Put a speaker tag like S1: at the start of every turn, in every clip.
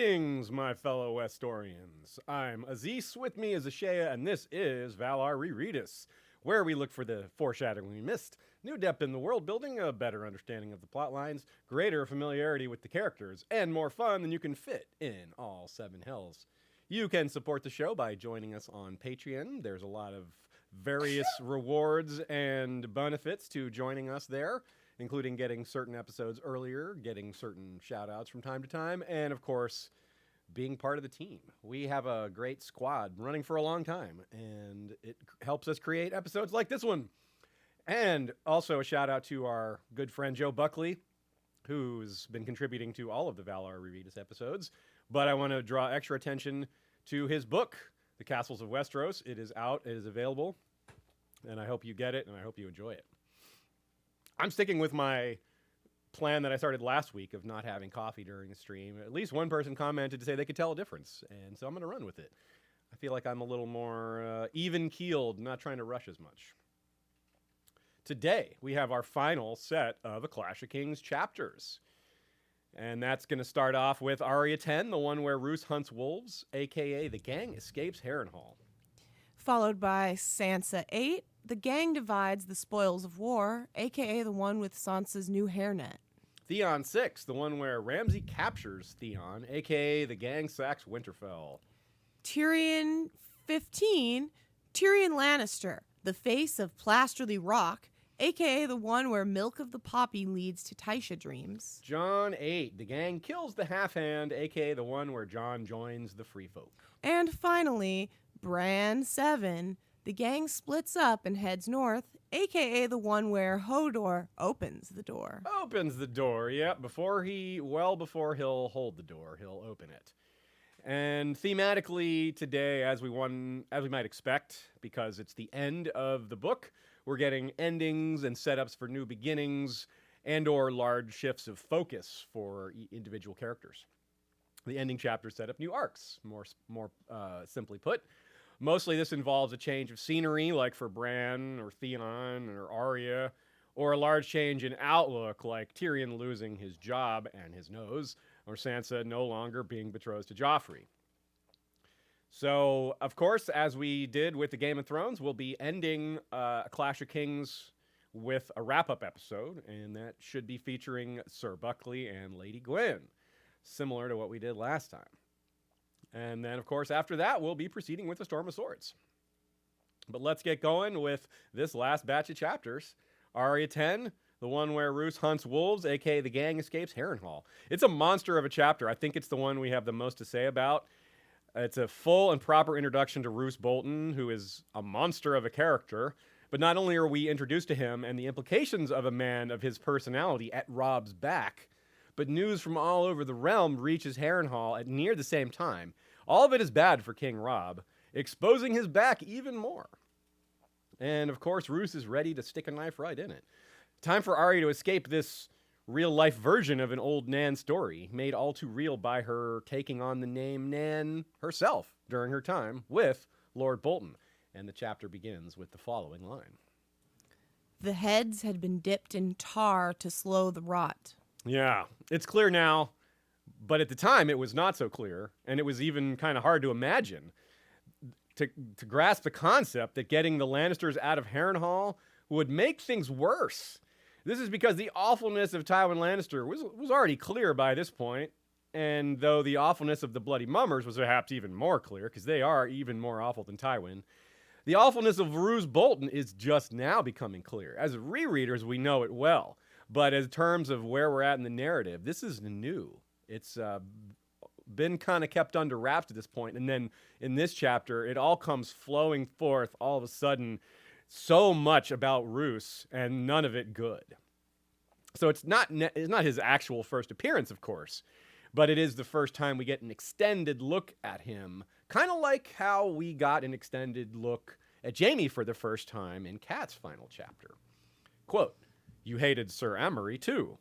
S1: Greetings, my fellow Westorians. I'm Aziz, with me is Ashea, and this is Valar Rereadis, where we look for the foreshadowing we missed, new depth in the world building, a better understanding of the plot lines, greater familiarity with the characters, and more fun than you can fit in all 7 hells. You can support the show by joining us on Patreon. There's a lot of various rewards and benefits to joining us there, including getting certain episodes earlier, getting certain shout-outs from time to time, and, of course, being part of the team. We have a great squad running for a long time, and it helps us create episodes like this one. And also a shout-out to our good friend Joe Buckley, who's been contributing to all of the Valar Rereadis episodes. But I want to draw extra attention to his book, The Castles of Westeros. It is out, it is available, and I hope you get it, and I hope you enjoy it. I'm sticking with my plan that I started last week of not having coffee during the stream. At least one person commented to say they could tell a difference, and so I'm going to run with it. I feel like I'm a little more even-keeled, not trying to rush as much. Today, we have our final set of A Clash of Kings chapters. And that's going to start off with Arya 10, the one where Roose hunts wolves, a.k.a. the gang escapes Harrenhal.
S2: Followed by Sansa 8, the gang divides the spoils of war, a.k.a. the one with Sansa's new hairnet.
S1: Theon 6, the one where Ramsay captures Theon, a.k.a. the gang sacks Winterfell.
S2: Tyrion 15, Tyrion Lannister, the face of Plasterly Rock, a.k.a. the one where Milk of the Poppy leads to Tysha dreams.
S1: Jon 8, the gang kills the Halfhand, a.k.a. the one where Jon joins the Free Folk.
S2: And finally, Bran 7, the gang splits up and heads north, a.k.a. the one where Hodor opens the door.
S1: Opens the door, yeah. Before he'll hold the door, he'll open it. And thematically today, as we might expect, because it's the end of the book, we're getting endings and setups for new beginnings and or large shifts of focus for individual characters. The ending chapters set up new arcs, more simply put. Mostly this involves a change of scenery, like for Bran or Theon or Arya, or a large change in outlook, like Tyrion losing his job and his nose, or Sansa no longer being betrothed to Joffrey. So, of course, as we did with the Game of Thrones, we'll be ending A Clash of Kings with a wrap-up episode, and that should be featuring Sir Buckley and Lady Gwyn, similar to what we did last time. And then, of course, after that, we'll be proceeding with the Storm of Swords. But let's get going with this last batch of chapters. Arya 10, the one where Roose hunts wolves, a.k.a. the gang escapes Harrenhal. It's a monster of a chapter. I think it's the one we have the most to say about. It's a full and proper introduction to Roose Bolton, who is a monster of a character. But not only are we introduced to him and the implications of a man of his personality at Robb's back, but news from all over the realm reaches Harrenhal at near the same time. All of it is bad for King Robb, exposing his back even more. And, of course, Roose is ready to stick a knife right in it. Time for Arya to escape this real-life version of an old Nan story, made all too real by her taking on the name Nan herself during her time with Lord Bolton. And the chapter begins with the following line.
S2: The heads had been dipped in tar to slow the rot.
S1: Yeah, it's clear now, but at the time it was not so clear, and it was even kind of hard to imagine. To grasp the concept that getting the Lannisters out of Harrenhal would make things worse. This is because the awfulness of Tywin Lannister was already clear by this point, and though the awfulness of the Bloody Mummers was perhaps even more clear, because they are even more awful than Tywin, the awfulness of Roose Bolton is just now becoming clear. As rereaders, we know it well, but in terms of where we're at in the narrative, this is new. It's been kind of kept under wraps to this point, and then in this chapter, it all comes flowing forth all of a sudden, so much about Roose, and none of it good. So it's not his actual first appearance, of course, but it is the first time we get an extended look at him, kind of like how we got an extended look at Jaime for the first time in Kat's final chapter. Quote, "You hated Sir Amory, too."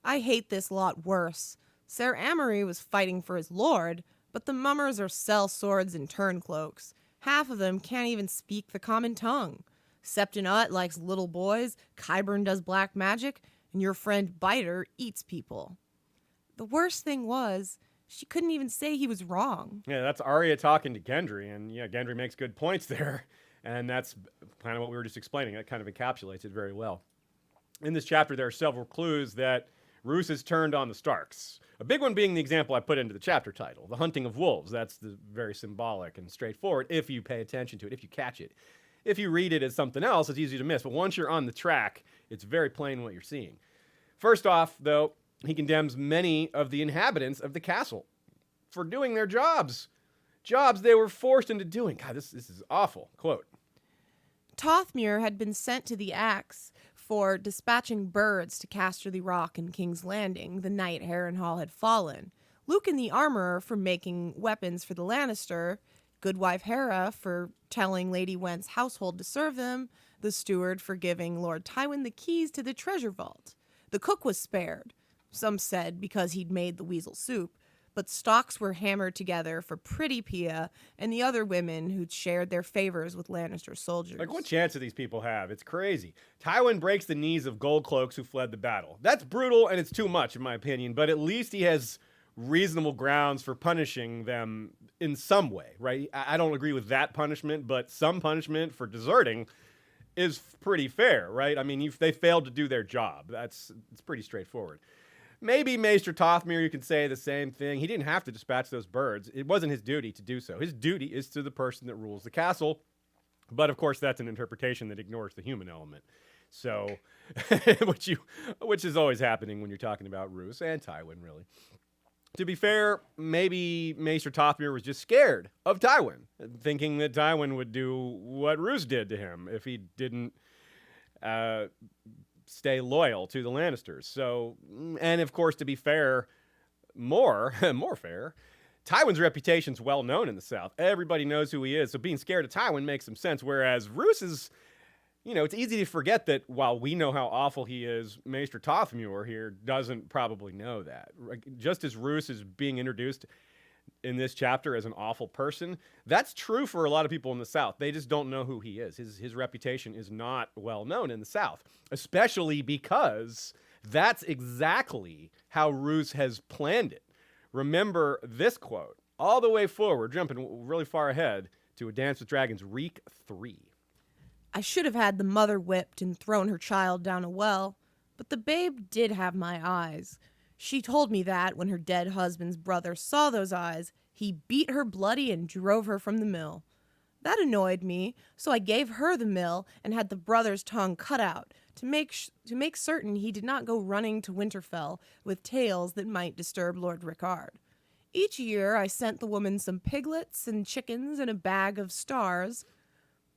S2: I hate this lot worse. Sir Amory was fighting for his lord, but the mummers are sell-swords and turn-cloaks. Half of them can't even speak the common tongue. Septon Ut likes little boys, Qyburn does black magic, and your friend Biter eats people. The worst thing was, She couldn't even say he was wrong.
S1: Yeah, that's Arya talking to Gendry, and yeah, Gendry makes good points there. And that's kind of what we were just explaining. That kind of encapsulates it very well. In this chapter, there are several clues that Roose has turned on the Starks. A big one being the example I put into the chapter title, the hunting of wolves. That's very symbolic and straightforward if you pay attention to it, if you catch it. If you read it as something else, it's easy to miss. But once you're on the track, it's very plain what you're seeing. First off, though, he condemns many of the inhabitants of the castle for doing their jobs. Jobs they were forced into doing. God, this is awful. Quote.
S2: Tothmere had been sent to the axe for dispatching birds to Casterly Rock and King's Landing the night Harrenhal had fallen. Lucan the armorer for making weapons for the Lannister, Goodwife Hera for telling Lady Went's household to serve them, the steward for giving Lord Tywin the keys to the treasure vault. The cook was spared, some said because he'd made the weasel soup, but stocks were hammered together for Pretty Pia and the other women who'd shared their favors with Lannister soldiers.
S1: Like, what chance do these people have? It's crazy. Tywin breaks the knees of gold cloaks who fled the battle. That's brutal, and it's too much, in my opinion, but at least he has reasonable grounds for punishing them in some way, right? I don't agree with that punishment, but some punishment for deserting is pretty fair, right? I mean, they failed to do their job. It's pretty straightforward. Maybe Maester Tothmere, you can say the same thing. He didn't have to dispatch those birds. It wasn't his duty to do so. His duty is to the person that rules the castle. But, of course, that's an interpretation that ignores the human element. So, which is always happening when you're talking about Roose and Tywin, really. To be fair, maybe Maester Tothmere was just scared of Tywin, thinking that Tywin would do what Roose did to him if he didn't stay loyal to the Lannisters. So, and of course, to be fair, more fair, Tywin's reputation's well known in the South. Everybody knows who he is, so being scared of Tywin makes some sense, whereas Roose is, it's easy to forget that while we know how awful he is, Maester Tothmere here doesn't probably know that. Just as Roose is being introduced in this chapter as an awful person, that's true for a lot of people in the South. They just don't know who he is. His reputation is not well known in the South, especially because that's exactly how Roose has planned it. Remember this quote all the way forward, jumping really far ahead to A Dance with Dragons, Reek 3.
S2: I should have had the mother whipped and thrown her child down a well, but the babe did have my eyes. She told me that when her dead husband's brother saw those eyes, he beat her bloody and drove her from the mill. That annoyed me, so I gave her the mill and had the brother's tongue cut out to make certain he did not go running to Winterfell with tales that might disturb Lord Rickard. Each year I sent the woman some piglets and chickens and a bag of stars,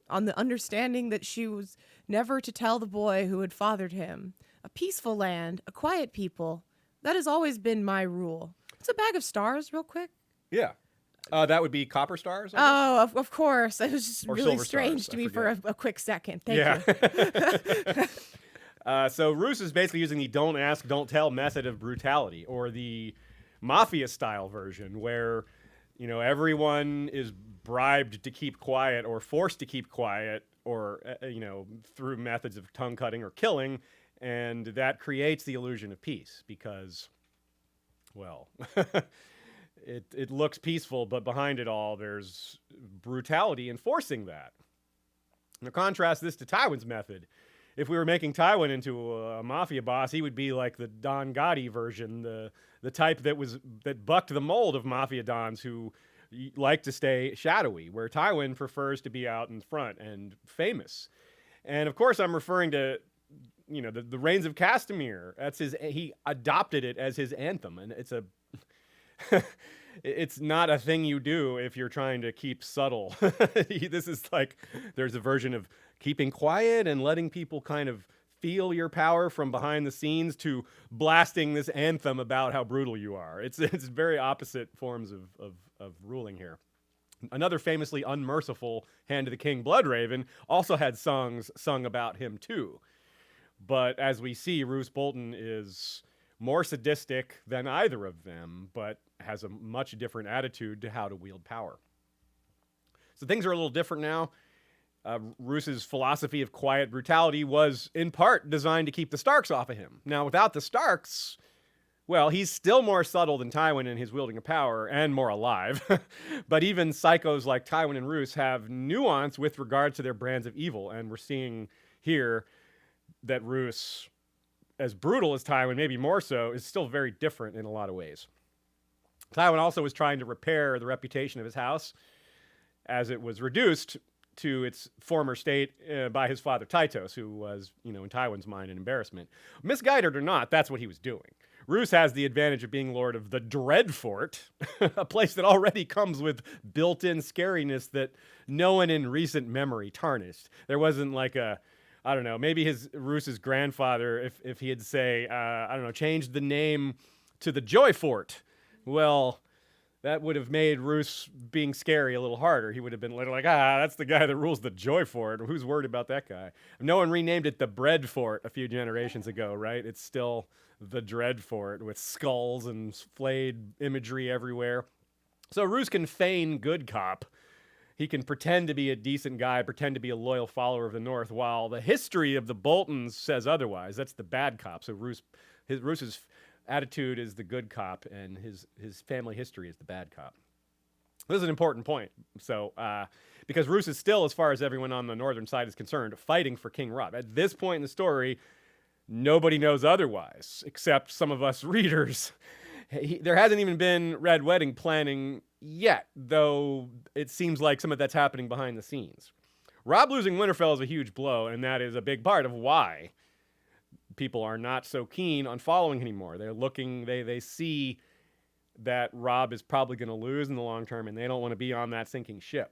S2: on the understanding that she was never to tell the boy who had fathered him. A peaceful land, a quiet people. That has always been my rule. It's a bag of stars, real quick.
S1: Yeah. That would be copper stars?
S2: Oh, of course. It was just
S1: or
S2: really strange to me for a quick second. Thank you.
S1: So Roose is basically using the don't ask, don't tell method of brutality, or the mafia-style version where, everyone is bribed to keep quiet or forced to keep quiet or, through methods of tongue cutting or killing. And that creates the illusion of peace because, well, it looks peaceful, but behind it all, there's brutality enforcing that. Now, contrast this to Tywin's method. If we were making Tywin into a mafia boss, he would be like the Don Gotti version, the type that bucked the mold of mafia dons who like to stay shadowy, where Tywin prefers to be out in front and famous. And of course, I'm referring to the Reigns of Castamere. He adopted it as his anthem, and it's not a thing you do if you're trying to keep subtle. This is like, there's a version of keeping quiet and letting people kind of feel your power from behind the scenes to blasting this anthem about how brutal you are. It's very opposite forms of ruling here. Another famously unmerciful Hand of the King, Bloodraven, also had songs sung about him too. But as we see, Roose Bolton is more sadistic than either of them, but has a much different attitude to how to wield power. So things are a little different now. Roose's philosophy of quiet brutality was in part designed to keep the Starks off of him. Now, without the Starks, Well, he's still more subtle than Tywin in his wielding of power and more alive. But even psychos like Tywin and Roose have nuance with regard to their brands of evil. And we're seeing here that Roose, as brutal as Tywin, maybe more so, is still very different in a lot of ways. Tywin also was trying to repair the reputation of his house as it was reduced to its former state by his father Tytos, who was, in Tywin's mind, an embarrassment. Misguided or not, that's what he was doing. Roose has the advantage of being lord of the Dreadfort, a place that already comes with built-in scariness that no one in recent memory tarnished. There wasn't like maybe Roose's grandfather, if he had say, changed the name to the Joyfort. Well, that would have made Roose being scary a little harder. He would have been like, that's the guy that rules the Joyfort. Who's worried about that guy? No one renamed it the Breadfort a few generations ago, right? It's still the Dreadfort with skulls and flayed imagery everywhere. So Roose can feign good cop. He can pretend to be a decent guy, pretend to be a loyal follower of the North, while the history of the Boltons says otherwise. That's the bad cop. So Roose's attitude is the good cop, and his family history is the bad cop. This is an important point. So, because Roose is still, as far as everyone on the northern side is concerned, fighting for King Robb. At this point in the story, nobody knows otherwise, except some of us readers. There hasn't even been Red Wedding planning yet, though it seems like some of that's happening behind the scenes. Robb losing Winterfell is a huge blow, and that is a big part of why people are not so keen on following anymore. They're looking, they see that Robb is probably going to lose in the long term, and they don't want to be on that sinking ship.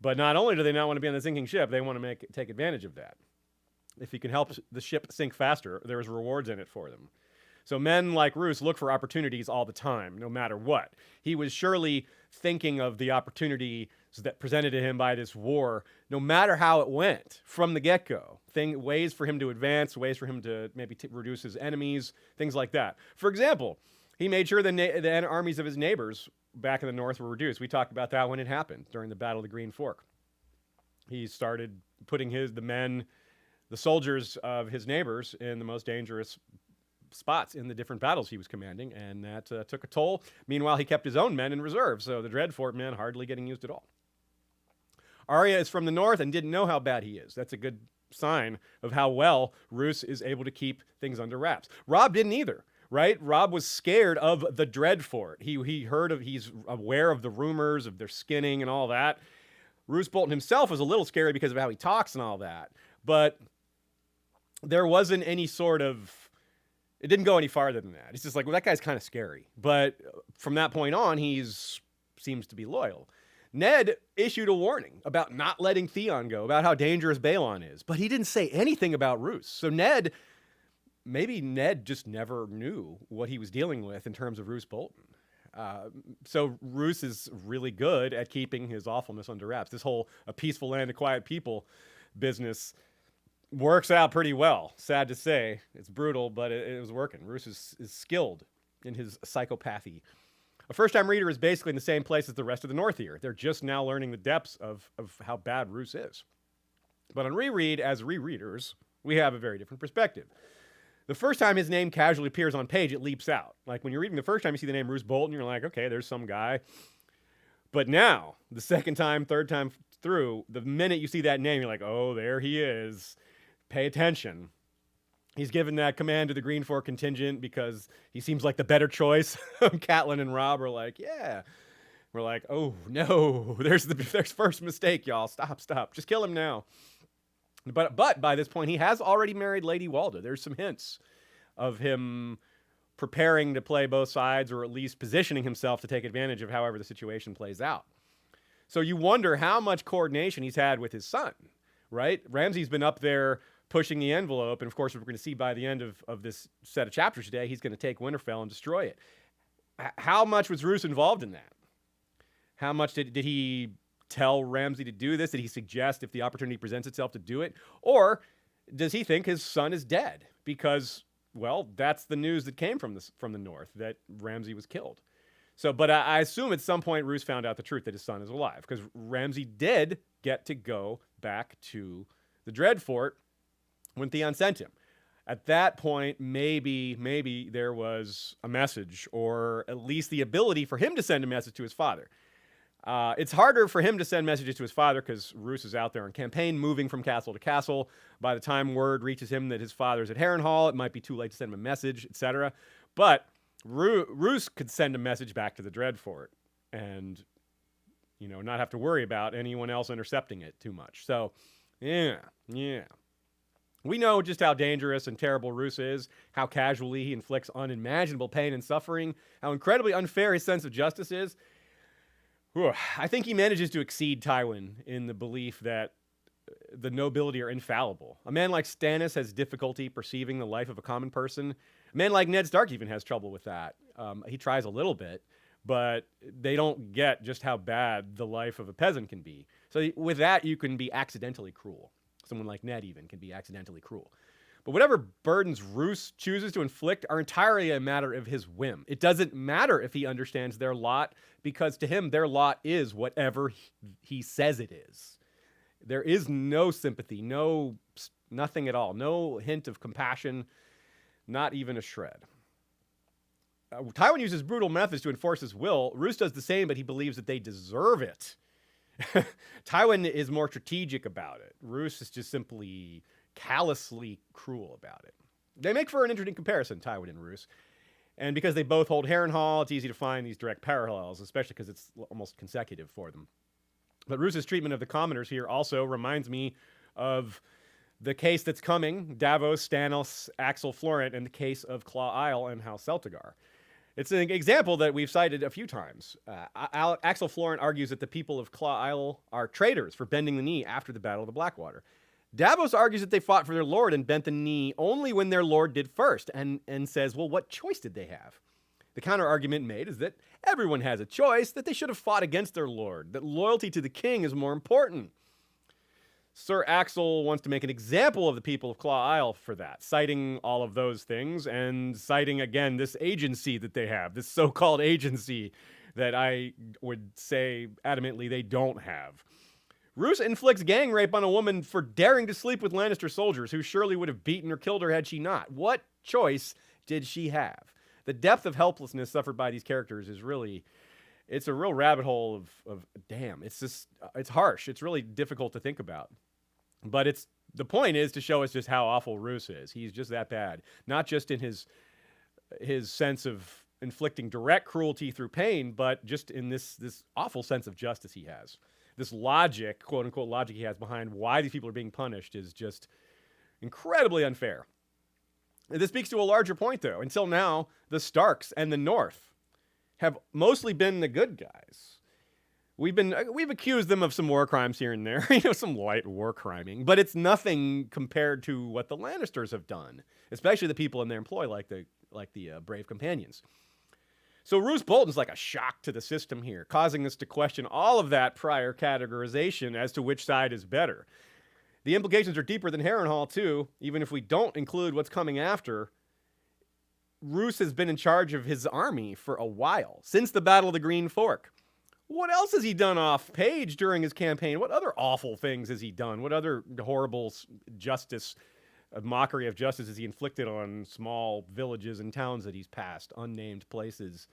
S1: But not only do they not want to be on the sinking ship, they want to take advantage of that. If he can help the ship sink faster, there's rewards in it for them. So men like Roose look for opportunities all the time, no matter what. He was surely thinking of the opportunities that presented to him by this war, no matter how it went from the get-go. Ways for him to advance, ways for him to maybe reduce his enemies, things like that. For example, he made sure the armies of his neighbors back in the north were reduced. We talked about that when it happened during the Battle of the Green Fork. He started putting the soldiers of his neighbors in the most dangerous spots in the different battles he was commanding, and that took a toll. Meanwhile, he kept his own men in reserve, so the Dreadfort men hardly getting used at all. Arya is from the north and didn't know how bad he is. That's a good sign of how well Roose is able to keep things under wraps. Robb didn't either, right? Robb was scared of the Dreadfort. He's aware of the rumors of their skinning and all that. Roose Bolton himself was a little scary because of how he talks and all that, but there wasn't any sort of, it didn't go any farther than that. It's just like, well, that guy's kind of scary. But from that point on, seems to be loyal. Ned issued a warning about not letting Theon go, about how dangerous Balon is. But he didn't say anything about Roose. So maybe Ned just never knew what he was dealing with in terms of Roose Bolton. So Roose is really good at keeping his awfulness under wraps. This whole a peaceful land of quiet people business works out pretty well. Sad to say. It's brutal, but it was working. Roose is skilled in his psychopathy. A first-time reader is basically in the same place as the rest of the North here. They're just now learning the depths of how bad Roose is. But on reread, as rereaders, we have a very different perspective. The first time his name casually appears on page, it leaps out. Like when you're reading the first time you see the name Roose Bolton, you're like, okay, there's some guy. But now, the second time, third time through, the minute you see that name, you're like, oh, there he is. Pay attention. He's given that command to the Green Fork contingent because he seems like the better choice. Catelyn and Robb are like, yeah. We're like, oh, no. There's first mistake, y'all. Stop. Just kill him now. But by this point, he has already married Lady Walda. There's some hints of him preparing to play both sides, or at least positioning himself to take advantage of however the situation plays out. So you wonder how much coordination he's had with his son, right? Ramsay's been up there pushing the envelope, and of course, we're going to see by the end of this set of chapters today, he's going to take Winterfell and destroy it. How much was Roose involved in that? How much did he tell Ramsay to do this? Did he suggest if the opportunity presents itself to do it? Or does he think his son is dead? Because, well, that's the news that came from the north, that Ramsay was killed. So, but I assume at some point Roose found out the truth that his son is alive, because Ramsay did get to go back to the Dreadfort when Theon sent him. At that point, maybe there was a message, or at least the ability for him to send a message to his father. It's harder for him to send messages to his father because Roose is out there on campaign, moving from castle to castle. By the time word reaches him that his father's at Harrenhal, it might be too late to send him a message, etc. But Roose could send a message back to the Dreadfort and, not have to worry about anyone else intercepting it too much. So, yeah. We know just how dangerous and terrible Roose is, how casually he inflicts unimaginable pain and suffering, how incredibly unfair his sense of justice is. Whew. I think he manages to exceed Tywin in the belief that the nobility are infallible. A man like Stannis has difficulty perceiving the life of a common person. A man like Ned Stark even has trouble with that. He tries a little bit, but they don't get just how bad the life of a peasant can be. So with that, you can be accidentally cruel. Someone like Ned even can be accidentally cruel. But whatever burdens Roose chooses to inflict are entirely a matter of his whim. It doesn't matter if he understands their lot, because to him, their lot is whatever he says it is. There is no sympathy, nothing at all, no hint of compassion, not even a shred. Tywin uses brutal methods to enforce his will. Roose does the same, but he believes that they deserve it. Tywin is more strategic about it. Roose is just simply callously cruel about it. They make for an interesting comparison, Tywin and Roose. And because they both hold Harrenhal, it's easy to find these direct parallels, especially because it's almost consecutive for them. But Roose's treatment of the commoners here also reminds me of the case that's coming, Davos, Stannis, Axel Florent, and the case of Claw Isle and House Celtigar. It's an example that we've cited a few times. Axel Florent argues that the people of Claw Isle are traitors for bending the knee after the Battle of the Blackwater. Davos argues that they fought for their lord and bent the knee only when their lord did first, and says, well, what choice did they have? The counter-argument made is that everyone has a choice, that they should have fought against their lord, that loyalty to the king is more important. Sir Axel wants to make an example of the people of Claw Isle for that, citing all of those things and citing, again, this agency that they have, this so-called agency that I would say adamantly they don't have. Roose inflicts gang rape on a woman for daring to sleep with Lannister soldiers who surely would have beaten or killed her had she not. What choice did she have? The depth of helplessness suffered by these characters is really, it's a real rabbit hole of damn. It's just, it's harsh. It's really difficult to think about. But the point is to show us just how awful Roose is. He's just that bad. Not just in his sense of inflicting direct cruelty through pain, but just in this awful sense of justice he has. This logic, quote unquote logic he has behind why these people are being punished is just incredibly unfair. This speaks to a larger point, though. Until now, the Starks and the North have mostly been the good guys. We've accused them of some war crimes here and there, some light war criming, but it's nothing compared to what the Lannisters have done, especially the people in their employ, like the brave companions. So Roose Bolton's like a shock to the system here, causing us to question all of that prior categorization as to which side is better. The implications are deeper than Harrenhal, too. Even if we don't include what's coming after, Roose has been in charge of his army for a while, since the Battle of the Green Fork. What else has he done off page during his campaign? What other awful things has he done? What other horrible mockery of justice has he inflicted on small villages and towns that he's passed, unnamed places?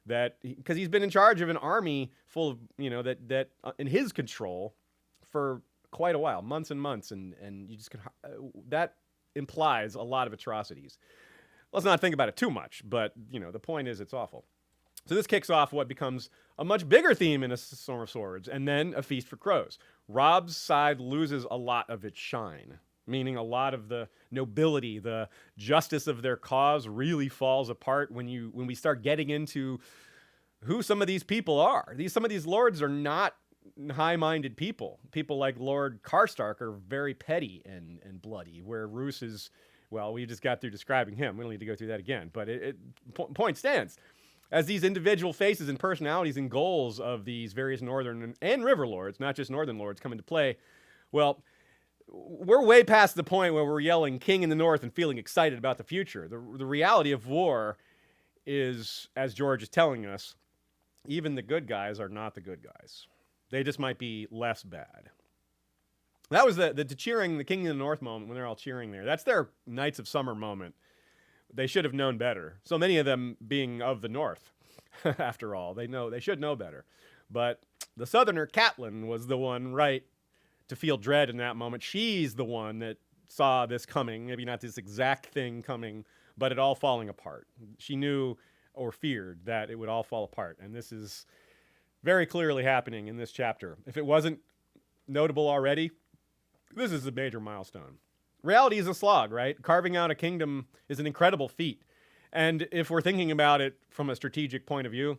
S1: Because he's been in charge of an army full of, that in his control for quite a while, months and months, and you just that implies a lot of atrocities. Let's not think about it too much, but the point is it's awful. So this kicks off what becomes a much bigger theme in A Song of Swords, and then A Feast for Crows. Robb's side loses a lot of its shine, meaning a lot of the nobility, the justice of their cause really falls apart when we start getting into who some of these people are. Some of these lords are not high-minded people. People like Lord Karstark are very petty and bloody, where Roose is, well, we just got through describing him. We don't need to go through that again, but point stands. As these individual faces and personalities and goals of these various northern and river lords, not just northern lords, come into play, well, we're way past the point where we're yelling king in the north and feeling excited about the future. The reality of war is, as George is telling us, even the good guys are not the good guys. They just might be less bad. That was the cheering, the King of the North moment when they're all cheering there. That's their Knights of Summer moment. They should have known better. So many of them being of the North, after all. They should know better. But the Southerner, Catelyn, was the one right to feel dread in that moment. She's the one that saw this coming, maybe not this exact thing coming, but it all falling apart. She knew or feared that it would all fall apart. And this is very clearly happening in this chapter. If it wasn't notable already, this is a major milestone. Reality is a slog, right? Carving out a kingdom is an incredible feat. And if we're thinking about it from a strategic point of view,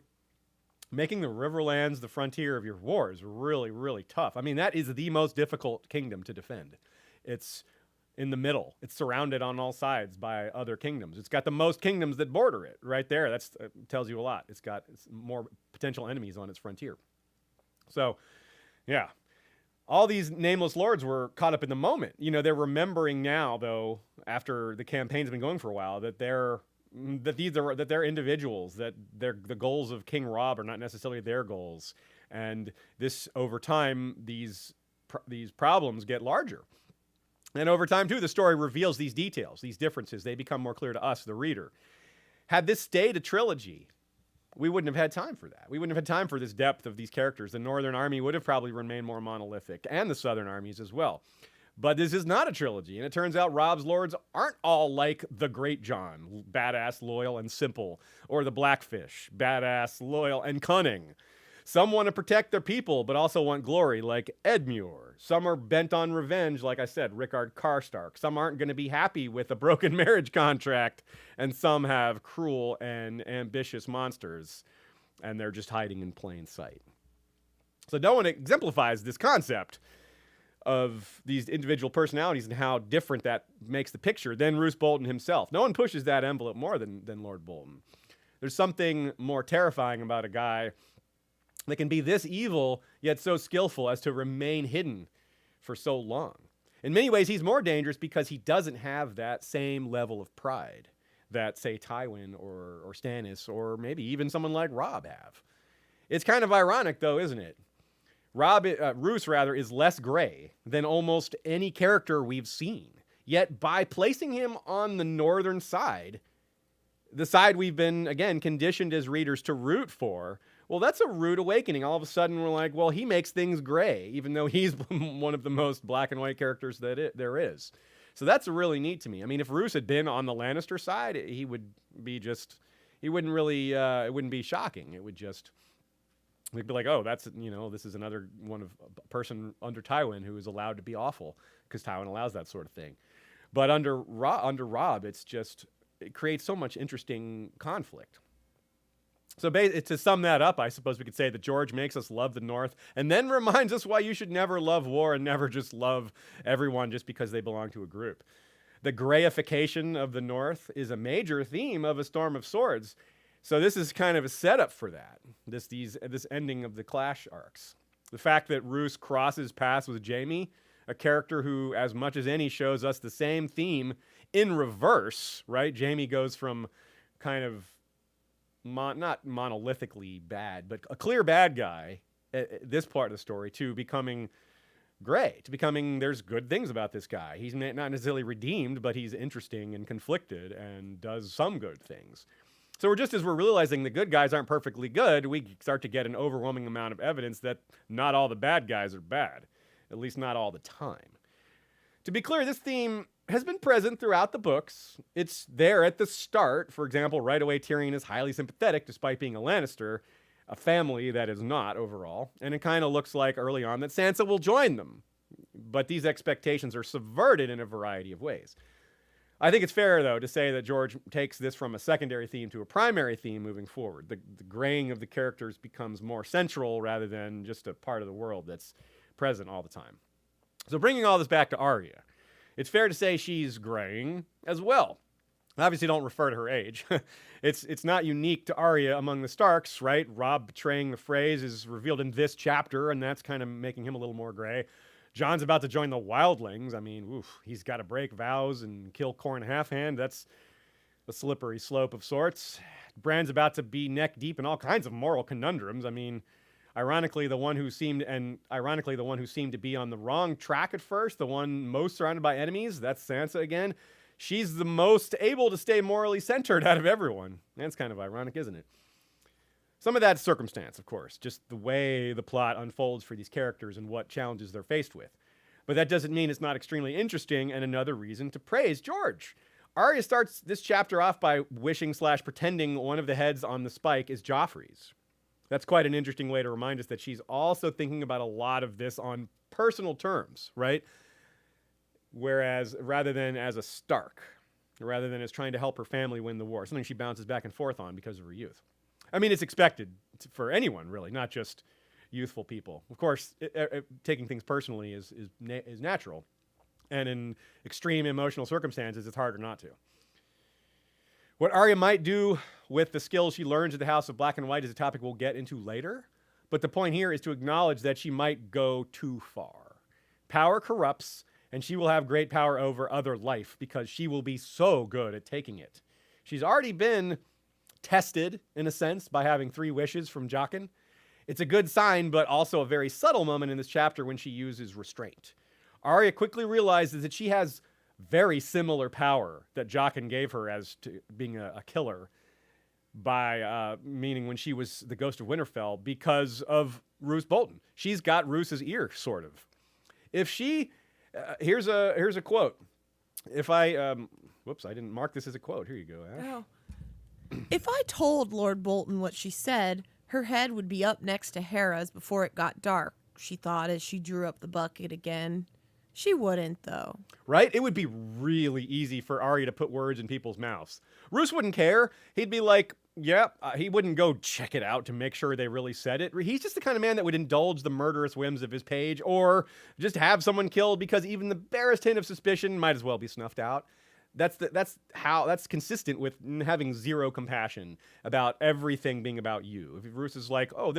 S1: making the Riverlands the frontier of your war is really, really tough. I mean, that is the most difficult kingdom to defend. It's in the middle. It's surrounded on all sides by other kingdoms. It's got the most kingdoms that border it right there. That tells you a lot. It's more potential enemies on its frontier. So, yeah. All these nameless lords were caught up in the moment. You know, they're remembering now, though, after the campaign's been going for a while, that they're individuals, that the goals of King Robb are not necessarily their goals, and this over time these problems get larger, and over time too the story reveals these details, these differences. They become more clear to us, the reader. Had this stayed a trilogy, we wouldn't have had time for that. We wouldn't have had time for this depth of these characters. The Northern Army would have probably remained more monolithic, and the Southern armies as well. But this is not a trilogy, and it turns out Robb's lords aren't all like the Great John, badass, loyal, and simple, or the Blackfish, badass, loyal, and cunning. Some want to protect their people, but also want glory, like Edmure. Some are bent on revenge, like I said, Rickard Karstark. Some aren't going to be happy with a broken marriage contract, and some have cruel and ambitious monsters, and they're just hiding in plain sight. So no one exemplifies this concept of these individual personalities and how different that makes the picture than Roose Bolton himself. No one pushes that envelope more than Lord Bolton. There's something more terrifying about a guy that can be this evil, yet so skillful as to remain hidden for so long. In many ways, he's more dangerous because he doesn't have that same level of pride that, say, Tywin or Stannis or maybe even someone like Robb have. It's kind of ironic, though, isn't it? Roose is less gray than almost any character we've seen. Yet by placing him on the northern side, the side we've been, again, conditioned as readers to root for, well, that's a rude awakening. All of a sudden, we're like, well, he makes things gray, even though he's one of the most black and white characters there is. So that's really neat to me. I mean, if Roose had been on the Lannister side, he would be it wouldn't be shocking. It would just... We'd be like, oh, this is another person under Tywin who is allowed to be awful because Tywin allows that sort of thing. But under Robb, it creates so much interesting conflict. So to sum that up, I suppose we could say that George makes us love the North and then reminds us why you should never love war and never just love everyone just because they belong to a group. The grayification of the North is a major theme of A Storm of Swords. So this is kind of a setup for that, this ending of the Clash arcs. The fact that Roose crosses paths with Jaime, a character who, as much as any, shows us the same theme in reverse, right? Jaime goes from kind of, not monolithically bad, but a clear bad guy at this part of the story, to becoming gray, to becoming there's good things about this guy. He's not necessarily redeemed, but he's interesting and conflicted and does some good things. So just as we're realizing the good guys aren't perfectly good, we start to get an overwhelming amount of evidence that not all the bad guys are bad, at least not all the time. To be clear, this theme has been present throughout the books. It's there at the start. For example, right away Tyrion is highly sympathetic despite being a Lannister, a family that is not overall, and it kind of looks like early on that Sansa will join them. But these expectations are subverted in a variety of ways. I think it's fair, though, to say that George takes this from a secondary theme to a primary theme moving forward. The graying of the characters becomes more central rather than just a part of the world that's present all the time. So bringing all this back to Arya, it's fair to say she's graying as well. Obviously, don't refer to her age. It's not unique to Arya among the Starks, right? Robb betraying the Freys is revealed in this chapter, and that's kind of making him a little more gray. John's about to join the Wildlings. I mean, he's got to break vows and kill Corn Halfhand. That's a slippery slope of sorts. Bran's about to be neck deep in all kinds of moral conundrums. I mean, Ironically, the one who seemed to be on the wrong track at first, the one most surrounded by enemies, that's Sansa again. She's the most able to stay morally centered out of everyone. That's kind of ironic, isn't it? Some of that's circumstance, of course, just the way the plot unfolds for these characters and what challenges they're faced with. But that doesn't mean it's not extremely interesting and another reason to praise George. Arya starts this chapter off by wishing/pretending one of the heads on the spike is Joffrey's. That's quite an interesting way to remind us that she's also thinking about a lot of this on personal terms, right? Whereas rather than as a Stark, rather than as trying to help her family win the war, something she bounces back and forth on because of her youth. I mean, it's expected for anyone, really, not just youthful people. Of course, taking things personally is natural. And in extreme emotional circumstances, it's harder not to. What Arya might do with the skills she learns at the House of Black and White is a topic we'll get into later. But the point here is to acknowledge that she might go too far. Power corrupts, and she will have great power over other life because she will be so good at taking it. She's already been tested, in a sense, by having 3 wishes from Jaqen. It's a good sign, but also a very subtle moment in this chapter when she uses restraint. Arya quickly realizes that she has very similar power that Jaqen gave her as to being a killer, by meaning when she was the Ghost of Winterfell, because of Roose Bolton. She's got Roose's ear, sort of. If she, here's a quote. If I, whoops, I didn't mark this as a quote. Here you go, Ash.
S2: Oh. If I told Lord Bolton what she said, her head would be up next to Hera's before it got dark, she thought as she drew up the bucket again. She wouldn't, though.
S1: Right? It would be really easy for Arya to put words in people's mouths. Roose wouldn't care. He'd be like, yeah, he wouldn't go check it out to make sure they really said it. He's just the kind of man that would indulge the murderous whims of his page or just have someone killed because even the barest hint of suspicion might as well be snuffed out. That's consistent with having zero compassion about everything being about you. If Roose is like, oh,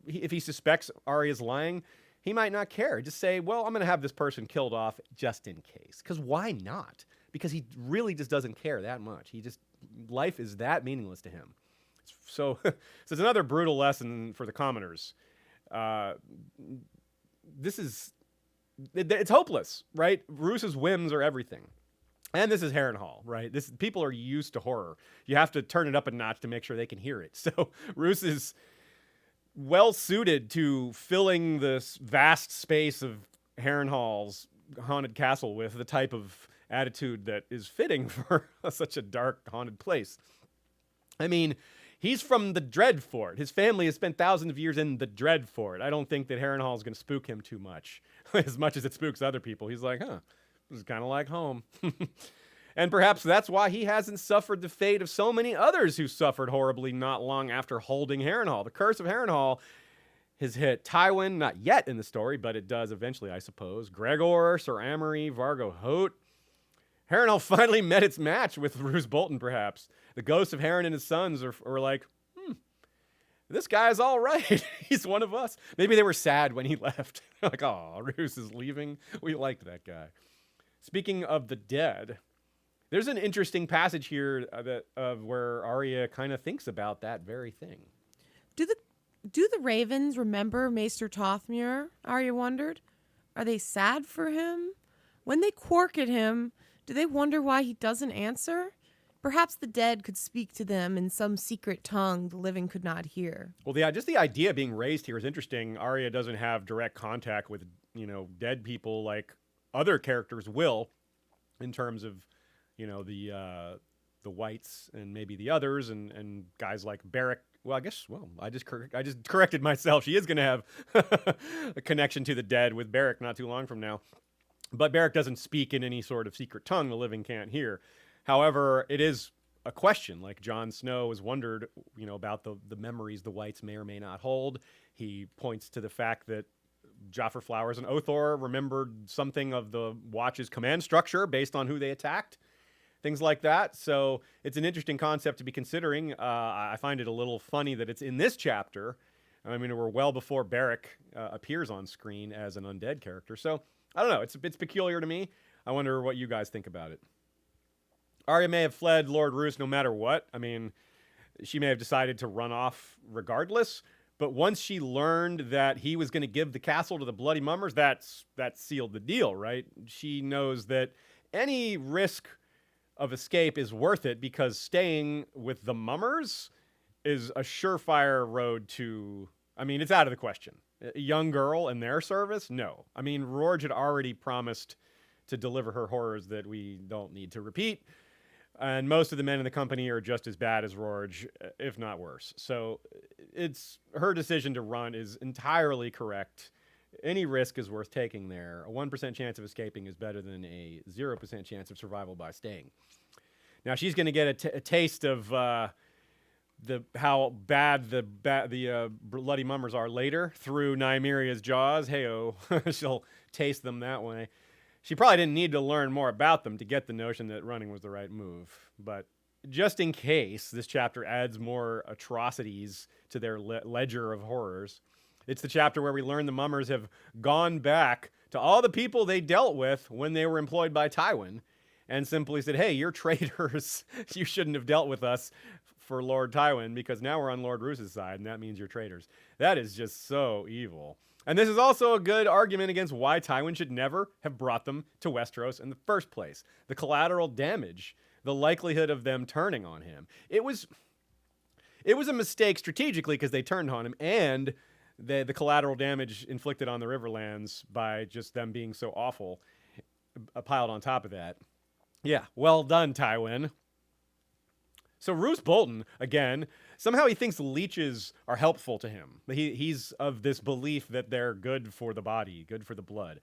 S1: if he suspects Arya's lying, he might not care. Just say, well, I'm going to have this person killed off just in case. Because why not? Because he really just doesn't care that much. Life is that meaningless to him. So it's another brutal lesson for the commoners. It's hopeless, right? Roose's whims are everything. And this is Harrenhal, right? People are used to horror. You have to turn it up a notch to make sure they can hear it. So Roose is well suited to filling this vast space of Harrenhal's haunted castle with the type of attitude that is fitting for such a dark, haunted place. I mean, he's from the Dreadfort. His family has spent thousands of years in the Dreadfort. I don't think that Harrenhal is going to spook him too much as it spooks other people. He's like, this is kind of like home. And perhaps that's why he hasn't suffered the fate of so many others who suffered horribly not long after holding Harrenhal. The curse of Harrenhal has hit Tywin, not yet in the story, but it does eventually, I suppose. Gregor, Sir Amory, Vargo Hoat. Harrenhal finally met its match with Roose Bolton, perhaps. The ghosts of Harren and his sons are like, this guy's all right. He's one of us. Maybe they were sad when he left. Like, oh, Roose is leaving. We liked that guy. Speaking of the dead, there's an interesting passage here where Arya kind of thinks about that very thing.
S2: Do the ravens remember Maester Tothmere? Arya wondered. Are they sad for him? When they quark at him, do they wonder why he doesn't answer? Perhaps the dead could speak to them in some secret tongue the living could not hear. Well,
S1: just the idea being raised here is interesting. Arya doesn't have direct contact with, dead people like other characters will, in terms of, the Whites and maybe the others and guys like Beric. Well, I just corrected myself. She is going to have a connection to the dead with Beric not too long from now. But Beric doesn't speak in any sort of secret tongue the living can't hear. However, it is a question, like Jon Snow has wondered, about the memories the Whites may or may not hold. He points to the fact that Joffrey Flowers and Othor remembered something of the Watch's command structure based on who they attacked. Things like that. So it's an interesting concept to be considering. I find it a little funny that it's in this chapter. I mean, we're well before Beric appears on screen as an undead character. So I don't know. It's peculiar to me. I wonder what you guys think about it. Arya may have fled Lord Roose no matter what. I mean, she may have decided to run off regardless. But once she learned that he was going to give the castle to the Bloody Mummers, that sealed the deal, right? She knows that any risk of escape is worth it because staying with the Mummers is a surefire road to... I mean, it's out of the question. A young girl in their service? No. I mean, Rorge had already promised to deliver her horrors that we don't need to repeat. And most of the men in the company are just as bad as Rorge, if not worse. So it's her decision to run is entirely correct. Any risk is worth taking there. A 1% chance of escaping is better than a 0% chance of survival by staying. Now she's going to get a taste of how bad the Bloody Mummers are later through Nymeria's jaws. Heyo, she'll taste them that way. She probably didn't need to learn more about them to get the notion that running was the right move. But just in case, this chapter adds more atrocities to their ledger of horrors. It's the chapter where we learn the Mummers have gone back to all the people they dealt with when they were employed by Tywin and simply said, hey, you're traitors. You shouldn't have dealt with us for Lord Tywin because now we're on Lord Roose's side, and that means you're traitors. That is just so evil. And this is also a good argument against why Tywin should never have brought them to Westeros in the first place. The collateral damage, the likelihood of them turning on him. It was a mistake strategically because they turned on him, and the collateral damage inflicted on the Riverlands by just them being so awful piled on top of that. Yeah, well done, Tywin. So Roose Bolton, again, somehow he thinks leeches are helpful to him. He's of this belief that they're good for the body, good for the blood.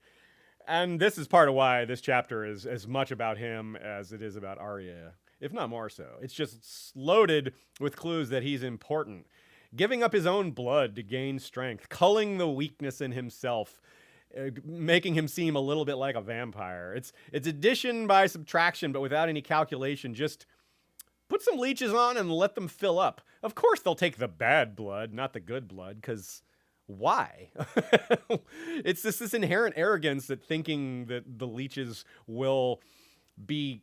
S1: And this is part of why this chapter is as much about him as it is about Arya, if not more so. It's just loaded with clues that he's important. Giving up his own blood to gain strength, culling the weakness in himself, making him seem a little bit like a vampire. It's addition by subtraction, but without any calculation, just... put some leeches on and let them fill up. Of course they'll take the bad blood, not the good blood, because why? It's just this inherent arrogance that thinking that the leeches will be,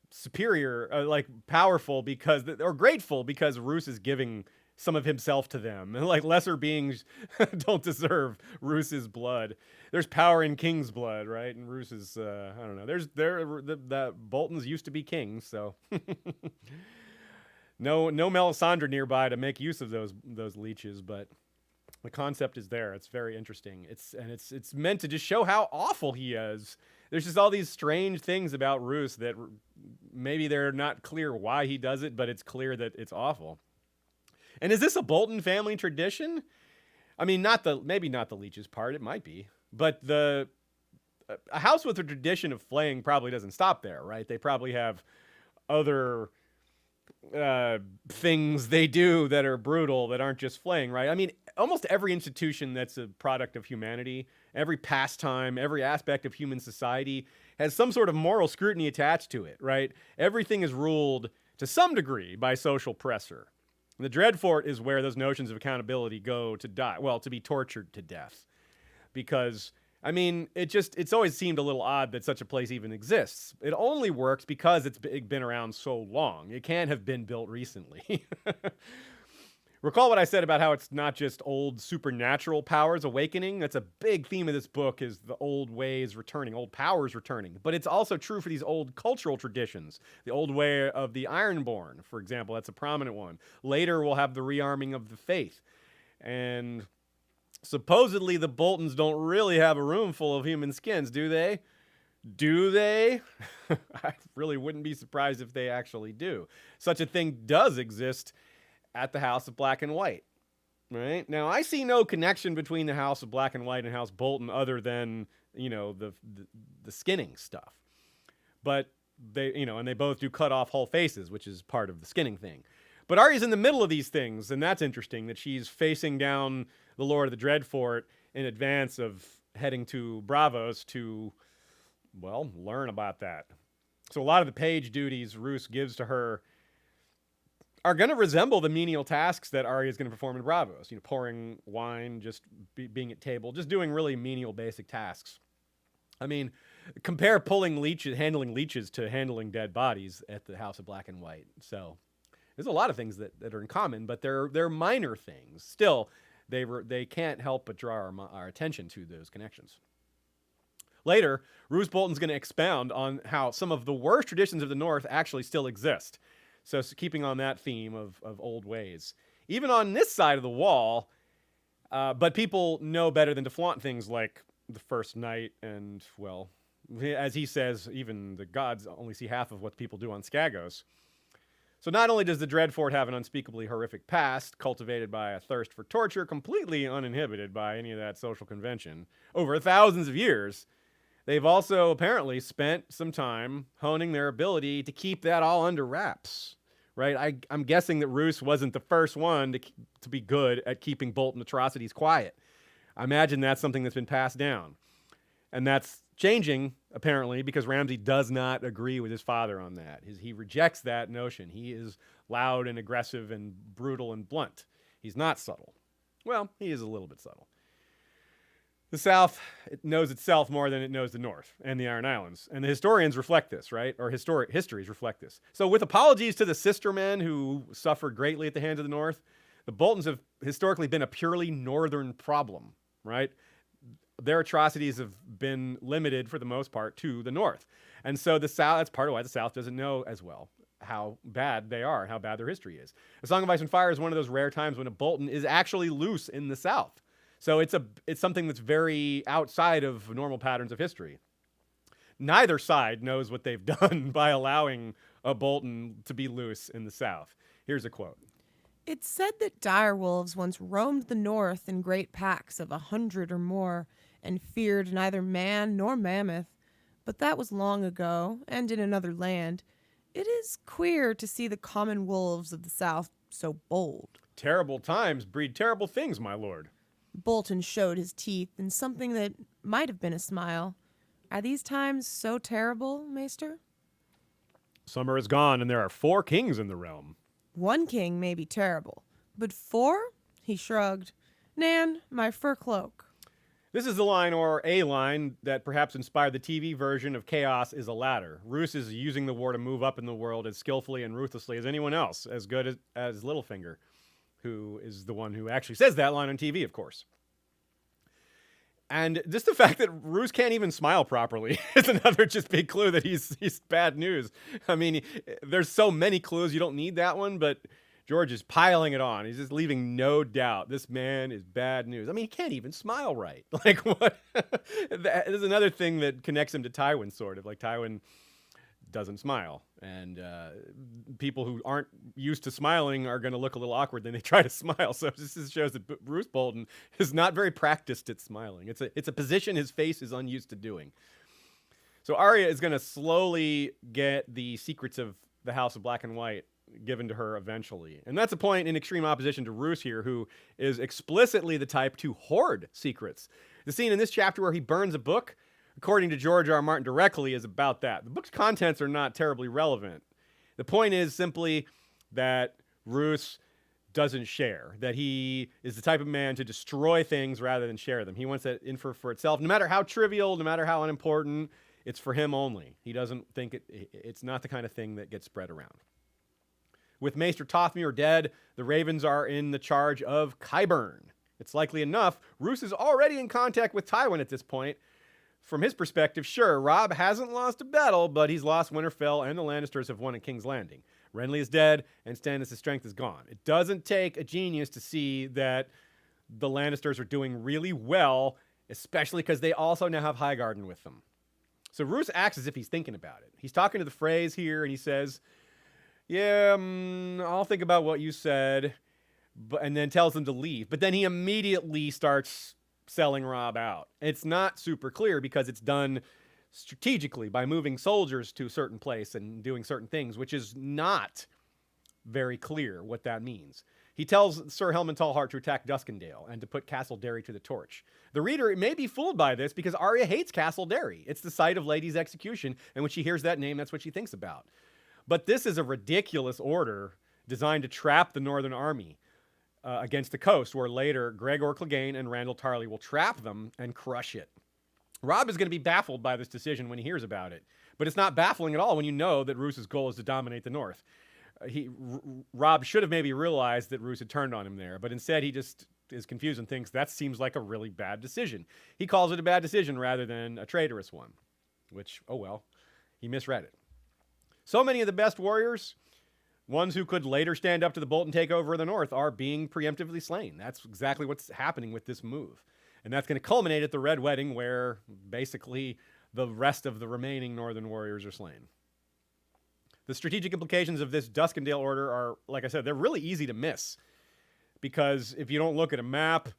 S1: superior, like powerful because, or grateful because Roose is giving some of himself to them. And like lesser beings don't deserve Roose's blood. There's power in king's blood, right? And Roose's, I don't know. The Boltons used to be kings, so no Melisandre nearby to make use of those leeches, but the concept is there. It's very interesting. It's meant to just show how awful he is. There's just all these strange things about Roose that maybe they're not clear why he does it, but it's clear that it's awful. And is this a Bolton family tradition? I mean, maybe not the leeches part. It might be. But a house with a tradition of flaying probably doesn't stop there, right? They probably have other things they do that are brutal that aren't just flaying, right? I mean, almost every institution that's a product of humanity, every pastime, every aspect of human society has some sort of moral scrutiny attached to it, right? Everything is ruled to some degree by social pressure. The Dreadfort is where those notions of accountability go to die, well, to be tortured to death. Because, I mean, it's always seemed a little odd that such a place even exists. It only works because it's been around so long. It can't have been built recently. Recall what I said about how it's not just old supernatural powers awakening. That's a big theme of this book, is the old ways returning, old powers returning. But it's also true for these old cultural traditions. The old way of the Ironborn, for example, that's a prominent one. Later, we'll have the rearming of the faith. And supposedly the Boltons don't really have a room full of human skins, do they? Do they? I really wouldn't be surprised if they actually do. Such a thing does exist at the House of Black and White, right? Now, I see no connection between the House of Black and White and House Bolton other than, the skinning stuff. But they, and they both do cut off whole faces, which is part of the skinning thing. But Arya's in the middle of these things, and that's interesting, that she's facing down the Lord of the Dreadfort in advance of heading to Braavos to, well, learn about that. So a lot of the page duties Roose gives to her are going to resemble the menial tasks that Arya is going to perform in Braavos. Pouring wine, just being at table, just doing really menial basic tasks. I mean, compare handling leeches to handling dead bodies at the House of Black and White. So There's a lot of things that are in common, but they're minor things. Still, they can't help but draw our attention to those connections. Later, Roose Bolton's going to expound on how some of the worst traditions of the North actually still exist. So keeping on that theme of old ways. Even on this side of the wall, but people know better than to flaunt things like the first night and, well, as he says, even the gods only see half of what people do on Skagos. So not only does the Dreadfort have an unspeakably horrific past, cultivated by a thirst for torture, completely uninhibited by any of that social convention, over thousands of years, they've also apparently spent some time honing their ability to keep that all under wraps, right? I'm guessing that Roose wasn't the first one to be good at keeping Bolton atrocities quiet. I imagine that's something that's been passed down. And that's changing, apparently, because Ramsay does not agree with his father on that. He rejects that notion. He is loud and aggressive and brutal and blunt. He's not subtle. Well, he is a little bit subtle. The South, it knows itself more than it knows the North and the Iron Islands. And the historians reflect this, right? Or histories reflect this. So with apologies to the sister men who suffered greatly at the hands of the North, the Boltons have historically been a purely Northern problem, right? Their atrocities have been limited, for the most part, to the North. And so the South, that's part of why the South doesn't know as well how bad they are, how bad their history is. A Song of Ice and Fire is one of those rare times when a Bolton is actually loose in the South. So it's something that's very outside of normal patterns of history. Neither side knows what they've done by allowing a Bolton to be loose in the South. Here's a quote.
S2: It's said that direwolves once roamed the north in great packs of 100 or more and feared neither man nor mammoth, but that was long ago and in another land. It is queer to see the common wolves of the South so bold.
S1: Terrible times breed terrible things, my lord.
S2: Bolton showed his teeth in something that might have been a smile. Are these times so terrible, Maester?
S1: Summer is gone, and there are 4 kings in the realm.
S2: 1 king may be terrible, but 4? He shrugged. Nan, my fur cloak.
S1: This is the line, or a line, that perhaps inspired the TV version of Chaos is a Ladder. Roose is using the war to move up in the world as skillfully and ruthlessly as anyone else, as good as Littlefinger, who is the one who actually says that line on TV, of course. And just the fact that Roose can't even smile properly is another just big clue that he's bad news. I mean, there's so many clues, you don't need that one, but George is piling it on. He's just leaving no doubt. This man is bad news. I mean, he can't even smile right. Like, what? There's another thing that connects him to Tywin, sort of. Like, Tywin doesn't smile. And people who aren't used to smiling are going to look a little awkward when they try to smile. So this just shows that Roose Bolton is not very practiced at smiling. It's a position his face is unused to doing. So Arya is going to slowly get the secrets of the House of Black and White given to her eventually. And that's a point in extreme opposition to Roose here, who is explicitly the type to hoard secrets. The scene in this chapter where he burns a book, according to George R. R. Martin directly, is about that. The book's contents are not terribly relevant. The point is simply that Roose doesn't share, that he is the type of man to destroy things rather than share them. He wants that info for itself, no matter how trivial, no matter how unimportant, it's for him only. He doesn't think it's not the kind of thing that gets spread around. With Maester Tothmere dead, the Ravens are in the charge of Qyburn. It's likely enough Roose is already in contact with Tywin at this point. From his perspective, sure, Robb hasn't lost a battle, but he's lost Winterfell, and the Lannisters have won at King's Landing. Renly is dead, and Stannis' strength is gone. It doesn't take a genius to see that the Lannisters are doing really well, especially because they also now have Highgarden with them. So Roose acts as if he's thinking about it. He's talking to the Freys here, and he says, yeah, I'll think about what you said, and then tells them to leave. But then he immediately starts selling Robb out. It's not super clear because it's done strategically by moving soldiers to a certain place and doing certain things, which is not very clear what that means. He tells Sir Helman Tallheart to attack Duskendale and to put Castle Derry to the torch. The reader may be fooled by this because Arya hates Castle Derry. It's the site of Lady's execution, and when she hears that name, that's what she thinks about. But this is a ridiculous order designed to trap the Northern Army against the coast, where later Gregor Clegane and Randall Tarley will trap them and crush it. Robb is going to be baffled by this decision when he hears about it, but it's not baffling at all when you know that Roose's goal is to dominate the North. Robb should have maybe realized that Roose had turned on him there, but instead he just is confused and thinks that seems like a really bad decision. He calls it a bad decision rather than a traitorous one, which, oh well, he misread it. So many of the best warriors, ones who could later stand up to the Bolton takeover of the North, are being preemptively slain. That's exactly what's happening with this move. And that's going to culminate at the Red Wedding, where basically the rest of the remaining Northern warriors are slain. The strategic implications of this Duskendale order are, like I said, they're really easy to miss. Because if you don't look at a map,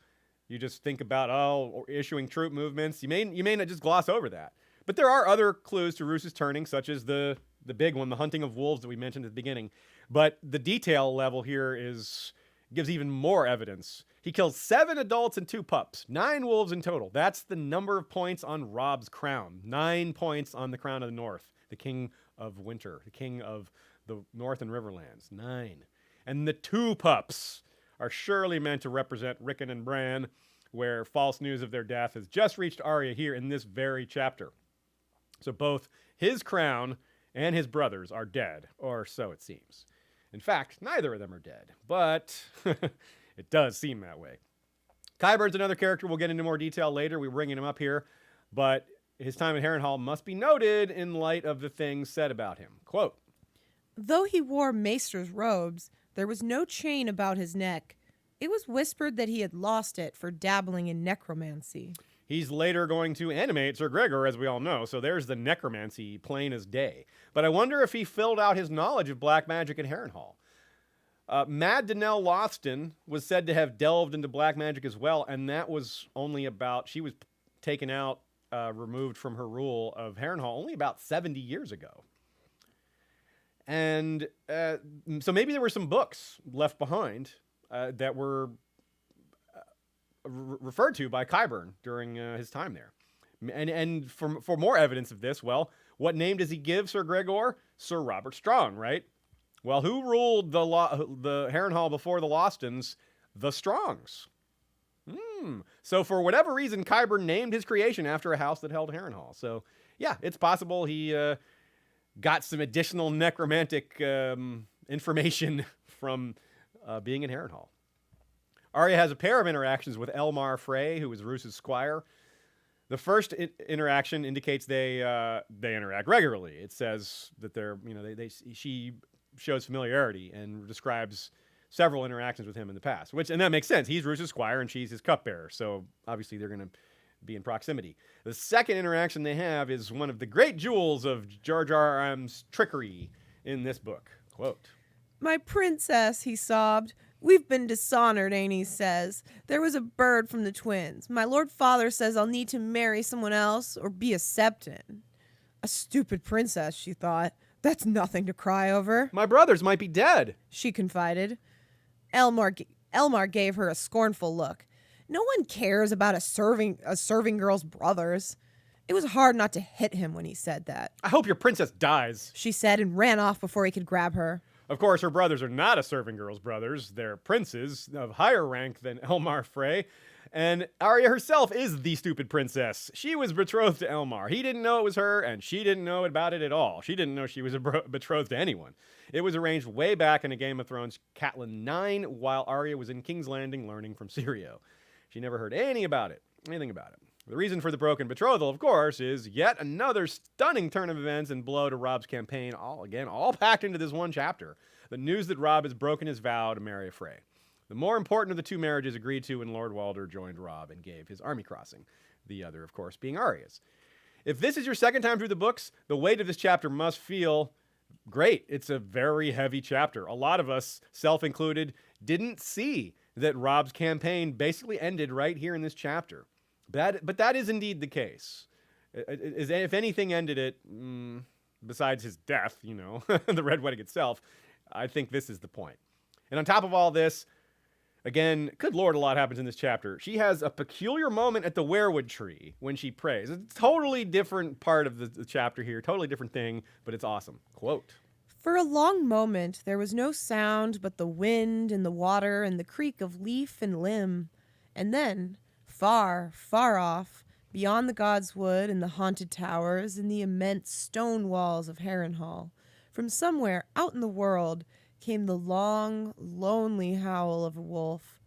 S1: you just think about, issuing troop movements. You may not just gloss over that. But there are other clues to Roose's turning, such as the big one, the hunting of wolves that we mentioned at the beginning. But the detail level here gives even more evidence. He kills 7 adults and 2 pups, 9 wolves in total. That's the number of points on Robb's crown. 9 points on the crown of the North, the King of Winter, the King of the North and Riverlands. 9. And the 2 pups are surely meant to represent Rickon and Bran, where false news of their death has just reached Arya here in this very chapter. So both his crown and his brothers are dead, or so it seems. In fact, neither of them are dead, but it does seem that way. Qyburn's another character we'll get into more detail later. We're bringing him up here, but his time at Harrenhal must be noted in light of the things said about him. Quote,
S2: "Though he wore maester's robes, there was no chain about his neck. It was whispered that he had lost it for dabbling in necromancy."
S1: He's later going to animate Sir Gregor, as we all know, so there's the necromancy plain as day. But I wonder if he filled out his knowledge of black magic at Harrenhal. Mad Danelle Lothston was said to have delved into black magic as well, and that was only she was taken out, removed from her rule of Harrenhal only about 70 years ago. And so maybe there were some books left behind that were referred to by Qyburn during his time there. And for more evidence of this, well, what name does he give Sir Gregor? Sir Robert Strong, right? Well, who ruled the Harrenhal before the Lostons? The Strongs. So for whatever reason, Qyburn named his creation after a house that held Harrenhal. So yeah, it's possible he got some additional necromantic information from being in Harrenhal. Arya has a pair of interactions with Elmar Frey, who is Roose's squire. The first interaction indicates they interact regularly. It says that she shows familiarity and describes several interactions with him in the past, and that makes sense. He's Roose's squire and she's his cupbearer, so obviously they're going to be in proximity. The second interaction they have is one of the great jewels of George R.R.'s trickery in this book. Quote,
S2: "My princess," he sobbed. "We've been dishonored, Aenys says. There was a bird from the twins. My lord father says I'll need to marry someone else or be a septon." A stupid princess, she thought. That's nothing to cry over.
S1: "My brothers might be dead,"
S2: she confided. Elmar gave her a scornful look. No one cares about a serving girl's brothers. It was hard not to hit him when he said that.
S1: "I hope your princess dies,"
S2: she said, and ran off before he could grab her.
S1: Of course, her brothers are not a serving girl's brothers. They're princes of higher rank than Elmar Frey. And Arya herself is the stupid princess. She was betrothed to Elmar. He didn't know it was her, and she didn't know about it at all. She didn't know she was betrothed to anyone. It was arranged way back in a Game of Thrones Catelyn 9 while Arya was in King's Landing learning from Syrio. She never heard anything about it. The reason for the broken betrothal, of course, is yet another stunning turn of events and blow to Robb's campaign, all packed into this one chapter. The news that Robb has broken his vow to marry a Frey. The more important of the two marriages agreed to when Lord Walder joined Robb and gave his army crossing. The other, of course, being Arya's. If this is your second time through the books, the weight of this chapter must feel great. It's a very heavy chapter. A lot of us, self-included, didn't see that Robb's campaign basically ended right here in this chapter. But that is indeed the case. If anything ended it, besides his death, the Red Wedding itself, I think this is the point. And on top of all this, again, good Lord, a lot happens in this chapter. She has a peculiar moment at the weirwood tree when she prays. It's a totally different part of the chapter here, totally different thing, but it's awesome. Quote,
S2: "For a long moment there was no sound but the wind and the water and the creak of leaf and limb. And then, far, far off, beyond the God's Wood and the haunted towers and the immense stone walls of Harrenhal, from somewhere out in the world came the long, lonely howl of a wolf.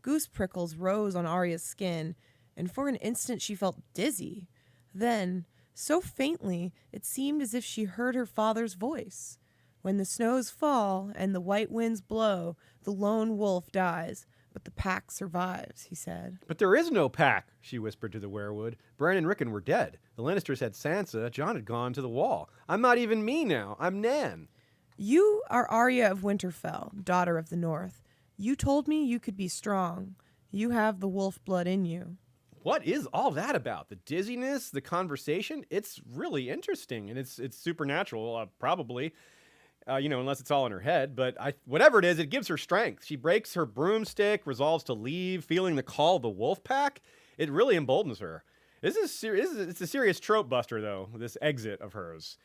S2: Goose prickles rose on Arya's skin, and for an instant she felt dizzy. Then, so faintly, it seemed as if she heard her father's voice. When the snows fall and the white winds blow, the lone wolf dies, but the pack survives, he said.
S1: But there is no pack, she whispered to the werewood. Bran and Rickon were dead. The Lannisters had Sansa. Jon had gone to the wall. I'm not even me now. I'm Nan.
S2: You are Arya of Winterfell, daughter of the North. You told me you could be strong. You have the wolf blood in you.
S1: What is all that about? The dizziness, the conversation? It's really interesting, and it's supernatural, probably. Unless it's all in her head. But whatever it is, it gives her strength. She breaks her broomstick, resolves to leave, feeling the call of the wolf pack. It really emboldens her. It's a serious trope buster, though, this exit of hers.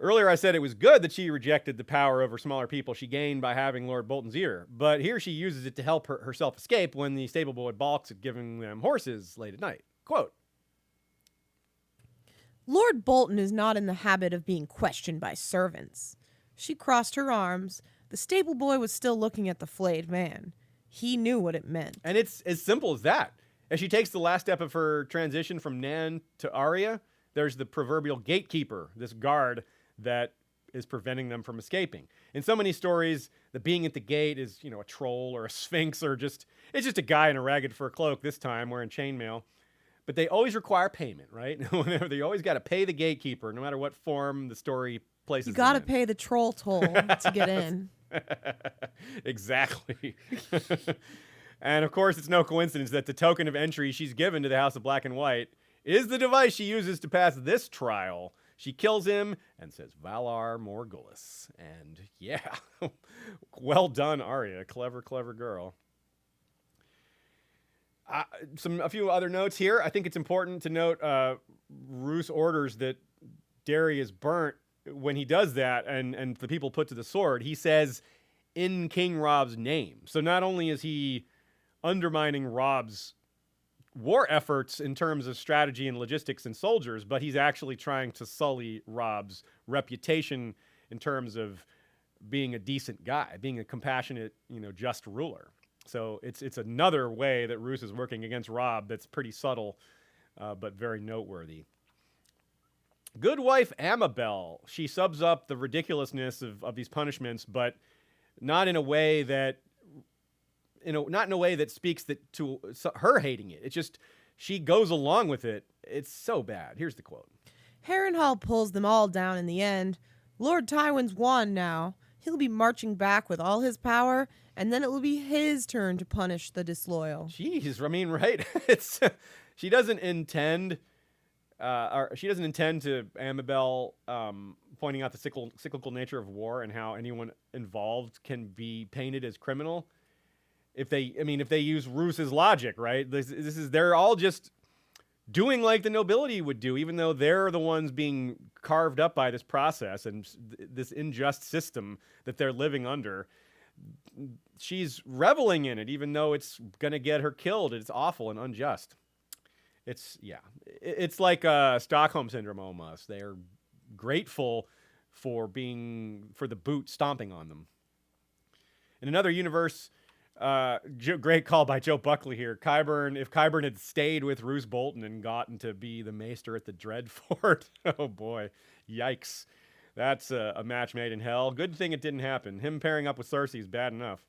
S1: Earlier I said it was good that she rejected the power over smaller people she gained by having Lord Bolton's ear. But here she uses it to help herself escape when the stable boy balks at giving them horses late at night. Quote,
S2: Lord Bolton is not in the habit of being questioned by servants. She crossed her arms. The stable boy was still looking at the flayed man. He knew what it meant.
S1: And it's as simple as that. As she takes the last step of her transition from Nan to Arya, there's the proverbial gatekeeper, this guard that is preventing them from escaping. In so many stories, the being at the gate is, a troll or a sphinx or it's just a guy in a ragged fur cloak this time wearing chainmail. But they always require payment, right? They always got to pay the gatekeeper, no matter what form the story places.
S2: You got to pay the troll toll to get in.
S1: Exactly. And of course, it's no coincidence that the token of entry she's given to the House of Black and White is the device she uses to pass this trial. She kills him and says, Valar Morghulis. And yeah, well done, Arya. Clever, clever girl. A few other notes here. I think it's important to note Roose orders that Derry is burnt. When he does that and the people put to the sword, he says, in King Robb's name. So not only is he undermining Robb's war efforts in terms of strategy and logistics and soldiers, but he's actually trying to sully Robb's reputation in terms of being a decent guy, being a compassionate, just ruler. So it's another way that Roose is working against Robb that's pretty subtle, but very noteworthy. Good wife Amabel, she subs up the ridiculousness of these punishments, but not in a way that, not in a way that speaks to her hating it. It's just, she goes along with it. It's so bad. Here's the quote.
S2: Harrenhal pulls them all down in the end. Lord Tywin's won now. He'll be marching back with all his power, and then it will be his turn to punish the disloyal.
S1: Jeez, I mean, right? She doesn't intend to Amabel pointing out the cyclical nature of war and how anyone involved can be painted as criminal. If they use Roose's logic, right? They're all just doing like the nobility would do, even though they're the ones being carved up by this process and this unjust system that they're living under. She's reveling in it, even though it's going to get her killed. It's awful and unjust. It's like Stockholm Syndrome almost. They're grateful for the boot stomping on them. In another universe, great call by Joe Buckley here. If Qyburn had stayed with Roose Bolton and gotten to be the maester at the Dreadfort, oh boy, yikes. That's a match made in hell. Good thing it didn't happen. Him pairing up with Cersei is bad enough.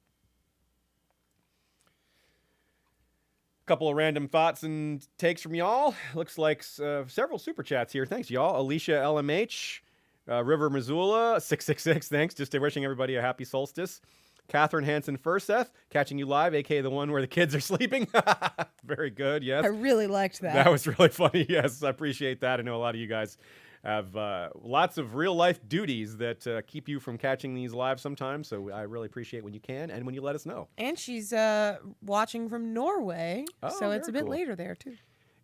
S1: Couple of random thoughts and takes from y'all. Looks like several super chats here. Thanks, y'all. Alicia LMH, River Missoula, 666. Thanks. Just wishing everybody a happy solstice. Catherine Hansen Furseth, catching you live, aka the one where the kids are sleeping. Very good, yes.
S2: I really liked that.
S1: That was really funny, yes. I appreciate that. I know a lot of you guys have lots of real-life duties that keep you from catching these live sometimes, so I really appreciate when you can and when you let us know.
S2: And she's watching from Norway, so it's a bit later there, too.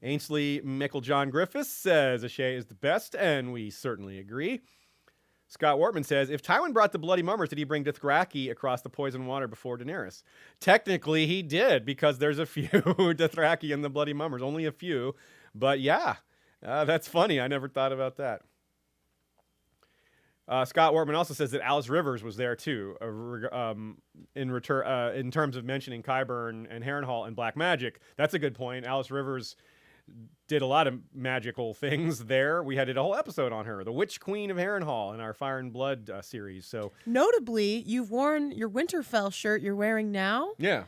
S1: Ainsley Mickle-John Griffiths says Ashay is the best, and we certainly agree. Scott Wortman says, if Tywin brought the Bloody Mummers, did he bring Dothraki across the poison water before Daenerys? Technically, he did, because there's a few Dothraki in the Bloody Mummers. Only a few. But yeah, that's funny. I never thought about that. Scott Wortman also says that Alice Rivers was there too, in terms of mentioning Qyburn and Harrenhal and black magic. That's a good point. Alice Rivers did a lot of magical things there. We did a whole episode on her, the Witch Queen of Harrenhal, in our Fire and Blood series. So
S2: notably, you've worn your Winterfell shirt you're wearing now.
S1: Yeah.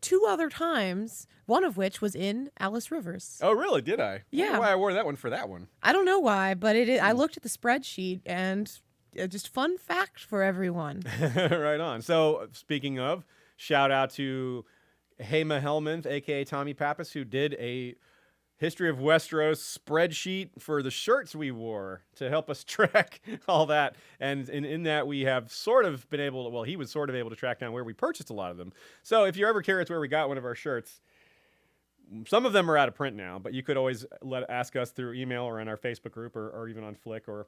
S2: Two other times, one of which was in Alice Rivers.
S1: Oh, really? Did I?
S2: Yeah.
S1: I wonder why I wore that one for that one.
S2: I don't know why, but I looked at the spreadsheet and just fun fact for everyone.
S1: Right on. So speaking of, shout out to Hema Helminth, a.k.a. Tommy Pappas, who did a History of Westeros spreadsheet for the shirts we wore to help us track all that. And in that, we have sort of been able to, well, he was sort of able to track down where we purchased a lot of them. So if you're ever curious where we got one of our shirts, some of them are out of print now, but you could always ask us through email or in our Facebook group or even on Flick or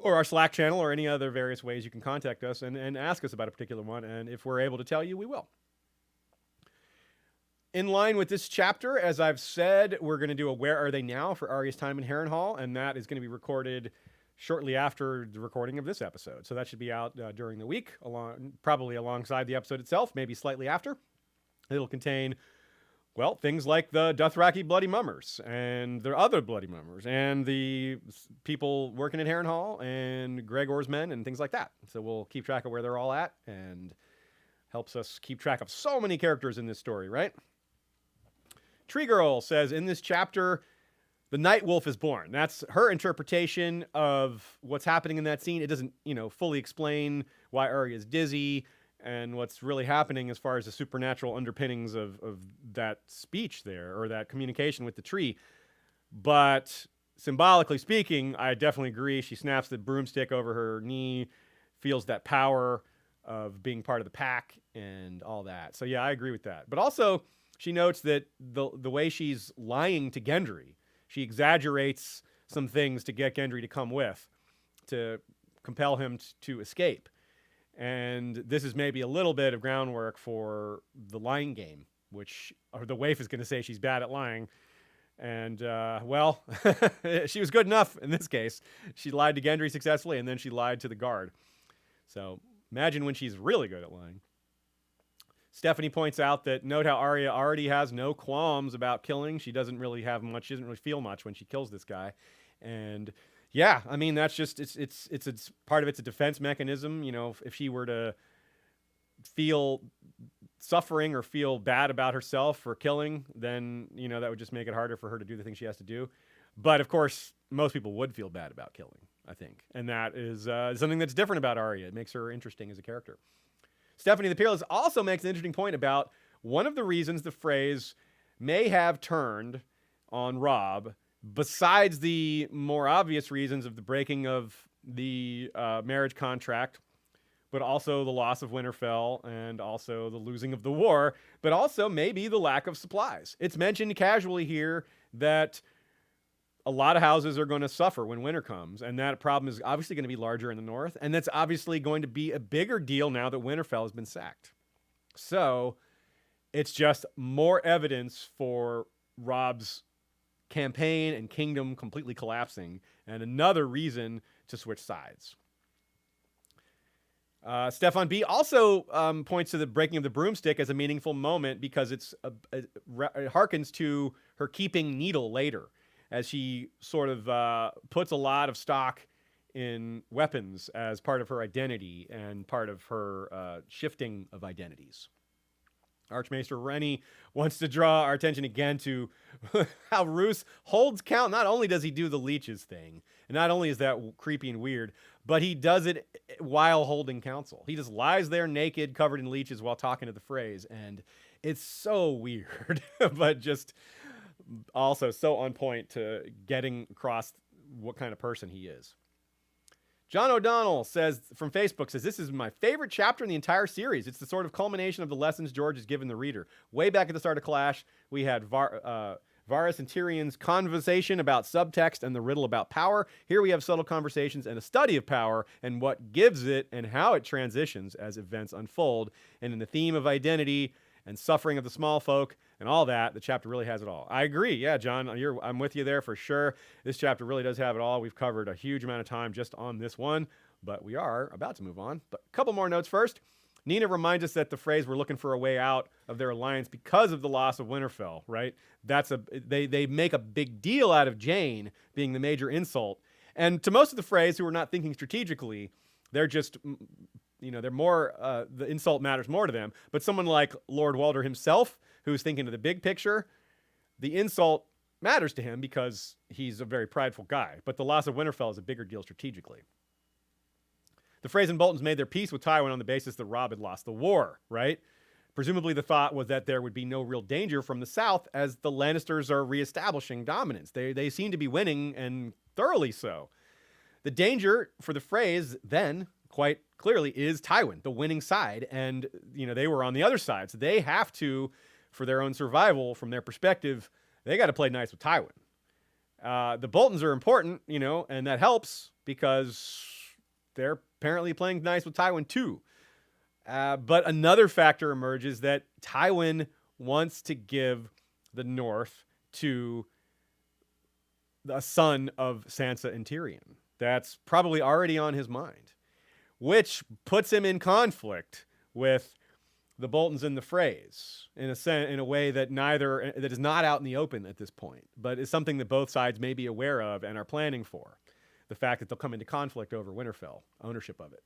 S1: our Slack channel or any other various ways you can contact us and ask us about a particular one. And if we're able to tell you, we will. In line with this chapter, as I've said, we're going to do a Where Are They Now for Arya's time in Harrenhal, and that is going to be recorded shortly after the recording of this episode. So that should be out during the week, probably alongside the episode itself, maybe slightly after. It'll contain, well, things like the Dothraki Bloody Mummers, and the other Bloody Mummers, and the people working at Harrenhal, and Gregor's men, and things like that. So we'll keep track of where they're all at, and helps us keep track of so many characters in this story, right? Tree Girl says, in this chapter, the Night Wolf is born. That's her interpretation of what's happening in that scene. It doesn't, fully explain why Arya is dizzy and what's really happening as far as the supernatural underpinnings of that speech there, or that communication with the tree. But symbolically speaking, I definitely agree. She snaps the broomstick over her knee, feels that power of being part of the pack and all that. So yeah, I agree with that. But also, she notes that the way she's lying to Gendry, she exaggerates some things to get Gendry to come with, to compel him to escape. And this is maybe a little bit of groundwork for the lying game, or the waif is going to say she's bad at lying. And, well, she was good enough in this case. She lied to Gendry successfully, and then she lied to the guard. So imagine when she's really good at lying. Stephanie points out that note how Arya already has no qualms about killing. She doesn't really have much. She doesn't really feel much when she kills this guy. And yeah, I mean, that's just, it's part of it's a defense mechanism. If she were to feel suffering or feel bad about herself for killing, then, that would just make it harder for her to do the things she has to do. But of course, most people would feel bad about killing, I think. And that is something that's different about Arya. It makes her interesting as a character. Stephanie the Peerless also makes an interesting point about one of the reasons the phrase may have turned on Robb, besides the more obvious reasons of the breaking of the marriage contract, but also the loss of Winterfell and also the losing of the war, but also maybe the lack of supplies. It's mentioned casually here that a lot of houses are going to suffer when winter comes, and that problem is obviously going to be larger in the north, and that's obviously going to be a bigger deal now that Winterfell has been sacked. So it's just more evidence for Robb's campaign and kingdom completely collapsing, and another reason to switch sides. Stefan B. also points to the breaking of the broomstick as a meaningful moment because it harkens to her keeping Needle later, as she sort of puts a lot of stock in weapons as part of her identity and part of her shifting of identities. Archmaester Rennie wants to draw our attention again to how Roose holds count. Not only does he do the leeches thing, and not only is that creepy and weird, but he does it while holding counsel. He just lies there naked, covered in leeches while talking to the Freys, and it's so weird, but just also so on point to getting across what kind of person he is. John O'Donnell says from Facebook, this is my favorite chapter in the entire series. It's the sort of culmination of the lessons George has given the reader. Way back at the start of Clash, we had Varys and Tyrion's conversation about subtext and the riddle about power. Here we have subtle conversations and a study of power and what gives it and how it transitions as events unfold. And in the theme of identity and suffering of the small folk, and all that. The chapter really has it all. I agree. Yeah, John, I'm with you there for sure. This chapter really does have it all. We've covered a huge amount of time just on this one, but we are about to move on. But a couple more notes first. Nina reminds us that the phrase "we're looking for a way out" of their alliance because of the loss of Winterfell, right? They make a big deal out of Jane being the major insult. And to most of the phrase who are not thinking strategically, they're just, they're more, the insult matters more to them. But someone like Lord Walder himself, who's thinking of the big picture, the insult matters to him because he's a very prideful guy. But the loss of Winterfell is a bigger deal strategically. The Freys and Boltons made their peace with Tywin on the basis that Robb had lost the war, right? Presumably the thought was that there would be no real danger from the south as the Lannisters are reestablishing dominance. They seem to be winning, and thoroughly so. The danger for the Freys then, quite clearly, is Tywin, the winning side. And, they were on the other side. So they have to, for their own survival, from their perspective, they got to play nice with Tywin. The Boltons are important, and that helps because they're apparently playing nice with Tywin too. But another factor emerges that Tywin wants to give the North to the son of Sansa and Tyrion. That's probably already on his mind, which puts him in conflict with the Boltons and the Freys in a way that is not out in the open at this point, but is something that both sides may be aware of and are planning for. The fact that they'll come into conflict over Winterfell, ownership of it.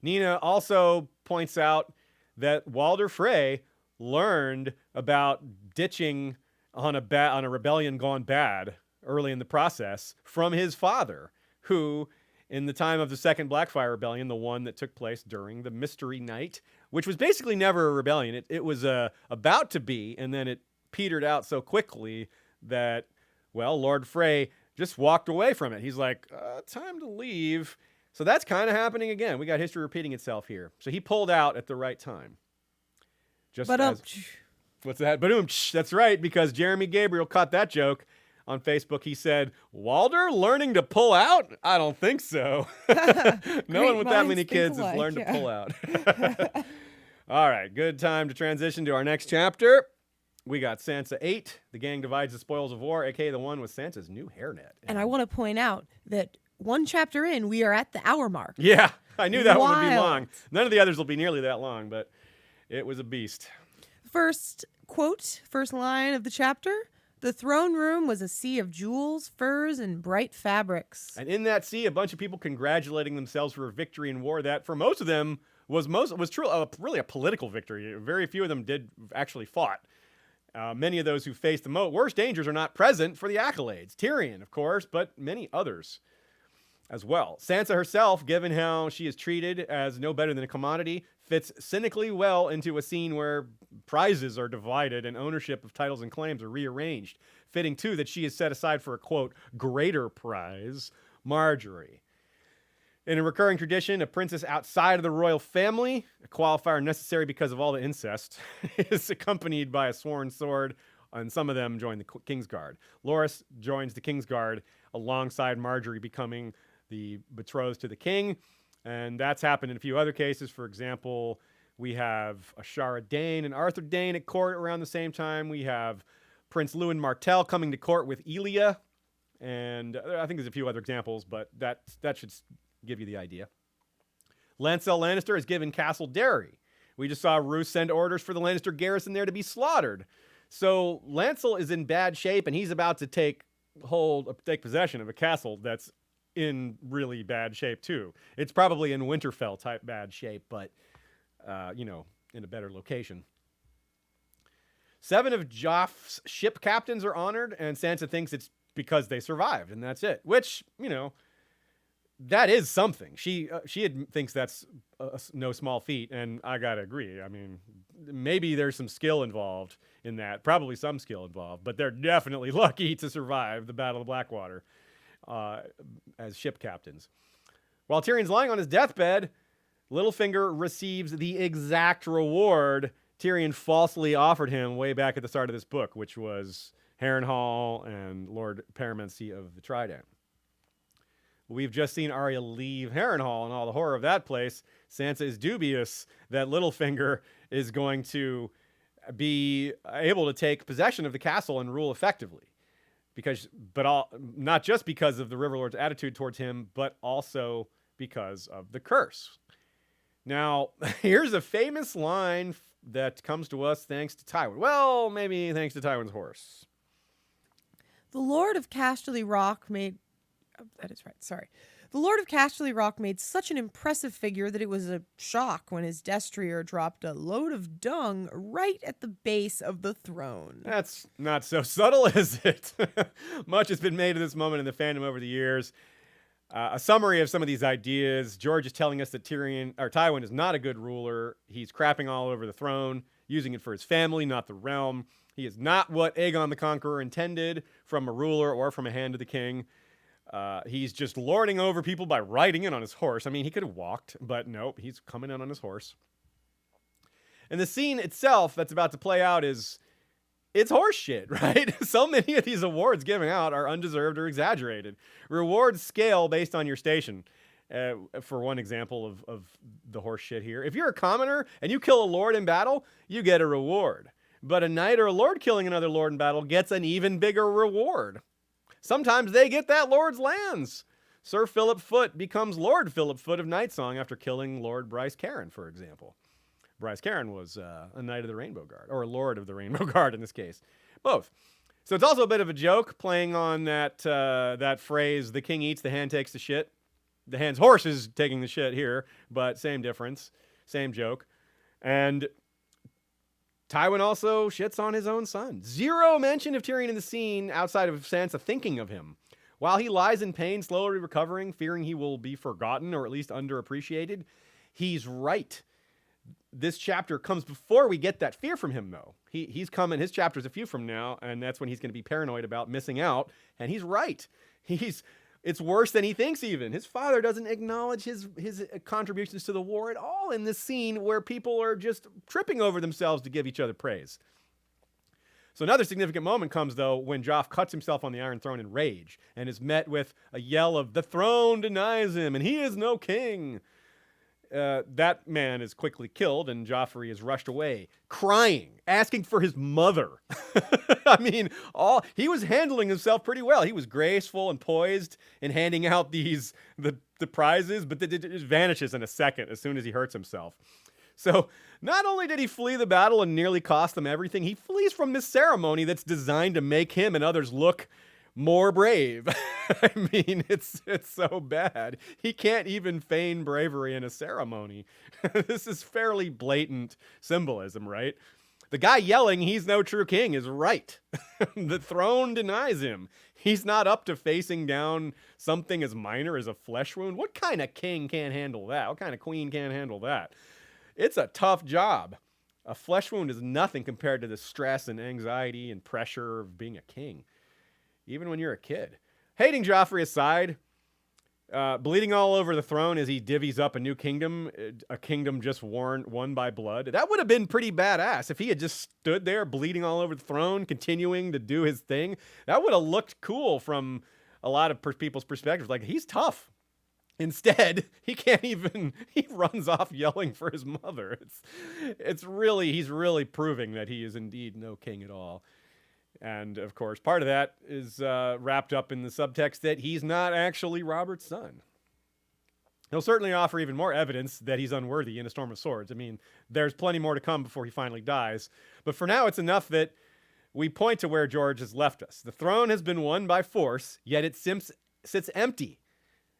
S1: Nina also points out that Walder Frey learned about ditching on a rebellion gone bad early in the process from his father, who, in the time of the Second Blackfyre Rebellion, the one that took place during the Mystery Night, which was basically never a rebellion. It was about to be, and then it petered out so quickly that, Lord Frey just walked away from it. He's like, time to leave. So that's kind of happening again. We got history repeating itself here. So he pulled out at the right time. What's that? Ba-doom. That's right, because Jeremy Gabriel caught that joke on Facebook. He said, Walder learning to pull out? I don't think so. No one with that many kids has learned to pull out. All right, good time to transition to our next chapter. We got Sansa 8. The gang divides the spoils of war, aka the one with Sansa's new hairnet.
S2: And I want to point out that one chapter in, we are at the hour mark.
S1: Yeah, I knew that one would be long. None of the others will be nearly that long, but it was a beast.
S2: First line of the chapter. The throne room was a sea of jewels, furs, and bright fabrics.
S1: And in that sea, a bunch of people congratulating themselves for a victory in war that, for most of them, was really a political victory. Very few of them did actually fought. Many of those who faced the worst dangers are not present for the accolades. Tyrion, of course, but many others as well. Sansa herself, given how she is treated as no better than a commodity, fits cynically well into a scene where prizes are divided and ownership of titles and claims are rearranged. Fitting, too, that she is set aside for a, quote, greater prize, Marjorie. In a recurring tradition, a princess outside of the royal family, a qualifier necessary because of all the incest, is accompanied by a sworn sword, and some of them join the Kingsguard. Loras joins the Kingsguard alongside Marjorie becoming the betrothed to the king, and that's happened in a few other cases. For example, we have Ashara Dane and Arthur Dane at court around the same time. We have Prince Lewin Martell coming to court with Elia, and I think there's a few other examples, but that should give you the idea. Lancel Lannister is given Castle Derry. We just saw Roose send orders for the Lannister garrison there to be slaughtered. So Lancel is in bad shape, and he's about to take possession of a castle that's in really bad shape too. It's probably in Winterfell type bad shape, but in a better location. 7 of Joff's ship captains are honored, and Sansa thinks it's because they survived, and that's it. Which, that is something. She thinks that's no small feat, and I gotta agree. I mean, maybe there's some skill involved in that. Probably some skill involved, but they're definitely lucky to survive the Battle of Blackwater as ship captains. While Tyrion's lying on his deathbed, Littlefinger receives the exact reward Tyrion falsely offered him way back at the start of this book, which was Harrenhal and Lord Paramountcy of the Trident. We've just seen Arya leave Harrenhal and all the horror of that place. Sansa is dubious that Littlefinger is going to be able to take possession of the castle and rule effectively. Not just because of the Riverlord's attitude towards him, but also because of the curse. Now, here's a famous line that comes to us thanks to Tywin. Well, maybe thanks to Tywin's horse.
S2: The Lord of Casterly Rock made... Oh, that is right, sorry. The Lord of Casterly Rock made such an impressive figure that it was a shock when his destrier dropped a load of dung right at the base of the throne.
S1: That's not so subtle, is it? Much has been made of this moment in the fandom over the years. A summary of some of these ideas. George is telling us that Tywin is not a good ruler. He's crapping all over the throne, using it for his family, not the realm. He is not what Aegon the Conqueror intended from a ruler or from a hand of the king. He's just lording over people by riding in on his horse. I mean, he could have walked, but nope, he's coming in on his horse. And the scene itself that's about to play out it's horse shit, right? So many of these awards given out are undeserved or exaggerated. Rewards scale based on your station. For one example of the horse shit here. If you're a commoner and you kill a lord in battle, you get a reward. But a knight or a lord killing another lord in battle gets an even bigger reward. Sometimes they get that lord's lands. Sir Philip Foote becomes Lord Philip Foote of Nightsong after killing Lord Bryce Cairn, for example. Bryce Cairn was a Knight of the Rainbow Guard, or a Lord of the Rainbow Guard in this case. Both. So it's also a bit of a joke, playing on that phrase, the king eats, the hand takes the shit. The hand's horse is taking the shit here, but same difference, same joke. And Tywin also shits on his own son. Zero mention of Tyrion in the scene outside of Sansa thinking of him. While he lies in pain, slowly recovering, fearing he will be forgotten or at least underappreciated, he's right. This chapter comes before we get that fear from him, though. He's coming, his chapter's a few from now, and that's when he's going to be paranoid about missing out, and he's right. It's worse than he thinks even. His father doesn't acknowledge his contributions to the war at all in this scene where people are just tripping over themselves to give each other praise. So another significant moment comes, though, when Joff cuts himself on the Iron Throne in rage and is met with a yell of, "The throne denies him, and he is no king." That man is quickly killed, and Joffrey is rushed away, crying, asking for his mother. I mean, he was handling himself pretty well. He was graceful and poised in handing out the prizes, but it just vanishes in a second as soon as he hurts himself. So not only did he flee the battle and nearly cost them everything, he flees from this ceremony that's designed to make him and others look more brave. I mean, it's so bad. He can't even feign bravery in a ceremony. This is fairly blatant symbolism, right? The guy yelling, "He's no true king," is right. The throne denies him. He's not up to facing down something as minor as a flesh wound. What kind of king can't handle that? What kind of queen can't handle that? It's a tough job. A flesh wound is nothing compared to the stress and anxiety and pressure of being a king, even when you're a kid. Hating Joffrey aside, bleeding all over the throne as he divvies up a new kingdom, a kingdom just won by blood. That would have been pretty badass if he had just stood there bleeding all over the throne, continuing to do his thing. That would have looked cool from a lot of people's perspectives. Like, he's tough. Instead, he runs off yelling for his mother. He's really proving that he is indeed no king at all. And, of course, part of that is wrapped up in the subtext that he's not actually Robert's son. He'll certainly offer even more evidence that he's unworthy in A Storm of Swords. I mean, there's plenty more to come before he finally dies. But for now, it's enough that we point to where George has left us. The throne has been won by force, yet it sits empty.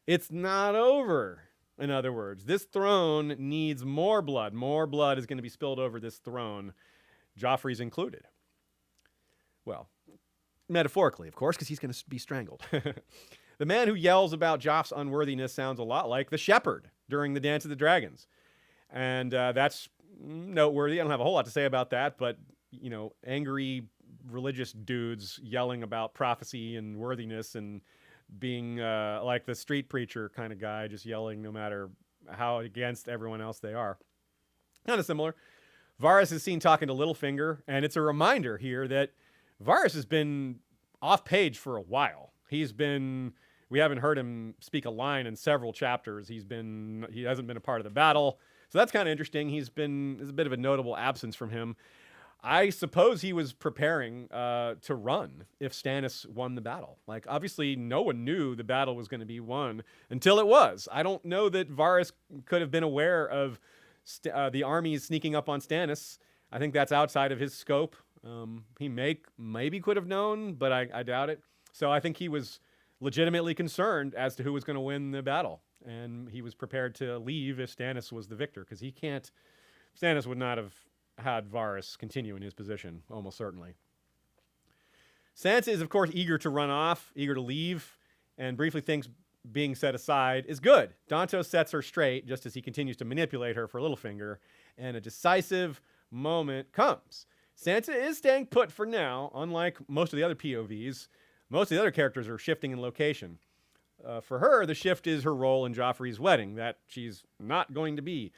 S1: It's not over. In other words, this throne needs more blood. More blood is going to be spilled over this throne, Joffrey's included. Well, metaphorically, of course, because he's going to be strangled. The man who yells about Joff's unworthiness sounds a lot like the shepherd during the Dance of the Dragons. And that's noteworthy. I don't have a whole lot to say about that, but, angry religious dudes yelling about prophecy and worthiness and being like the street preacher kind of guy, just yelling no matter how against everyone else they are. Kind of similar. Varys is seen talking to Littlefinger, and it's a reminder here that Varys has been off page for a while. We haven't heard him speak a line in several chapters. He hasn't been a part of the battle. So that's kind of interesting. There's a bit of a notable absence from him. I suppose he was preparing to run if Stannis won the battle. Like, obviously, no one knew the battle was going to be won until it was. I don't know that Varys could have been aware of the armies sneaking up on Stannis. I think that's outside of his scope. He maybe could have known, but I doubt it. So I think he was legitimately concerned as to who was going to win the battle. And he was prepared to leave if Stannis was the victor, because Stannis would not have had Varys continue in his position, almost certainly. Sansa is, of course, eager to run off, eager to leave, and briefly thinks being set aside is good. Dantos sets her straight just as he continues to manipulate her for Littlefinger, and a decisive moment comes. Sansa is staying put for now, unlike most of the other POVs. Most of the other characters are shifting in location. For her, the shift is her role in Joffrey's wedding, that she's not going to be.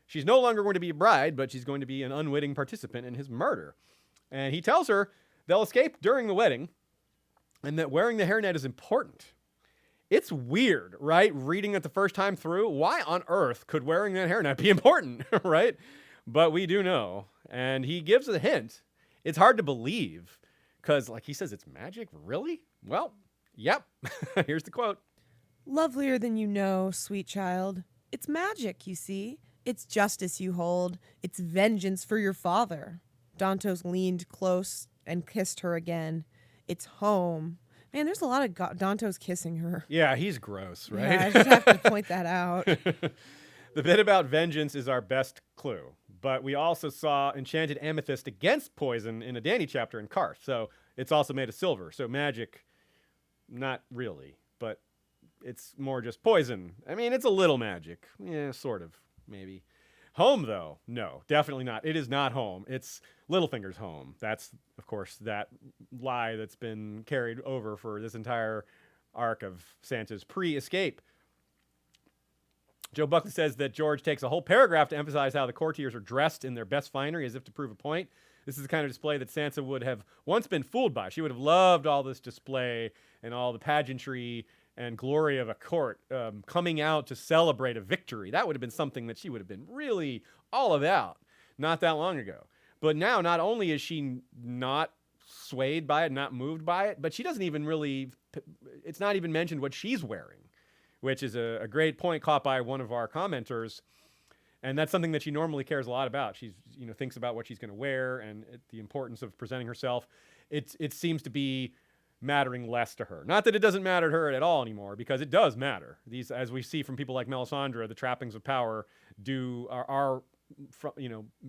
S1: She's no longer going to be a bride, but she's going to be an unwitting participant in his murder. And he tells her they'll escape during the wedding and that wearing the hairnet is important. It's weird, right? Reading it the first time through. Why on earth could wearing that hairnet be important, right? But we do know. And he gives a hint. It's hard to believe because, like he says, it's magic. Really? Well, yep. Here's the quote.
S2: Lovelier than you know, sweet child. It's magic, you see. It's justice you hold. It's vengeance for your father. Dantos leaned close and kissed her again. It's home. Man, there's a lot of Dantos kissing her.
S1: Yeah, he's gross, right?
S2: Yeah, I just have to point that out.
S1: The bit about vengeance is our best clue. But we also saw enchanted amethyst against poison in a Dany chapter in Karth. So it's also made of silver. So magic, not really. But it's more just poison. I mean, it's a little magic. Yeah, sort of. Maybe. Home, though? No, definitely not. It is not home. It's Littlefinger's home. That's, of course, that lie that's been carried over for this entire arc of Sansa's pre-escape. Joe Buckley says that George takes a whole paragraph to emphasize how the courtiers are dressed in their best finery as if to prove a point. This is the kind of display that Sansa would have once been fooled by. She would have loved all this display and all the pageantry and glory of a court coming out to celebrate a victory. That would have been something that she would have been really all about not that long ago. But now, not only is she not swayed by it, not moved by it, but she doesn't even really, it's not even mentioned what she's wearing, which is a great point caught by one of our commenters. And that's something that she normally cares a lot about. She's, thinks about what she's going to wear and the importance of presenting herself. It seems to be mattering less to her. Not that it doesn't matter to her at all anymore, because it does matter. These, as we see from people like Melisandre, the trappings of power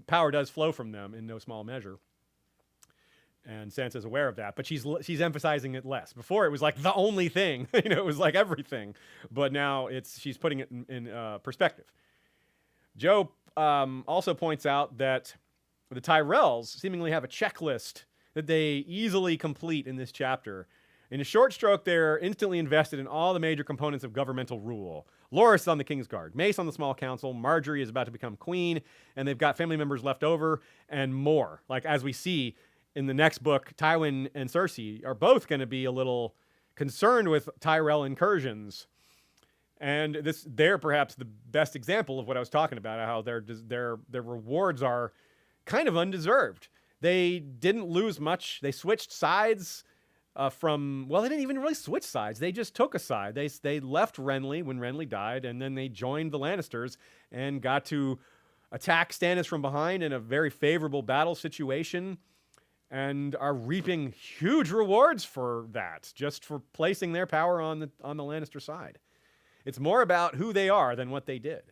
S1: power does flow from them in no small measure. And Sansa's aware of that, but she's emphasizing it less. Before it was like the only thing, it was like everything, but now she's putting it in perspective. Joe also points out that the Tyrells seemingly have a checklist that they easily complete in this chapter. In a short stroke, they're instantly invested in all the major components of governmental rule. Loras on the King's Guard, Mace on the Small Council, Marjorie is about to become queen, and they've got family members left over, and more. Like, as we see in the next book, Tywin and Cersei are both going to be a little concerned with Tyrell incursions. And they're perhaps the best example of what I was talking about, how their rewards are kind of undeserved. They didn't lose much. They switched sides they didn't even really switch sides. They just took a side. They left Renly when Renly died, and then they joined the Lannisters and got to attack Stannis from behind in a very favorable battle situation and are reaping huge rewards for that, just for placing their power on the Lannister side. It's more about who they are than what they did.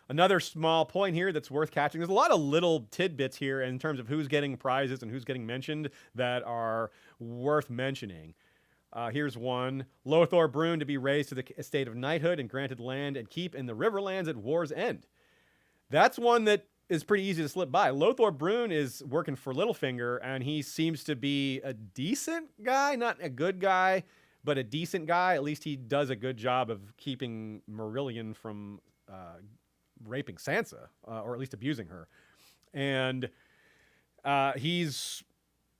S1: Another small point here that's worth catching. There's a lot of little tidbits here in terms of who's getting prizes and who's getting mentioned that are worth mentioning. Here's one. Lothar Brune to be raised to the estate of knighthood and granted land and keep in the Riverlands at war's end. That's one that is pretty easy to slip by. Lothar Brune is working for Littlefinger, and he seems to be a decent guy, not a good guy, but a decent guy. At least he does a good job of keeping Marillion from raping Sansa, or at least abusing her. And he's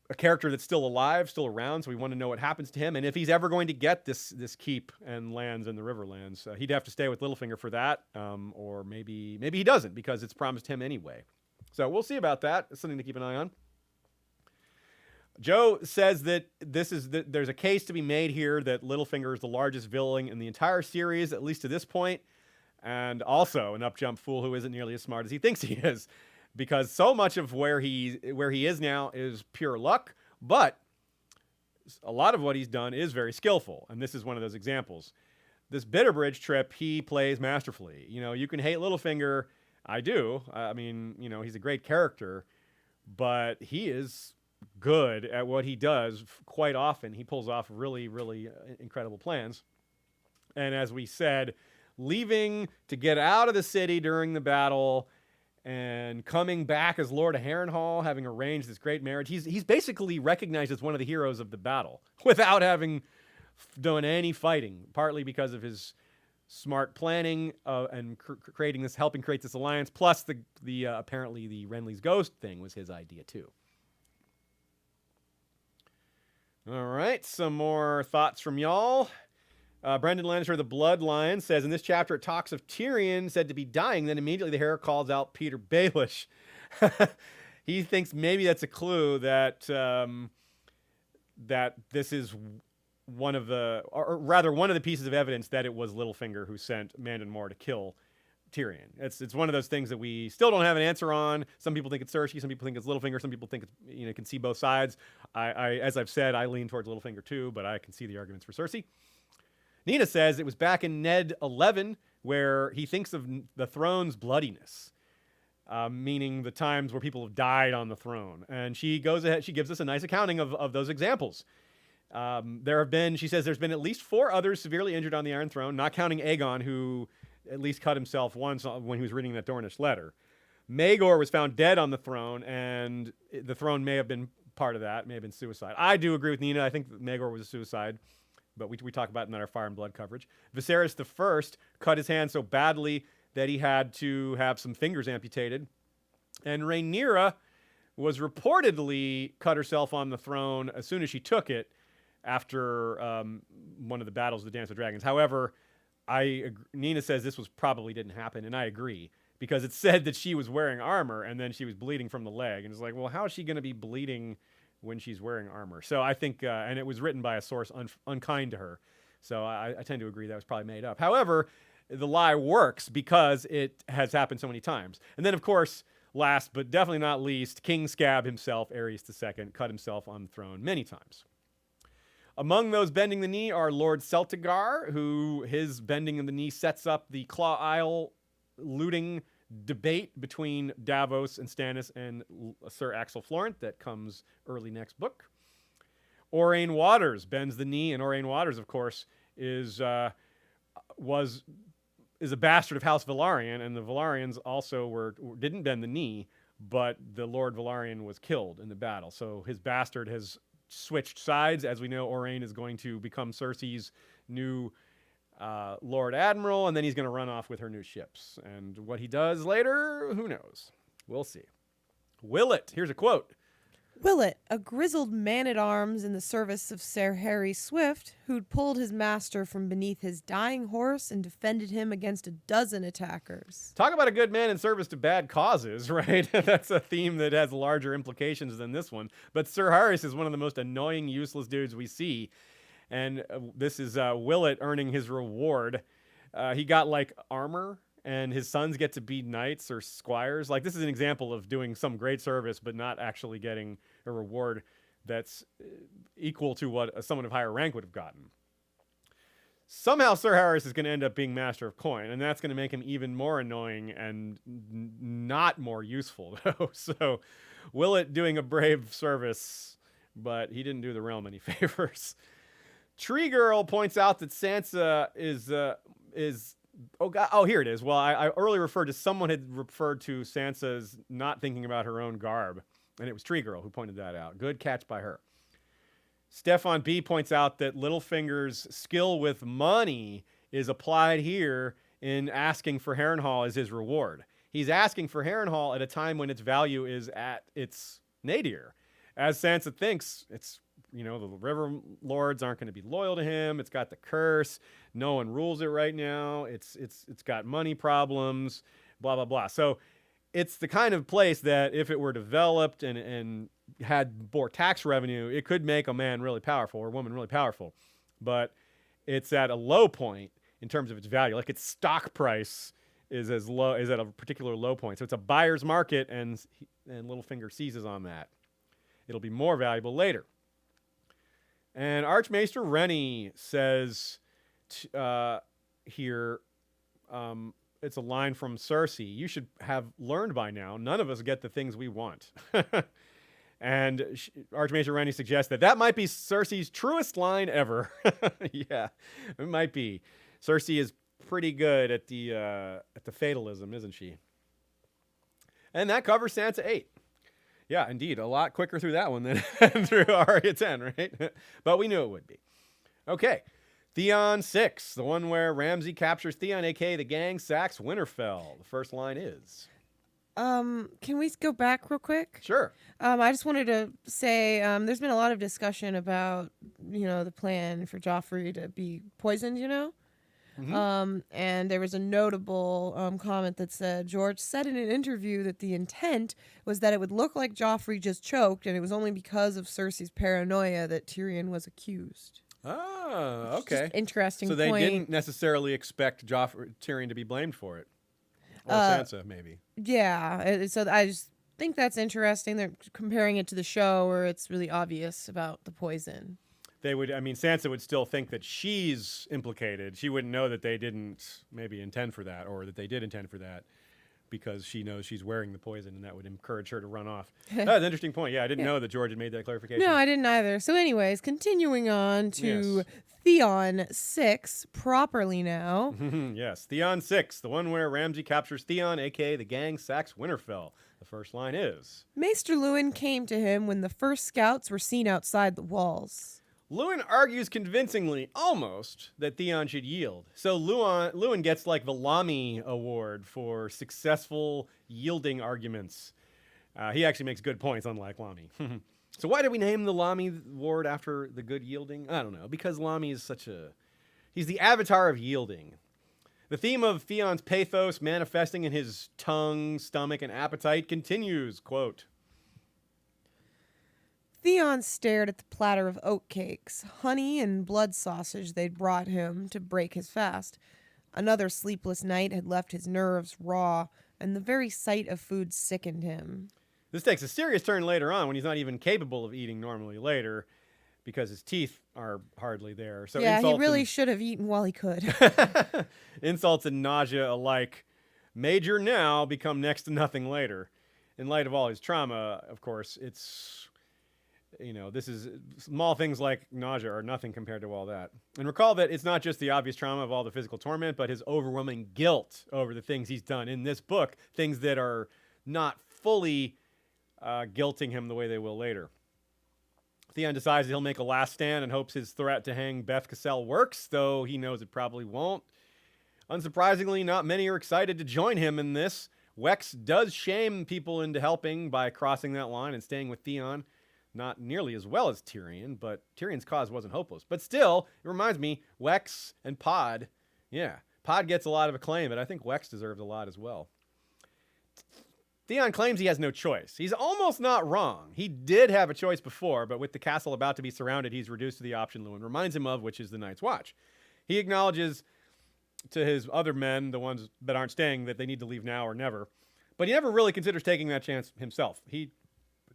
S1: a character that's still alive, still around, so we want to know what happens to him. And if he's ever going to get this keep and lands in the Riverlands, he'd have to stay with Littlefinger for that, or maybe he doesn't, because it's promised him anyway. So we'll see about that. It's something to keep an eye on. Joe says that there's a case to be made here that Littlefinger is the largest villain in the entire series, at least to this point, and also an up-jump fool who isn't nearly as smart as he thinks he is, because so much of where he is now is pure luck, but a lot of what he's done is very skillful, and this is one of those examples. This Bitterbridge trip, he plays masterfully. You know, you can hate Littlefinger. I do. I mean, you know, he's a great character, but he is good at what he does quite often. He pulls off really, really incredible plans. And as we said, leaving to get out of the city during the battle and coming back as Lord of Harrenhal, having arranged this great marriage, he's basically recognized as one of the heroes of the battle without having done any fighting, partly because of his smart planning and helping create this alliance. Plus, the apparently the Renly's ghost thing was his idea too. All right, some more thoughts from y'all. Brendan Lannister, the Bloodline, says in this chapter it talks of Tyrion said to be dying. Then immediately the Hare calls out Peter Baelish. He thinks maybe that's a clue that that this is one of the, or rather one of the pieces of evidence that it was Littlefinger who sent Mandon Moore to kill Tyrion. It's one of those things that we still don't have an answer on. Some people think it's Cersei, some people think it's Littlefinger, some people think it's, you know, can see both sides. I as I've said, I lean towards Littlefinger too, but I can see the arguments for Cersei. Nina says it was back in Ned 11 where he thinks of the throne's bloodiness, meaning the times where people have died on the throne. And she goes ahead, she gives us a nice accounting of those examples. She says there's been at least 4 others severely injured on the Iron Throne, not counting Aegon, who at least cut himself once when he was reading that Dornish letter. Maegor was found dead on the throne, and the throne may have been part of that, may have been suicide. I do agree with Nina. I think that Maegor was a suicide, but we talk about it in our Fire and Blood coverage. Viserys I cut his hand so badly that he had to have some fingers amputated. And Rhaenyra was reportedly cut herself on the throne as soon as she took it after one of the battles of the Dance of Dragons. However, Nina says this probably didn't happen, and I agree, because it said that she was wearing armor and then she was bleeding from the leg. And it's like, well, how is she going to be bleeding when she's wearing armor? So I think, and it was written by a source unkind to her. So I tend to agree that was probably made up. However, the lie works because it has happened so many times. And then, of course, last but definitely not least, King Scab himself, Aerys II, cut himself on the throne many times. Among those bending the knee are Lord Celtigar, who his bending of the knee sets up the Claw Isle looting debate between Davos and Stannis and Sir Axel Florent that comes early next book. Orain Waters bends the knee, and Orain Waters, of course, is a bastard of House Velaryon, and the Velaryons also didn't bend the knee, but the Lord Velaryon was killed in the battle. So his bastard has switched sides. As we know, Orain is going to become Cersei's new Lord Admiral, and then he's going to run off with her new ships. And what he does later, who knows? We'll see. Willet, here's a quote.
S2: Willet, a grizzled man-at-arms in the service of Sir Harry Swift, who'd pulled his master from beneath his dying horse and defended him against a dozen attackers.
S1: Talk about a good man in service to bad causes, right? That's a theme that has larger implications than this one. But Sir Harris is one of the most annoying, useless dudes we see. And this is Willet earning his reward. He got, like, armor, and his sons get to be knights or squires. Like, this is an example of doing some great service, but not actually getting a reward that's equal to what someone of higher rank would have gotten. Somehow Sir Harris is going to end up being Master of Coin, and that's going to make him even more annoying and not more useful, though. So Willet doing a brave service, but he didn't do the realm any favors. Tree Girl points out that Sansa is oh, God. Oh, here it is. Well, I earlier referred to, someone had referred to Sansa as not thinking about her own garb, and it was Tree Girl who pointed that out. Good catch by her. Stefan B points out that Littlefinger's skill with money is applied here in asking for Harrenhal as his reward. He's asking for Harrenhal at a time when its value is at its nadir. As Sansa thinks, it's, you know, the River Lords aren't going to be loyal to him. It's got the curse. No one rules it right now. It's got money problems, blah, blah, blah. So it's the kind of place that if it were developed and had more tax revenue, it could make a man really powerful or a woman really powerful. But it's at a low point in terms of its value. Like its stock price is at a particular low point. So it's a buyer's market, and Littlefinger seizes on that. It'll be more valuable later. And Archmaester Rennie says here, it's a line from Cersei. You should have learned by now. None of us get the things we want. And Archmaester Rennie suggests that might be Cersei's truest line ever. Yeah, it might be. Cersei is pretty good at the fatalism, isn't she? And that covers Sansa 8. Yeah, indeed. A lot quicker through that one than through Arya 10, right? But we knew it would be. Okay. Theon 6, the one where Ramsay captures Theon, a.k.a. the gang, sacks Winterfell. The first line is...
S2: Can we go back real quick?
S1: Sure.
S2: I just wanted to say there's been a lot of discussion about, the plan for Joffrey to be poisoned, Mm-hmm. And there was a notable comment that said, George said in an interview that the intent was that it would look like Joffrey just choked, and it was only because of Cersei's paranoia that Tyrion was accused.
S1: Oh, okay.
S2: Interesting
S1: So they
S2: point.
S1: didn't necessarily expect Tyrion to be blamed for it. Or Sansa, maybe.
S2: Yeah, so I just think that's interesting. They're comparing it to the show where it's really obvious about the poison.
S1: Sansa would still think that she's implicated. She wouldn't know that they didn't maybe intend for that, or that they did intend for that, because she knows she's wearing the poison, and that would encourage her to run off. That's an interesting point. Yeah, I didn't know that George had made that clarification.
S2: No, I didn't either. So anyways, continuing on to Theon 6, properly now.
S1: Yes, Theon 6, the one where Ramsay captures Theon, a.k.a. the gang, sacks Winterfell. The first line is...
S2: Maester Luwin came to him when the first scouts were seen outside the walls.
S1: Luwin argues convincingly, almost, that Theon should yield. So Luwin gets like the Lamy Award for successful yielding arguments. He actually makes good points, unlike Lamy. So why did we name the Lamy Award after the good yielding? I don't know. Because Lamy is he's the avatar of yielding. The theme of Theon's pathos manifesting in his tongue, stomach, and appetite continues, quote...
S2: Theon stared at the platter of oat cakes, honey and blood sausage they'd brought him to break his fast. Another sleepless night had left his nerves raw, and the very sight of food sickened him.
S1: This takes a serious turn later on when he's not even capable of eating normally later, because his teeth are hardly there. So
S2: yeah, he really should have eaten while he could.
S1: Insults and nausea alike, major now, become next to nothing later. In light of all his trauma, of course, it's... this is small things like nausea are nothing compared to all that. And recall that it's not just the obvious trauma of all the physical torment, but his overwhelming guilt over the things he's done in this book, things that are not fully guilting him the way they will later. Theon decides he'll make a last stand and hopes his threat to hang Beth Cassell works, though he knows it probably won't. Unsurprisingly, not many are excited to join him in this. Wex does shame people into helping by crossing that line and staying with Theon. Not nearly as well as Tyrion, but Tyrion's cause wasn't hopeless. But still, it reminds me, Wex and Pod, Pod gets a lot of acclaim, but I think Wex deserves a lot as well. Theon claims he has no choice. He's almost not wrong. He did have a choice before, but with the castle about to be surrounded, he's reduced to the option Luwin reminds him of, which is the Night's Watch. He acknowledges to his other men, the ones that aren't staying, that they need to leave now or never. But he never really considers taking that chance himself. He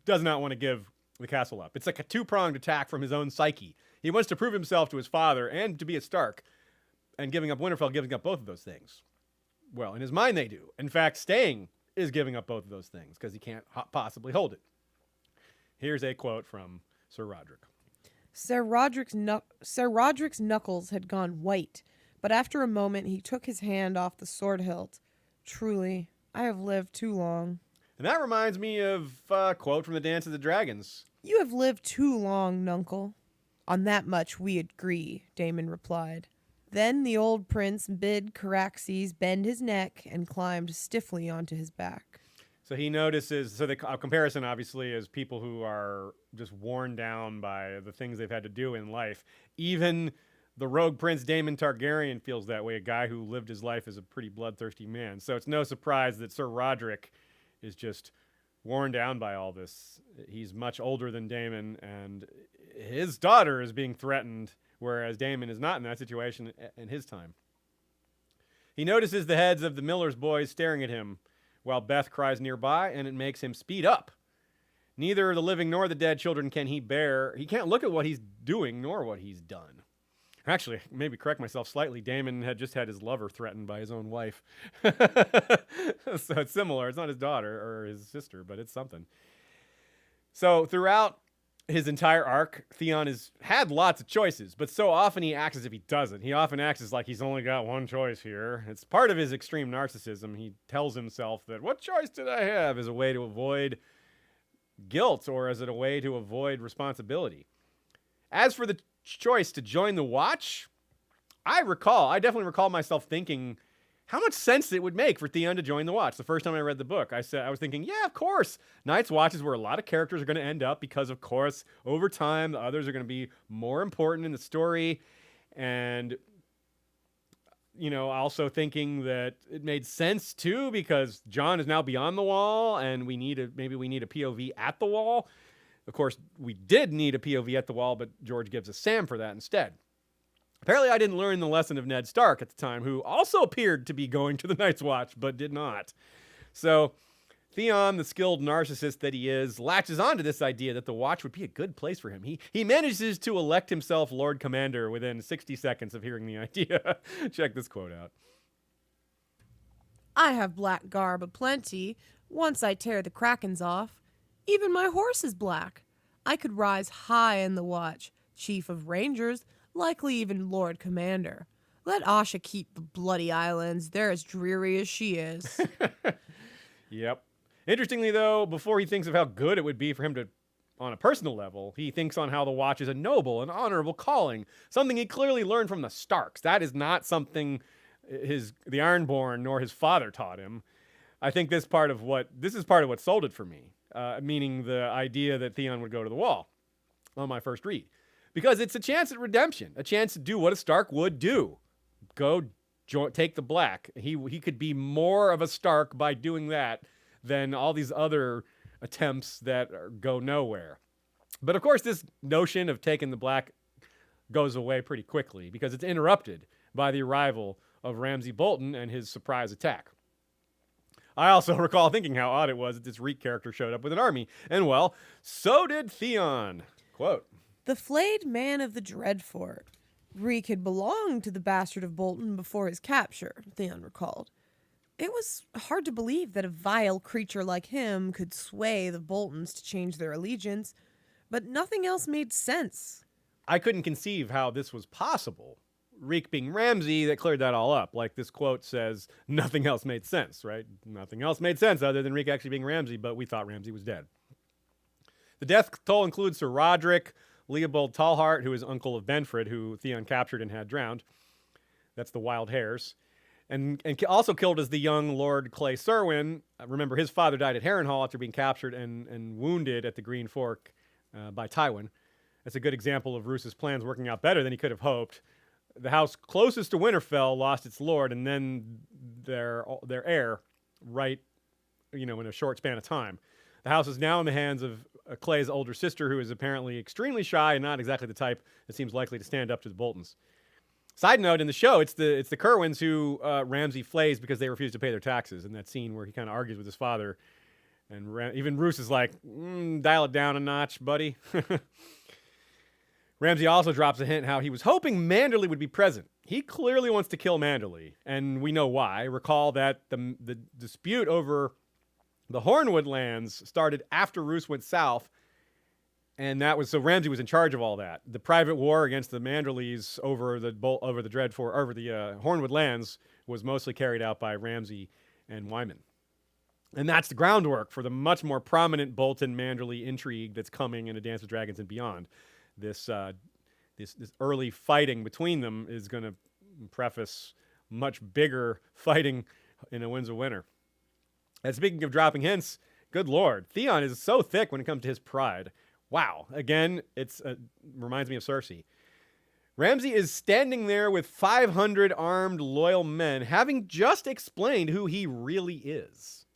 S1: does not want to give the castle up. It's like a two-pronged attack from his own psyche. He wants to prove himself to his father and to be a Stark, and giving up Winterfell, giving up both of those things. Well, in his mind they do. In fact, staying is giving up both of those things because he can't possibly hold it. Here's a quote from Sir Roderick.
S2: Sir Roderick's knuckles had gone white, but after a moment he took his hand off the sword hilt. Truly, I have lived too long.
S1: And that reminds me of a quote from the Dance of the Dragons.
S2: You have lived too long, nuncle. On that much we agree, Daemon replied. Then the old prince bid Caraxes bend his neck and climbed stiffly onto his back.
S1: So he notices, so the comparison obviously is people who are just worn down by the things they've had to do in life. Even the rogue prince Daemon Targaryen feels that way, a guy who lived his life as a pretty bloodthirsty man. So it's no surprise that Sir Roderick is just worn down by all this. He's much older than Daemon, and his daughter is being threatened, whereas Daemon is not in that situation in his time. He notices the heads of the miller's boys staring at him while Beth cries nearby, and it makes him speed up. Neither the living nor the dead children can he bear. He can't look at what he's doing nor what he's done. Actually, maybe correct myself slightly. Daemon had just had his lover threatened by his own wife. So it's similar. It's not his daughter or his sister, but it's something. So throughout his entire arc, Theon has had lots of choices, but so often he acts as if he doesn't. He often acts as like he's only got one choice here. It's part of his extreme narcissism. He tells himself that, what choice did I have, as a way to avoid guilt or as a way to avoid responsibility. As for the choice to join the Watch, I definitely recall myself thinking how much sense it would make for Theon to join the Watch. The first time I read the book, I was thinking, yeah, of course. Night's Watch is where a lot of characters are going to end up because, of course, over time, the others are going to be more important in the story. And, you know, also thinking that it made sense, too, because Jon is now beyond the Wall, and maybe we need a POV at the Wall. Of course, we did need a POV at the Wall, but George gives us Sam for that instead. Apparently, I didn't learn the lesson of Ned Stark at the time, who also appeared to be going to the Night's Watch, but did not. So, Theon, the skilled narcissist that he is, latches onto this idea that the Watch would be a good place for him. He manages to elect himself Lord Commander within 60 seconds of hearing the idea. Check this quote out.
S2: I have black garb aplenty, once I tear the krakens off. Even my horse is black. I could rise high in the Watch, Chief of Rangers, likely even Lord Commander. Let Asha keep the bloody islands. They're as dreary as she is.
S1: Yep. Interestingly, though, before he thinks of how good it would be for him to, on a personal level, he thinks on how the Watch is a noble and honorable calling, something he clearly learned from the Starks. That is not something the Ironborn nor his father taught him. I think this is part of what sold it for me, meaning the idea that Theon would go to the Wall on my first read. Because it's a chance at redemption, a chance to do what a Stark would do. Go take the black. He could be more of a Stark by doing that than all these other attempts that go nowhere. But of course, this notion of taking the black goes away pretty quickly because it's interrupted by the arrival of Ramsay Bolton and his surprise attack. I also recall thinking how odd it was that this Reek character showed up with an army. And well, so did Theon. Quote,
S2: The flayed man of the Dreadfort. Reek had belonged to the bastard of Bolton before his capture, Theon recalled. It was hard to believe that a vile creature like him could sway the Boltons to change their allegiance, but nothing else made sense.
S1: I couldn't conceive how this was possible. Reek being Ramsay, that cleared that all up. Like this quote says, nothing else made sense, right? Nothing else made sense other than Reek actually being Ramsay, but we thought Ramsay was dead. The death toll includes Sir Roderick, Leopold Tallhart, who is uncle of Benfred, who Theon captured and had drowned. That's the Wild Hares. And also killed is the young Lord Clay Serwyn. Remember, his father died at Harrenhal after being captured and wounded at the Green Fork by Tywin. That's a good example of Roose's plans working out better than he could have hoped. The house closest to Winterfell lost its lord, and then their heir, right, in a short span of time. The house is now in the hands of Clay's older sister, who is apparently extremely shy and not exactly the type that seems likely to stand up to the Boltons. Side note, in the show, it's the Kerwins who Ramsay flays because they refuse to pay their taxes. In that scene where he kind of argues with his father, and even Roose is like, dial it down a notch, buddy. Ramsay also drops a hint how he was hoping Manderly would be present. He clearly wants to kill Manderly, and we know why. Recall that the dispute over the Hornwood lands started after Roose went south, and so Ramsay was in charge of all that. The private war against the Manderleys over the Hornwood lands was mostly carried out by Ramsay and Wyman. And that's the groundwork for the much more prominent Bolton-Manderly intrigue that's coming in A Dance with Dragons and beyond. This early fighting between them is going to preface much bigger fighting in A Winds of Winter. And speaking of dropping hints, good lord, Theon is so thick when it comes to his pride. Wow. Again, it reminds me of Cersei. Ramsay is standing there with 500 armed loyal men, having just explained who he really is.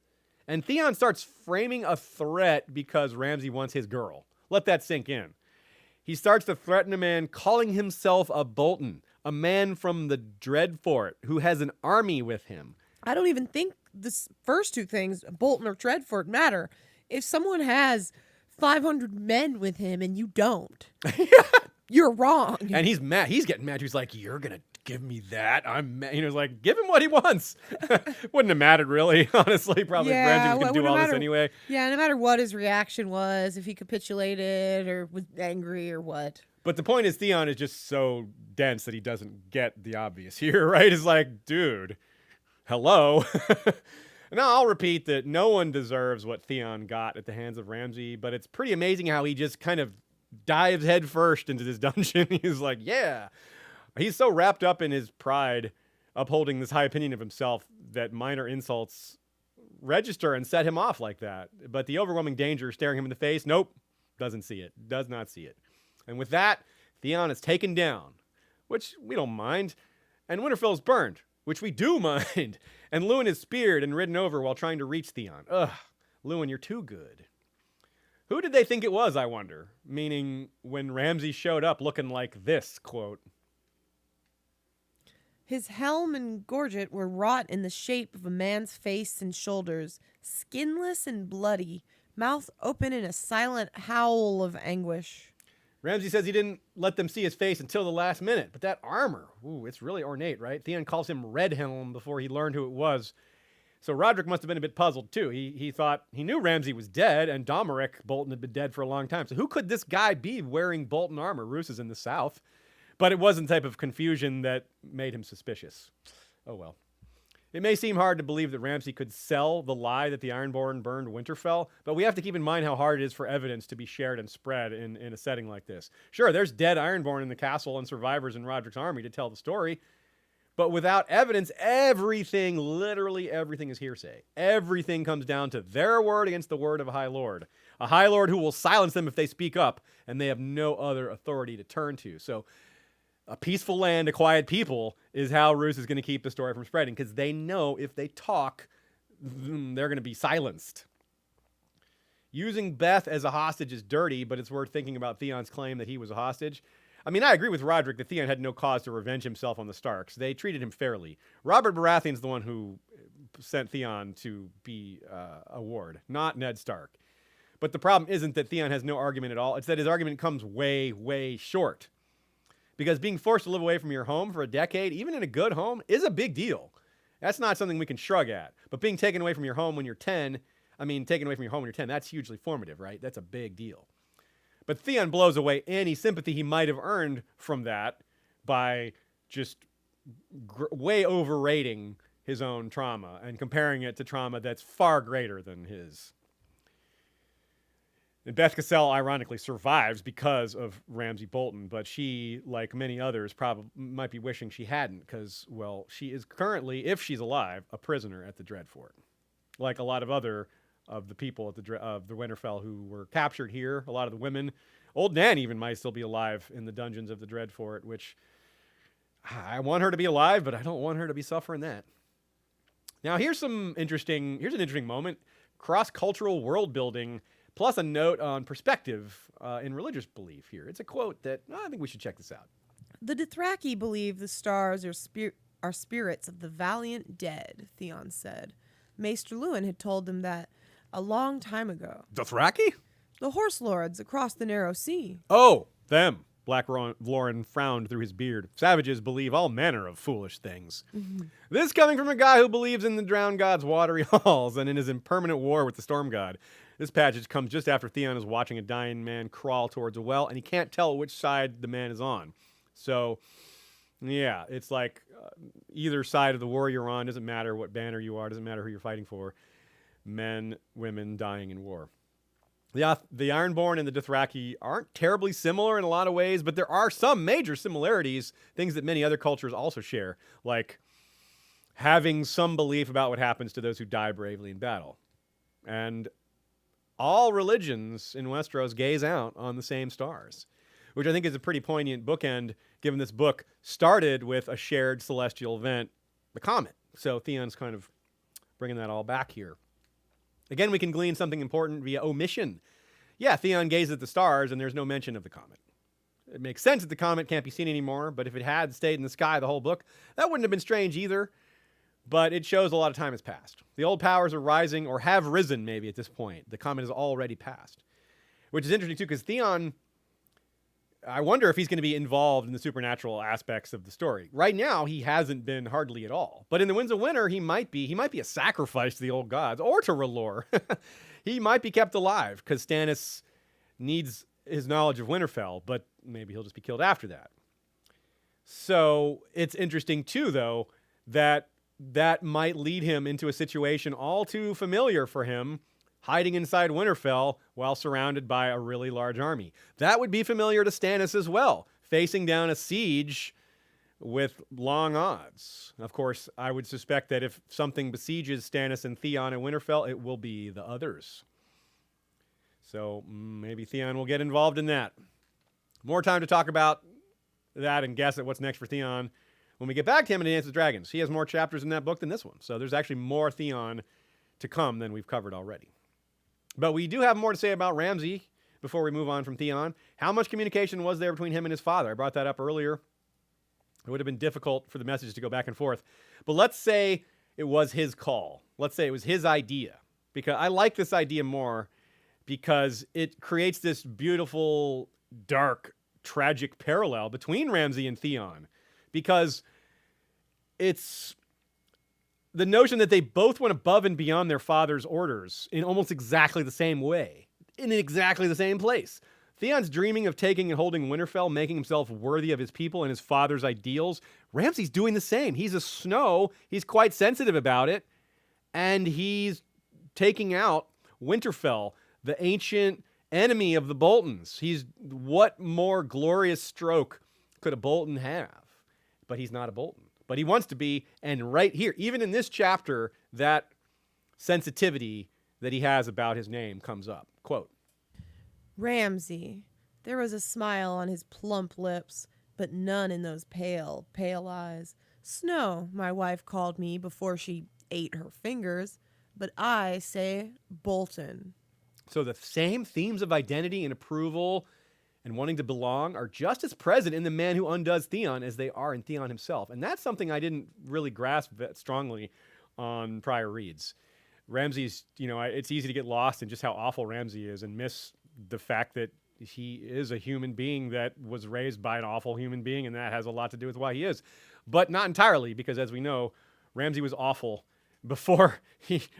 S1: And Theon starts framing a threat because Ramsay wants his girl. Let that sink in. He starts to threaten a man calling himself a Bolton, a man from the Dreadfort who has an army with him.
S2: I don't even think this first two things, Bolton or Dreadfort, matter. If someone has 500 men with him and you don't, you're wrong.
S1: And he's mad. He's getting mad. He's like, you're going to give me that? I'm mad. He was like, give him what he wants. Wouldn't have mattered, really, honestly. Probably Ramsay was going to do all this anyway.
S2: Yeah, no matter what his reaction was, if he capitulated or was angry or what.
S1: But the point is, Theon is just so dense that he doesn't get the obvious here, right? It's like, dude, hello. Now, I'll repeat that no one deserves what Theon got at the hands of Ramsay, but it's pretty amazing how he just kind of dives headfirst into this dungeon. He's like, yeah. He's so wrapped up in his pride, upholding this high opinion of himself, that minor insults register and set him off like that. But the overwhelming danger staring him in the face, nope, doesn't see it, does not see it. And with that, Theon is taken down, which we don't mind, and Winterfell is burned, which we do mind, and Luwin is speared and ridden over while trying to reach Theon. Ugh, Luwin, you're too good. Who did they think it was, I wonder? Meaning, when Ramsay showed up looking like this, quote,
S2: his helm and gorget were wrought in the shape of a man's face and shoulders, skinless and bloody, mouth open in a silent howl of anguish.
S1: Ramsay says he didn't let them see his face until the last minute, but that armor, ooh, it's really ornate, right? Theon calls him Redhelm before he learned who it was. So Roderick must have been a bit puzzled too. He thought he knew Ramsay was dead, and Domeric Bolton had been dead for a long time. So who could this guy be wearing Bolton armor? Roose is in the south. But it wasn't the type of confusion that made him suspicious. Oh well. It may seem hard to believe that Ramsay could sell the lie that the Ironborn burned Winterfell, but we have to keep in mind how hard it is for evidence to be shared and spread in a setting like this. Sure, there's dead Ironborn in the castle and survivors in Roderick's army to tell the story, but without evidence, everything, literally everything, is hearsay. Everything comes down to their word against the word of a High Lord. A High Lord who will silence them if they speak up, and they have no other authority to turn to. So a peaceful land, a quiet people is how Roose is going to keep the story from spreading, because they know if they talk, they're going to be silenced. Using Beth as a hostage is dirty, but it's worth thinking about Theon's claim that he was a hostage. I mean, I agree with Roderick that Theon had no cause to revenge himself on the Starks. They treated him fairly. Robert Baratheon's the one who sent Theon to be a ward, not Ned Stark. But the problem isn't that Theon has no argument at all. It's that his argument comes way, way short. Because being forced to live away from your home for a decade, even in a good home, is a big deal. That's not something we can shrug at. But being taken away from your home when you're 10, that's hugely formative, right? That's a big deal. But Theon blows away any sympathy he might have earned from that by just way overrating his own trauma and comparing it to trauma that's far greater than his. And Beth Cassell, ironically, survives because of Ramsay Bolton, but she, like many others, probably might be wishing she hadn't, because, well, she is currently, if she's alive, a prisoner at the Dreadfort. Like a lot of other of the people at the Winterfell who were captured here, a lot of the women. Old Nan even might still be alive in the dungeons of the Dreadfort, which I want her to be alive, but I don't want her to be suffering that. Now, here's an interesting moment. Cross-cultural world building, plus a note on perspective in religious belief here. It's a quote that I think we should check this out.
S2: The Dothraki believe the stars are spirits of the valiant dead, Theon said. Maester Luwin had told them that a long time ago.
S1: Dothraki?
S2: The horse lords across the narrow sea.
S1: Oh, them. Black Lauren frowned through his beard. Savages believe all manner of foolish things. Mm-hmm. This coming from a guy who believes in the drowned god's watery halls and in his impermanent war with the storm god. This passage comes just after Theon is watching a dying man crawl towards a well, and he can't tell which side the man is on. So, yeah, it's like either side of the war you're on, doesn't matter what banner you are, doesn't matter who you're fighting for. Men, women dying in war. The Ironborn and the Dothraki aren't terribly similar in a lot of ways, but there are some major similarities, things that many other cultures also share, like having some belief about what happens to those who die bravely in battle. And all religions in Westeros gaze out on the same stars, which I think is a pretty poignant bookend, given this book started with a shared celestial event, the comet. So Theon's kind of bringing that all back here. Again, we can glean something important via omission. Yeah, Theon gazed at the stars, and there's no mention of the comet. It makes sense that the comet can't be seen anymore, but if it had stayed in the sky the whole book, that wouldn't have been strange either. But it shows a lot of time has passed. The old powers are rising, or have risen maybe at this point. The comet has already passed. Which is interesting too, because Theon, I wonder if he's going to be involved in the supernatural aspects of the story. Right now, he hasn't been hardly at all. But in the Winds of Winter, he might be. He might be a sacrifice to the old gods, or to R'hllor. He might be kept alive, because Stannis needs his knowledge of Winterfell, but maybe he'll just be killed after that. So it's interesting too, though, that might lead him into a situation all too familiar for him, hiding inside Winterfell while surrounded by a really large army. That would be familiar to Stannis as well, facing down a siege with long odds. Of course, I would suspect that if something besieges Stannis and Theon in Winterfell, it will be the others. So maybe Theon will get involved in that. More time to talk about that and guess at what's next for Theon when we get back to him in Dance with Dragons. He has more chapters in that book than this one. So there's actually more Theon to come than we've covered already. But we do have more to say about Ramsay before we move on from Theon. How much communication was there between him and his father? I brought that up earlier. It would have been difficult for the messages to go back and forth. But let's say it was his call. Let's say it was his idea. Because I like this idea more because it creates this beautiful, dark, tragic parallel between Ramsay and Theon. Because it's the notion that they both went above and beyond their father's orders in almost exactly the same way, in exactly the same place. Theon's dreaming of taking and holding Winterfell, making himself worthy of his people and his father's ideals. Ramsay's doing the same. He's a Snow. He's quite sensitive about it. And he's taking out Winterfell, the ancient enemy of the Boltons. What more glorious stroke could a Bolton have? But he's not a Bolton. But he wants to be, and right here, even in this chapter, that sensitivity that he has about his name comes up. Quote,
S2: Ramsay. There was a smile on his plump lips, but none in those pale, pale eyes. Snow, my wife called me before she ate her fingers, but I say Bolton.
S1: So the same themes of identity and approval and wanting to belong are just as present in the man who undoes Theon as they are in Theon himself. And that's something I didn't really grasp that strongly on prior reads. Ramsay's, it's easy to get lost in just how awful Ramsay is and miss the fact that he is a human being that was raised by an awful human being, and that has a lot to do with why he is. But not entirely, because as we know, Ramsay was awful before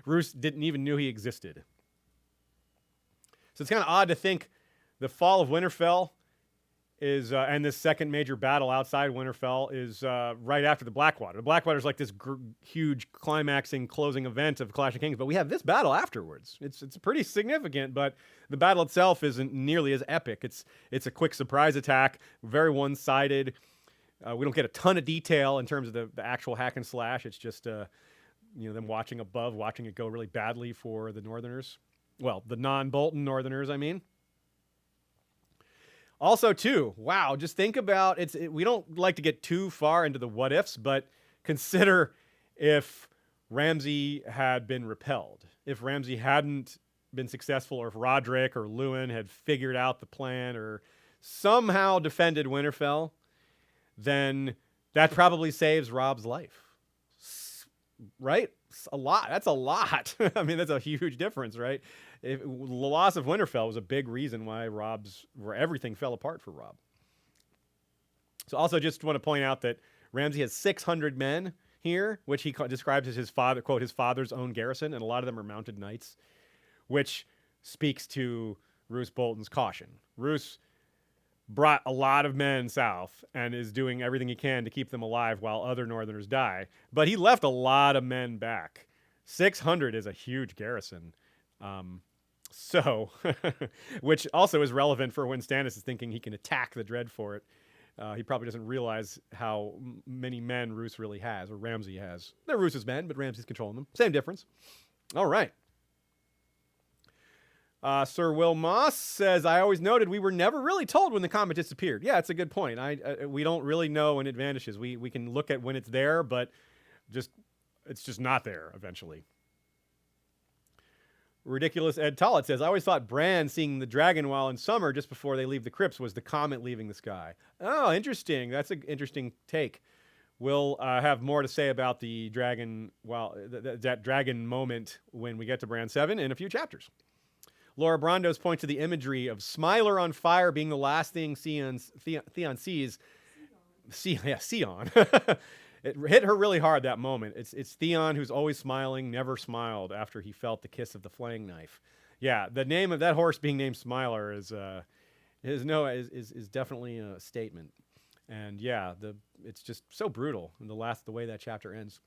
S1: Roose didn't even knew he existed. So it's kind of odd to think the fall of Winterfell is, and this second major battle outside Winterfell is right after the Blackwater. The Blackwater is like this huge climaxing closing event of Clash of Kings, but we have this battle afterwards. It's pretty significant, but the battle itself isn't nearly as epic. It's a quick surprise attack, very one-sided. We don't get a ton of detail in terms of the actual hack and slash. It's just them watching it go really badly for the Northerners. Well, the non-Bolton Northerners, I mean. Also, too, wow, just think about we don't like to get too far into the what ifs, but consider if Ramsay had been repelled, if Ramsay hadn't been successful, or if Roderick or Lewin had figured out the plan or somehow defended Winterfell, then that probably saves Robb's life. Right? A lot. That's a lot. I mean, that's a huge difference, right? The loss of Winterfell was a big reason why everything fell apart for Robb. So also just want to point out that Ramsay has 600 men here, which he describes as his father's own garrison, and a lot of them are mounted knights, which speaks to Roose Bolton's caution. Roose brought a lot of men south and is doing everything he can to keep them alive while other Northerners die. But he left a lot of men back. 600 is a huge garrison. Which also is relevant for when Stannis is thinking he can attack the Dreadfort. He probably doesn't realize how many men Roose really has, or Ramsay has. They're Roose's men, but Ramsay's controlling them. Same difference. All right. Sir Will Moss says, I always noted we were never really told when the comet disappeared. Yeah, it's a good point. We don't really know when it vanishes. We can look at when it's there, but it's just not there eventually. Ridiculous Ed Tollett says, I always thought Bran seeing the dragon while in summer just before they leave the crypts was the comet leaving the sky. Oh, interesting. That's an interesting take. We'll have more to say about the dragon, that dragon moment when we get to Bran 7 in a few chapters. Laura Brandos points to the imagery of Smiler on fire being the last thing Theon sees. Theon. It hit her really hard, that moment. It's Theon, who's always smiling, never smiled after he felt the kiss of the flaying knife. Yeah, the name of that horse being named Smiler is definitely a statement. And yeah, it's just so brutal in the way that chapter ends.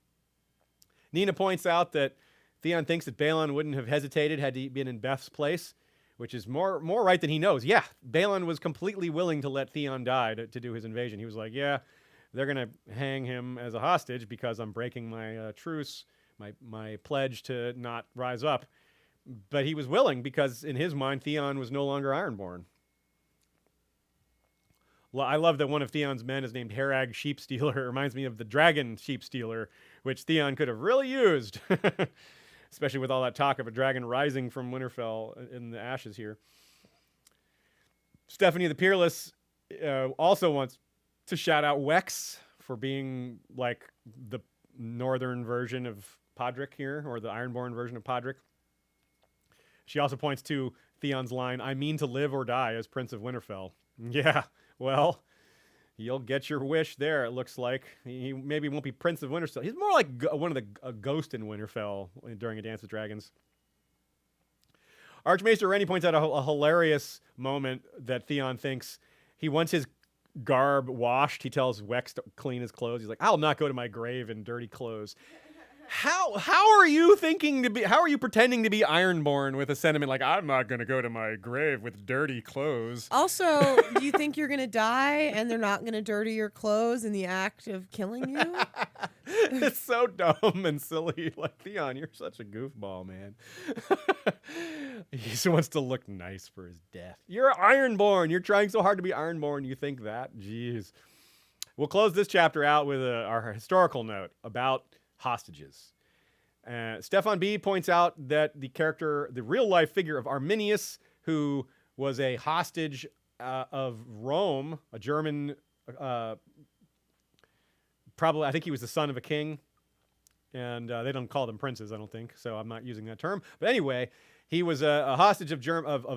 S1: Nina points out that Theon thinks that Balon wouldn't have hesitated had he been in Beth's place, which is more right than he knows. Yeah, Balon was completely willing to let Theon die to do his invasion. He was like, yeah, they're going to hang him as a hostage because I'm breaking my truce, my pledge to not rise up. But he was willing because in his mind, Theon was no longer Ironborn. I love that one of Theon's men is named Harag Sheepstealer. It reminds me of the dragon Sheepstealer, which Theon could have really used, especially with all that talk of a dragon rising from Winterfell in the ashes here. Stephanie the Peerless also wants to shout out Wex for being like the northern version of Podrick here, or the Ironborn version of Podrick. She also points to Theon's line, I mean to live or die as Prince of Winterfell. Yeah, well, you'll get your wish there, it looks like. He maybe won't be Prince of Winterfell. He's more like a ghost in Winterfell during A Dance with Dragons. Archmaester Rennie points out a hilarious moment that Theon thinks he wants his garb washed. He tells Wex to clean his clothes. He's like, I'll not go to my grave in dirty clothes. How are you pretending to be Ironborn with a sentiment like, I'm not going to go to my grave with dirty clothes?
S2: Also, do you think you're going to die and they're not going to dirty your clothes in the act of killing you?
S1: It's so dumb and silly. Like, Theon, you're such a goofball, man. He just wants to look nice for his death. You're Ironborn. You're trying so hard to be Ironborn. You think that? Jeez. We'll close this chapter out with our historical note about hostages. Stefan B. points out that the real-life figure of Arminius, who was a hostage of Rome, a German, probably, I think he was the son of a king, and they don't call them princes, I don't think, so I'm not using that term. But anyway, he was a hostage of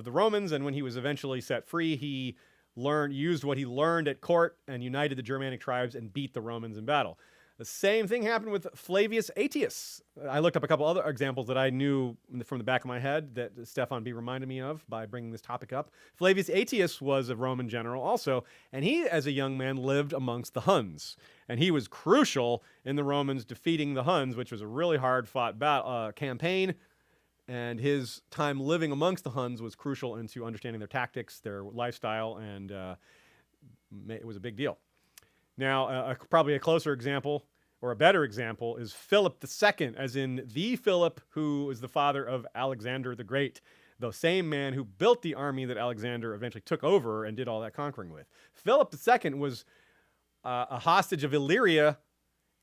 S1: the Romans, and when he was eventually set free, he used what he learned at court and united the Germanic tribes and beat the Romans in battle. The same thing happened with Flavius Aetius. I looked up a couple other examples that I knew from the back of my head that Stefan B. reminded me of by bringing this topic up. Flavius Aetius was a Roman general also, and he, as a young man, lived amongst the Huns. And he was crucial in the Romans defeating the Huns, which was a really hard-fought campaign. And his time living amongst the Huns was crucial into understanding their tactics, their lifestyle, and it was a big deal. Now, probably a closer example, or a better example, is Philip II, as in the Philip who is the father of Alexander the Great, the same man who built the army that Alexander eventually took over and did all that conquering with. Philip II was a hostage of Illyria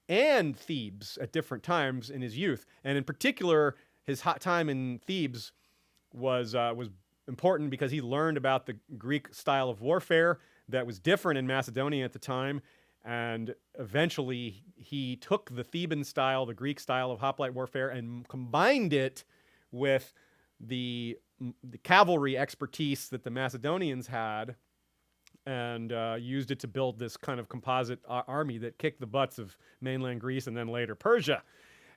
S1: and Thebes at different times in his youth, and in particular, his hot time in Thebes was important because he learned about the Greek style of warfare that was different in Macedonia at the time. And eventually he took the Theban style, the Greek style of hoplite warfare, and combined it with the cavalry expertise that the Macedonians had, and used it to build this kind of composite army that kicked the butts of mainland Greece and then later Persia.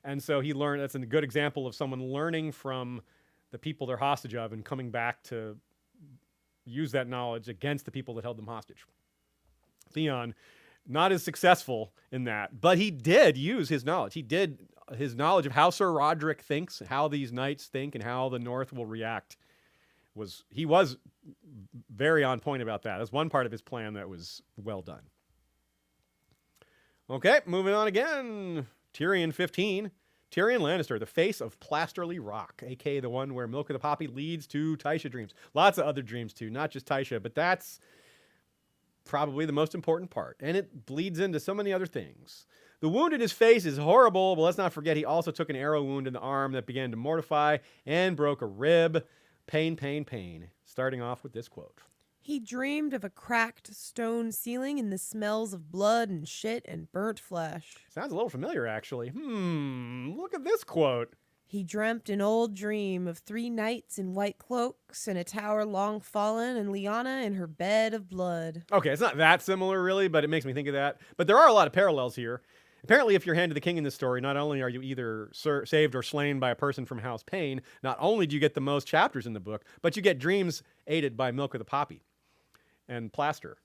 S1: And so he learned, that's a good example of someone learning from the people they're hostage of and coming back to use that knowledge against the people that held them hostage. Theon, not as successful in that, but he did use his knowledge. His knowledge of how Sir Roderick thinks, how these knights think, and how the North will react. He was very on point about that. That's one part of his plan that was well done. Okay, moving on again. Tyrion 15. Tyrion Lannister, the face of Plasterly Rock, a.k.a. the one where Milk of the Poppy leads to Tysha dreams. Lots of other dreams too, not just Tysha, but that's probably the most important part. And it bleeds into so many other things. The wound in his face is horrible, but let's not forget he also took an arrow wound in the arm that began to mortify and broke a rib. Pain, pain, pain. Starting off with this quote.
S2: He dreamed of a cracked stone ceiling and the smells of blood and shit and burnt flesh.
S1: Sounds a little familiar, actually. Look at this quote.
S2: He dreamt an old dream of 3 knights in white cloaks and a tower long fallen and Lyanna in her bed of blood.
S1: Okay, it's not that similar, really, but it makes me think of that. But there are a lot of parallels here. Apparently, if you're Hand of the King in this story, not only are you either saved or slain by a person from House Pain, not only do you get the most chapters in the book, but you get dreams aided by Milk of the Poppy and plaster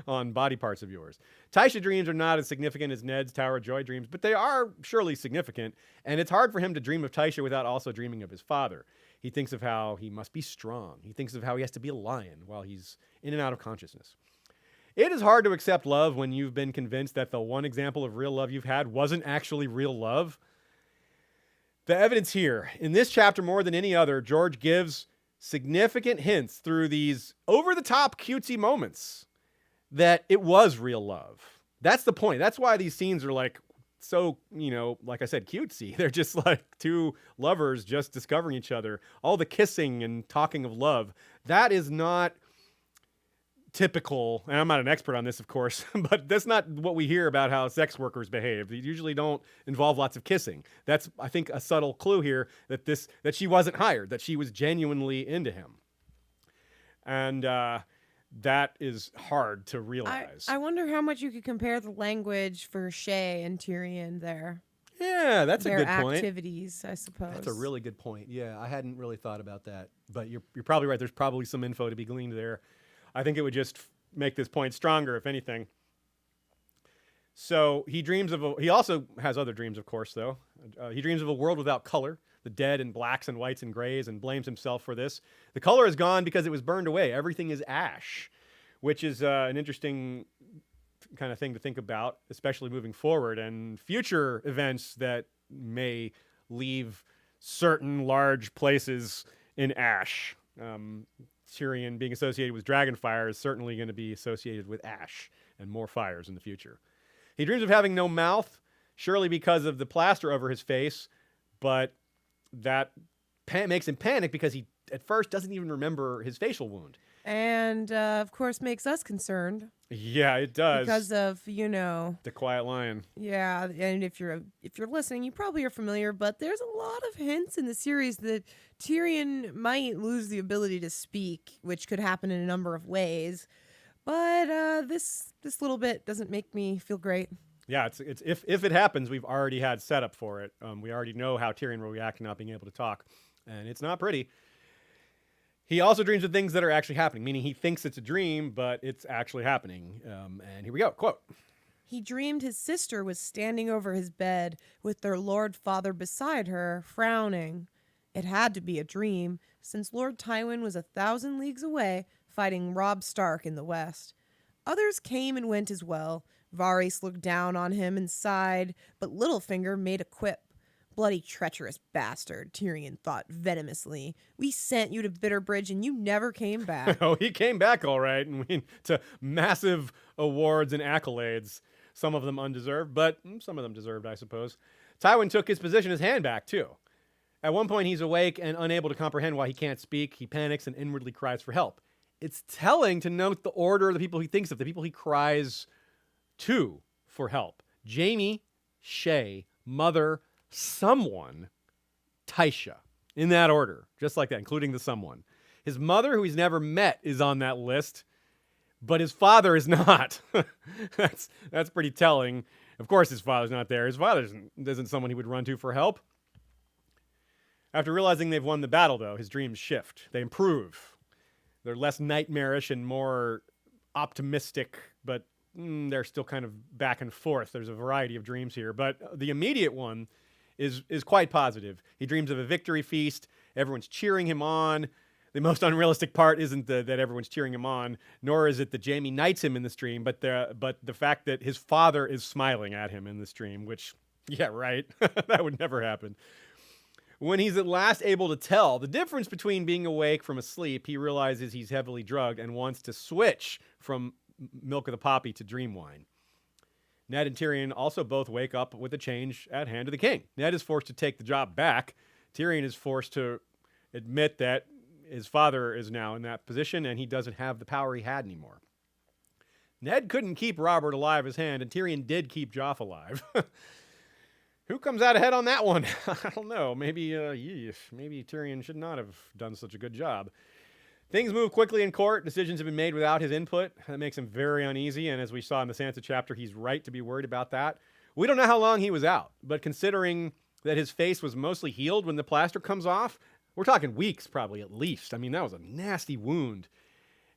S1: on body parts of yours. Tysha dreams are not as significant as Ned's Tower of Joy dreams, but they are surely significant, and it's hard for him to dream of Tysha without also dreaming of his father. He thinks of how he must be strong. He thinks of how he has to be a lion while he's in and out of consciousness. It is hard to accept love when you've been convinced that the one example of real love you've had wasn't actually real love. The evidence here, in this chapter more than any other, George gives significant hints through these over-the-top cutesy moments that it was real love. That's the point. That's why these scenes are like so, like I said, cutesy. They're just like two lovers just discovering each other. All the kissing and talking of love. That is not typical, and I'm not an expert on this, of course, but that's not what we hear about how sex workers behave. They usually don't involve lots of kissing. That's, I think, a subtle clue here that she wasn't hired, that she was genuinely into him. And that is hard to realize.
S2: I wonder how much you could compare the language for Shae and Tyrion there.
S1: Yeah, that's a good point.
S2: Their activities, I suppose.
S1: That's a really good point. Yeah, I hadn't really thought about that, but you're probably right. There's probably some info to be gleaned there. I think it would just make this point stronger, if anything. So he also has other dreams, of course, though. He dreams of a world without color, the dead in blacks and whites and grays, and blames himself for this. The color is gone because it was burned away. Everything is ash, which is an interesting kind of thing to think about, especially moving forward and future events that may leave certain large places in ash. Tyrion being associated with dragonfire is certainly going to be associated with ash and more fires in the future. He dreams of having no mouth, surely because of the plaster over his face, but that makes him panic because he, at first, doesn't even remember his facial wound.
S2: And, of course, makes us concerned.
S1: Yeah, it does.
S2: Because of,
S1: the Quiet Lion.
S2: Yeah, and if you're listening, you probably are familiar, but there's a lot of hints in the series that Tyrion might lose the ability to speak, which could happen in a number of ways. But this little bit doesn't make me feel great.
S1: Yeah, it's if it happens, we've already had setup for it. We already know how Tyrion will react to not being able to talk, and it's not pretty. He also dreams of things that are actually happening, meaning he thinks it's a dream, but it's actually happening. And here we go. Quote.
S2: He dreamed his sister was standing over his bed with their Lord Father beside her, frowning. It had to be a dream, since Lord Tywin was 1,000 leagues away, fighting Robb Stark in the west. Others came and went as well. Varys looked down on him and sighed, but Littlefinger made a quip. Bloody treacherous bastard, Tyrion thought venomously. We sent you to Bitterbridge and you never came back.
S1: Oh, he came back all right, and to massive awards and accolades. Some of them undeserved, but some of them deserved, I suppose. Tywin took his position, his hand back, too. At one point, he's awake and unable to comprehend why he can't speak. He panics and inwardly cries for help. It's telling to note the order of the people he thinks of, the people he cries to for help. Jaime, Shae, Mother, someone, Tysha, in that order, just like that, including the someone. His mother, who he's never met, is on that list, but his father is not. That's pretty telling. Of course his father's not there. His father isn't someone he would run to for help. After realizing they've won the battle, though, his dreams shift. They improve. They're less nightmarish and more optimistic, but they're still kind of back and forth. There's a variety of dreams here, but the immediate one is quite positive. He dreams of a victory feast. Everyone's cheering him on. The most unrealistic part isn't that everyone's cheering him on, nor is it that Jaime knights him in this dream, but the fact that his father is smiling at him in this dream, which, yeah, right, that would never happen. When he's at last able to tell the difference between being awake from asleep, he realizes he's heavily drugged and wants to switch from Milk of the Poppy to dream wine. Ned and Tyrion also both wake up with a change at hand of the king. Ned is forced to take the job back. Tyrion is forced to admit that his father is now in that position and he doesn't have the power he had anymore. Ned couldn't keep Robert alive his hand, and Tyrion did keep Joff alive. Who comes out ahead on that one? I don't know. Maybe Tyrion should not have done such a good job. Things move quickly in court. Decisions have been made without his input. That makes him very uneasy, and as we saw in the Sansa chapter, he's right to be worried about that. We don't know how long he was out, but considering that his face was mostly healed when the plaster comes off, we're talking weeks probably at least. I mean, that was a nasty wound.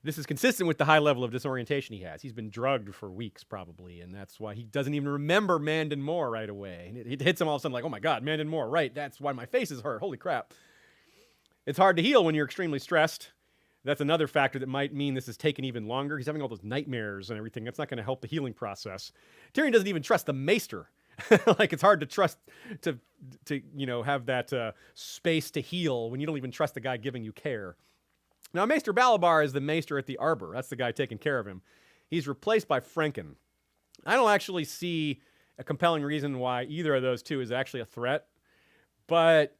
S1: This is consistent with the high level of disorientation he has. He's been drugged for weeks probably, and that's why he doesn't even remember Mandon Moore right away. And it hits him all of a sudden like, oh my God, Mandon Moore, right, that's why my face is hurt. Holy crap. It's hard to heal when you're extremely stressed. That's another factor that might mean this is taking even longer. He's having all those nightmares and everything. That's not going to help the healing process. Tyrion doesn't even trust the maester. Like, it's hard to trust to have that space to heal when you don't even trust the guy giving you care. Now, Maester Balabar is the maester at the Arbor. That's the guy taking care of him. He's replaced by Franken. I don't actually see a compelling reason why either of those two is actually a threat, but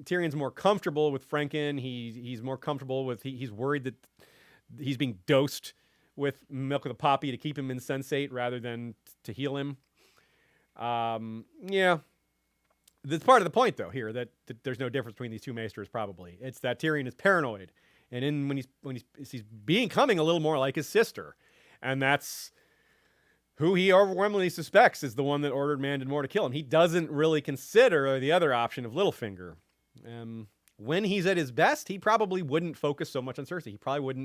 S1: Tyrion's more comfortable with Franken. He's more comfortable with, he's worried that he's being dosed with milk of the poppy to keep him insensate rather than to heal him. Yeah. That's part of the point, though, here, that there's no difference between these two maesters, probably. It's that Tyrion is paranoid. And when he's becoming a little more like his sister. And that's who he overwhelmingly suspects is the one that ordered Mandon Moore to kill him. He doesn't really consider the other option of Littlefinger. When he's at his best, he probably wouldn't focus so much on Cersei. He probably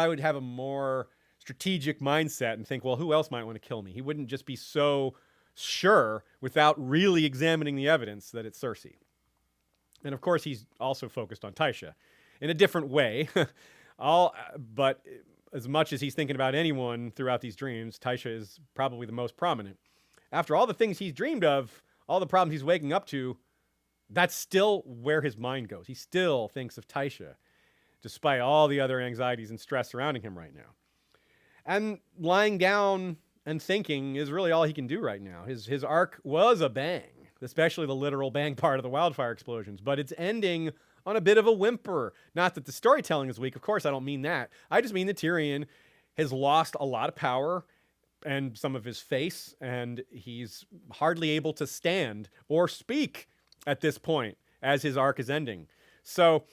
S1: would have a more strategic mindset and think, well, who else might want to kill me? He wouldn't just be so sure without really examining the evidence that it's Cersei. And of course, he's also focused on Tysha in a different way. But as much as he's thinking about anyone throughout these dreams, Tysha is probably the most prominent. After all the things he's dreamed of, all the problems he's waking up to, that's still where his mind goes. He still thinks of Tysha, despite all the other anxieties and stress surrounding him right now. And lying down and thinking is really all he can do right now. His arc was a bang, especially the literal bang part of the wildfire explosions, but it's ending on a bit of a whimper. Not that the storytelling is weak. Of course, I don't mean that. I just mean that Tyrion has lost a lot of power and some of his face, and he's hardly able to stand or speak at this point as his arc is ending. So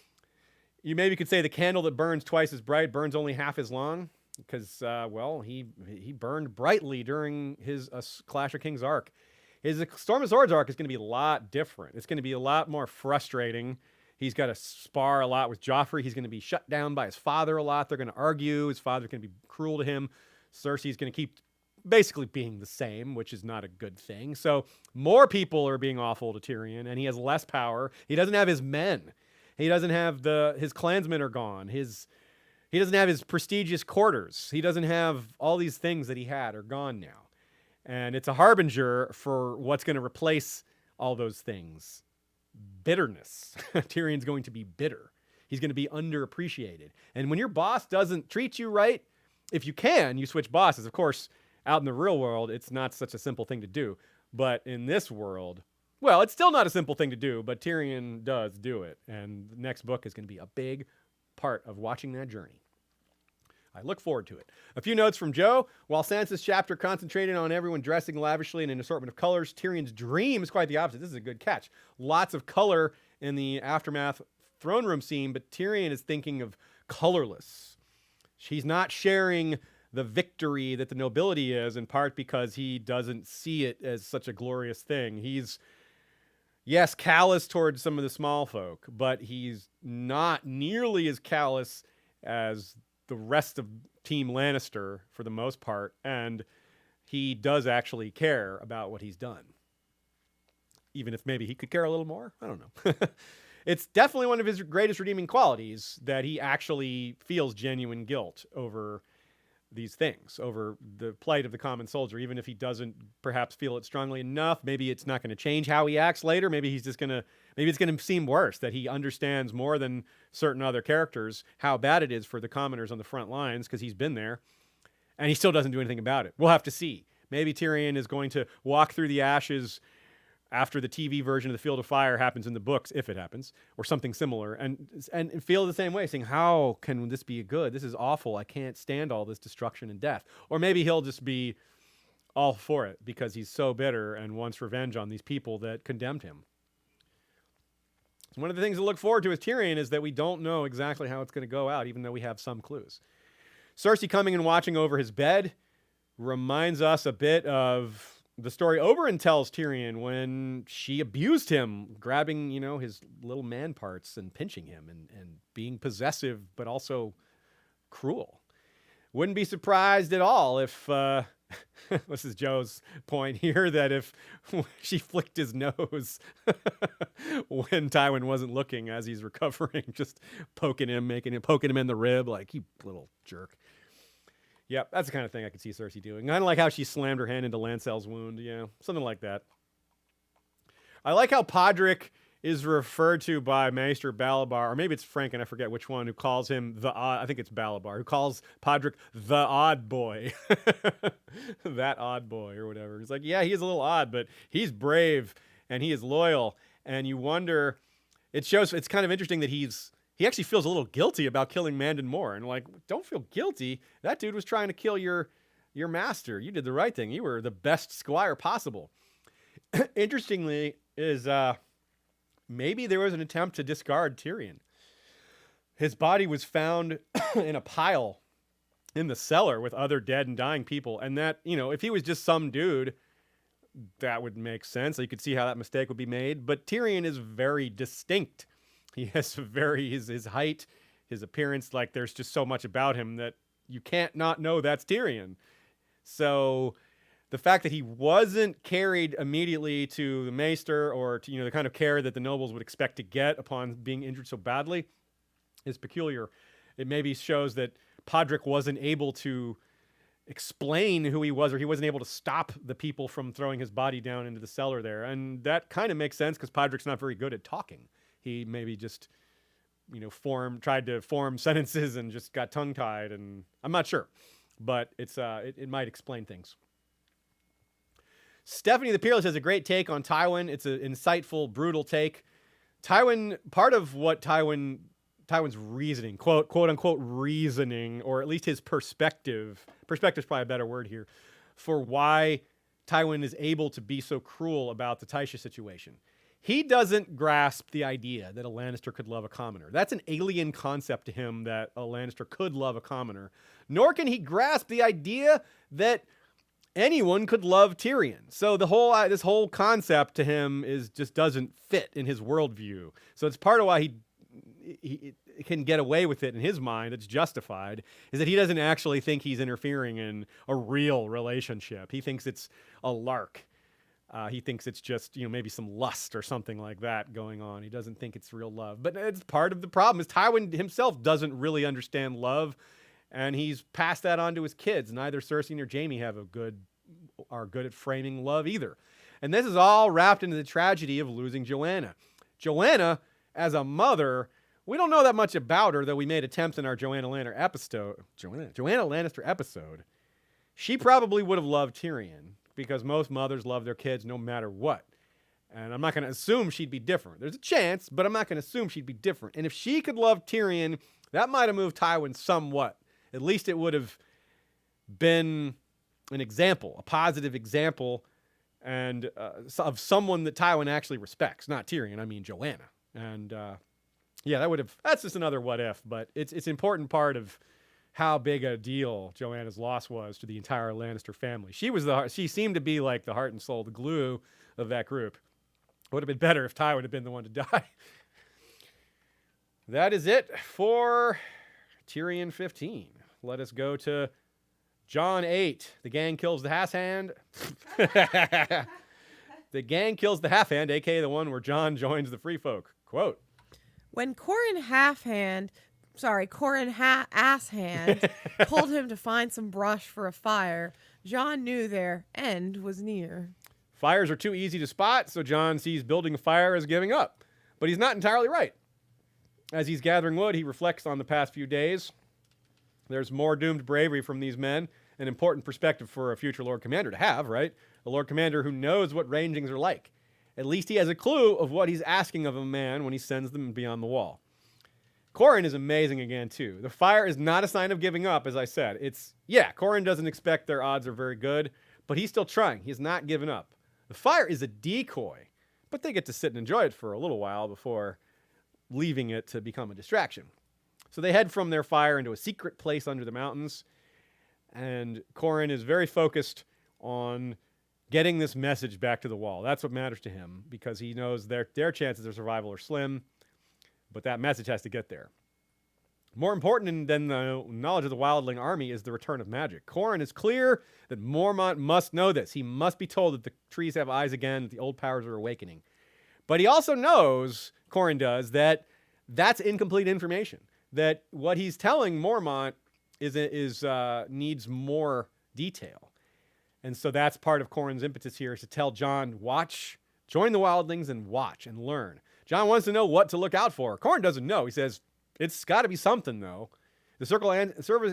S1: you maybe could say the candle that burns twice as bright burns only half as long because, he burned brightly during his Clash of Kings arc. His Storm of Swords arc is going to be a lot different. It's going to be a lot more frustrating. He's got to spar a lot with Joffrey. He's going to be shut down by his father a lot. They're going to argue. His father's going to be cruel to him. Cersei's going to keep basically being the same, which is not a good thing. So more people are being awful to Tyrion, and he has less power. He doesn't have his men. He doesn't have his clansmen are gone. He doesn't have his prestigious quarters. He doesn't have all these things that he had are gone now. And it's a harbinger for what's going to replace all those things. Bitterness. Tyrion's going to be bitter. He's going to be underappreciated. And when your boss doesn't treat you right, if you can, you switch bosses. Of course, out in the real world, it's not such a simple thing to do. But in this world, well, it's still not a simple thing to do, but Tyrion does do it. And the next book is going to be a big part of watching that journey. I look forward to it. A few notes from Joe. While Sansa's chapter concentrated on everyone dressing lavishly in an assortment of colors, Tyrion's dream is quite the opposite. This is a good catch. Lots of color in the aftermath throne room scene, but Tyrion is thinking of colorless. He's not sharing the victory that the nobility is, in part because he doesn't see it as such a glorious thing. He's, yes, callous towards some of the small folk, but he's not nearly as callous as the rest of Team Lannister for the most part, and he does actually care about what he's done. Even if maybe he could care a little more. I don't know. It's definitely one of his greatest redeeming qualities that he actually feels genuine guilt over these things, over the plight of the common soldier, even if he doesn't perhaps feel it strongly enough. Maybe it's not going to change how he acts later. Maybe it's going to seem worse, that he understands more than certain other characters how bad it is for the commoners on the front lines because he's been there and he still doesn't do anything about it. We'll have to see. Maybe Tyrion is going to walk through the ashes after the TV version of the Field of Fire happens in the books, if it happens, or something similar, and feel the same way, saying, how can this be good? This is awful. I can't stand all this destruction and death. Or maybe he'll just be all for it because he's so bitter and wants revenge on these people that condemned him. One of the things to look forward to with Tyrion is that we don't know exactly how it's going to go out, even though we have some clues. Cersei coming and watching over his bed reminds us a bit of the story Oberyn tells Tyrion when she abused him, grabbing, his little man parts and pinching him and being possessive, but also cruel. Wouldn't be surprised at all if, this is Joe's point here, that if she flicked his nose when Tywin wasn't looking as he's recovering, just poking him in the rib, like, you little jerk. Yep, that's the kind of thing I could see Cersei doing. Kind of like how she slammed her hand into Lancel's wound, something like that. I like how Podrick is referred to by Maester Balabar, or maybe it's Frank, and I forget which one, who calls him I think it's Balabar, who calls Podrick the odd boy. That odd boy, or whatever. He's like, yeah, he is a little odd, but he's brave, and he is loyal, and you wonder, it's kind of interesting that he actually feels a little guilty about killing Mandon Moore. And like, don't feel guilty. That dude was trying to kill your master. You did the right thing. You were the best squire possible. Interestingly is maybe there was an attempt to discard Tyrion. His body was found in a pile in the cellar with other dead and dying people. And that, if he was just some dude, that would make sense. You could see how that mistake would be made. But Tyrion is very distinct. He has his height, his appearance, like there's just so much about him that you can't not know that's Tyrion. So the fact that he wasn't carried immediately to the Maester or to, the kind of care that the nobles would expect to get upon being injured so badly is peculiar. It maybe shows that Podrick wasn't able to explain who he was, or he wasn't able to stop the people from throwing his body down into the cellar there. And that kind of makes sense because Podrick's not very good at talking. He maybe just, tried to form sentences and just got tongue-tied, and I'm not sure, but it might explain things. Stephanie the Peerless has a great take on Tywin. It's an insightful, brutal take. Part of what Tywin's reasoning, quote unquote reasoning, or at least his perspective is probably a better word here, for why Tywin is able to be so cruel about the Tysha situation. He doesn't grasp the idea that a Lannister could love a commoner. That's an alien concept to him, that a Lannister could love a commoner. Nor can he grasp the idea that anyone could love Tyrion. So this whole concept to him just doesn't fit in his worldview. So it's part of why he can get away with it in his mind. It's justified, is that he doesn't actually think he's interfering in a real relationship. He thinks it's a lark. He thinks it's just, maybe some lust or something like that going on. He doesn't think it's real love. But it's part of the problem is Tywin himself doesn't really understand love, and he's passed that on to his kids. Neither Cersei nor Jaime are good at framing love either. And this is all wrapped into the tragedy of losing Joanna. Joanna, as a mother, we don't know that much about her, though we made attempts in our Joanna Lannister episode. She probably would have loved Tyrion, because most mothers love their kids no matter what. And I'm not going to assume she'd be different. There's a chance, but I'm not going to assume she'd be different. And if she could love Tyrion, that might have moved Tywin somewhat. At least it would have been an example, a positive example, and of someone that Tywin actually respects. Not Tyrion, I mean Joanna. And that's just another what if, but it's an important part of how big a deal Joanna's loss was to the entire Lannister family. She seemed to be like the heart and soul, the glue of that group. It would have been better if Tywin had been the one to die. That is it for Tyrion 15. Let us go to Jon 8. The gang kills the Halfhand. The gang kills the Halfhand, aka the one where Jon joins the Free Folk. Quote:
S2: When Qhorin Asshand told him to find some brush for a fire, Jon knew their end was near.
S1: Fires are too easy to spot, so Jon sees building a fire as giving up. But he's not entirely right. As he's gathering wood, he reflects on the past few days. There's more doomed bravery from these men, an important perspective for a future Lord Commander to have, right? A Lord Commander who knows what rangings are like. At least he has a clue of what he's asking of a man when he sends them beyond the wall. Qhorin is amazing again, too. The fire is not a sign of giving up, as I said. Qhorin doesn't expect their odds are very good, but he's still trying. He's not given up. The fire is a decoy, but they get to sit and enjoy it for a little while before leaving it to become a distraction. So they head from their fire into a secret place under the mountains, and Qhorin is very focused on getting this message back to the wall. That's what matters to him, because he knows their chances of survival are slim, but that message has to get there. More important than the knowledge of the wildling army is the return of magic. Qhorin is clear that Mormont must know this. He must be told that the trees have eyes again, that the old powers are awakening. But he also knows, Qhorin does, that that's incomplete information. That what he's telling Mormont needs more detail. And so that's part of Qhorin's impetus here, is to tell Jon, join the wildlings and watch and learn. Jon wants to know what to look out for. Qhorin doesn't know. He says, it's got to be something, though. The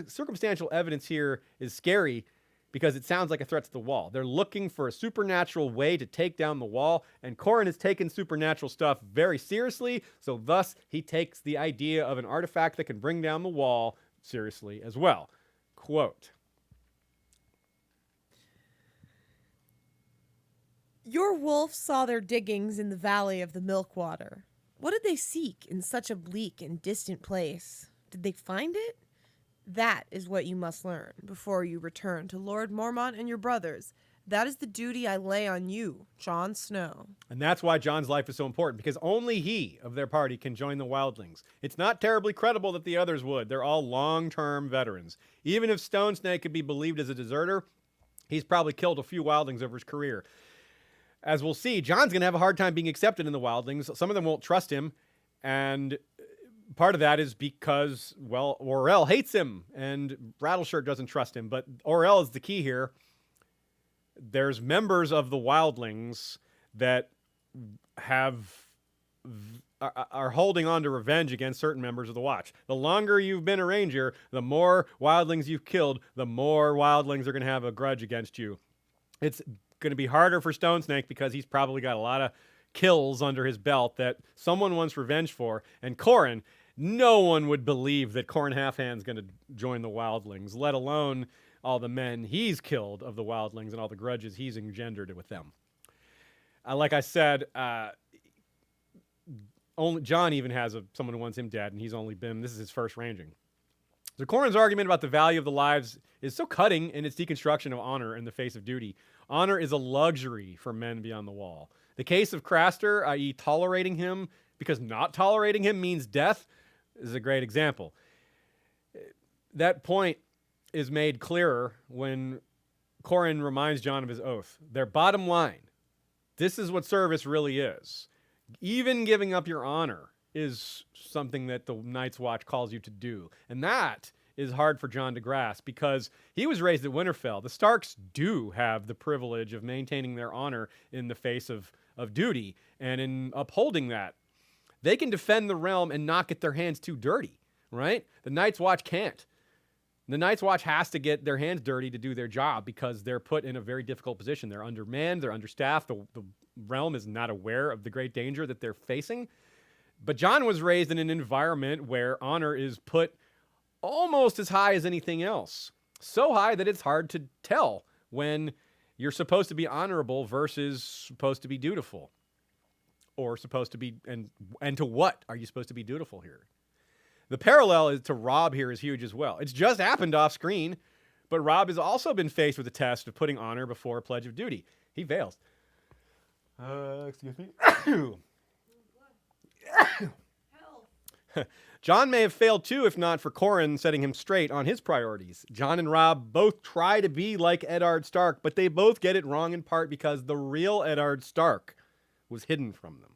S1: circumstantial evidence here is scary because it sounds like a threat to the wall. They're looking for a supernatural way to take down the wall, and Qhorin has taken supernatural stuff very seriously, so thus he takes the idea of an artifact that can bring down the wall seriously as well. Quote,
S2: "Your wolf saw their diggings in the valley of the Milkwater. What did they seek in such a bleak and distant place? Did they find it? That is what you must learn before you return to Lord Mormont and your brothers. That is the duty I lay on you, Jon Snow."
S1: And that's why Jon's life is so important, because only he of their party can join the wildlings. It's not terribly credible that the others would. They're all long-term veterans. Even if Stone Snake could be believed as a deserter, he's probably killed a few wildlings over his career. As we'll see, Jon's going to have a hard time being accepted in the wildlings. Some of them won't trust him, and part of that is because, well, Orell hates him, and Rattleshirt doesn't trust him, but Orell is the key here. There's members of the wildlings that are holding on to revenge against certain members of the Watch. The longer you've been a ranger, the more wildlings you've killed, the more wildlings are going to have a grudge against you. It's going to be harder for Stone Snake because he's probably got a lot of kills under his belt that someone wants revenge for. And Qhorin, no one would believe that Qhorin Halfhand's going to join the wildlings, let alone all the men he's killed of the wildlings and all the grudges he's engendered with them. Like I said, only Jon even has someone who wants him dead, and this is his first ranging. So Qhorin's argument about the value of the lives is so cutting in its deconstruction of honor in the face of duty. Honor is a luxury for men beyond the wall. The case of Craster, i.e. tolerating him because not tolerating him means death, is a great example. That point is made clearer when Qhorin reminds Jon of his oath. Their bottom line, this is what service really is. Even giving up your honor is something that the Night's Watch calls you to do. And that is hard for Jon to grasp because he was raised at Winterfell. The Starks do have the privilege of maintaining their honor in the face of duty, and in upholding that, they can defend the realm and not get their hands too dirty, right? The Night's Watch can't. The Night's Watch has to get their hands dirty to do their job because they're put in a very difficult position. They're undermanned, they're understaffed, the realm is not aware of the great danger that they're facing. But Jon was raised in an environment where honor is put almost as high as anything else. So high that it's hard to tell when you're supposed to be honorable versus supposed to be dutiful. Or supposed to be, and to what are you supposed to be dutiful here? The parallel is to Robb here is huge as well. It's just happened off screen, but Robb has also been faced with the test of putting honor before a pledge of duty. He fails. Excuse me. Jon may have failed too if not for Qhorin setting him straight on his priorities. Jon and Robb both try to be like Eddard Stark, but they both get it wrong in part because the real Eddard Stark was hidden from them.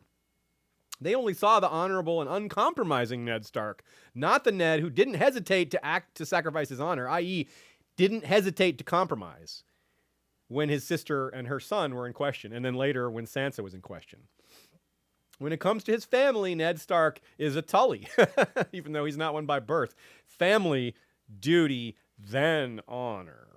S1: They only saw the honorable and uncompromising Ned Stark, not the Ned who didn't hesitate to sacrifice his honor, i.e. didn't hesitate to compromise when his sister and her son were in question, and then later when Sansa was in question. When it comes to his family, Ned Stark is a Tully, even though he's not one by birth. Family, duty, then honor.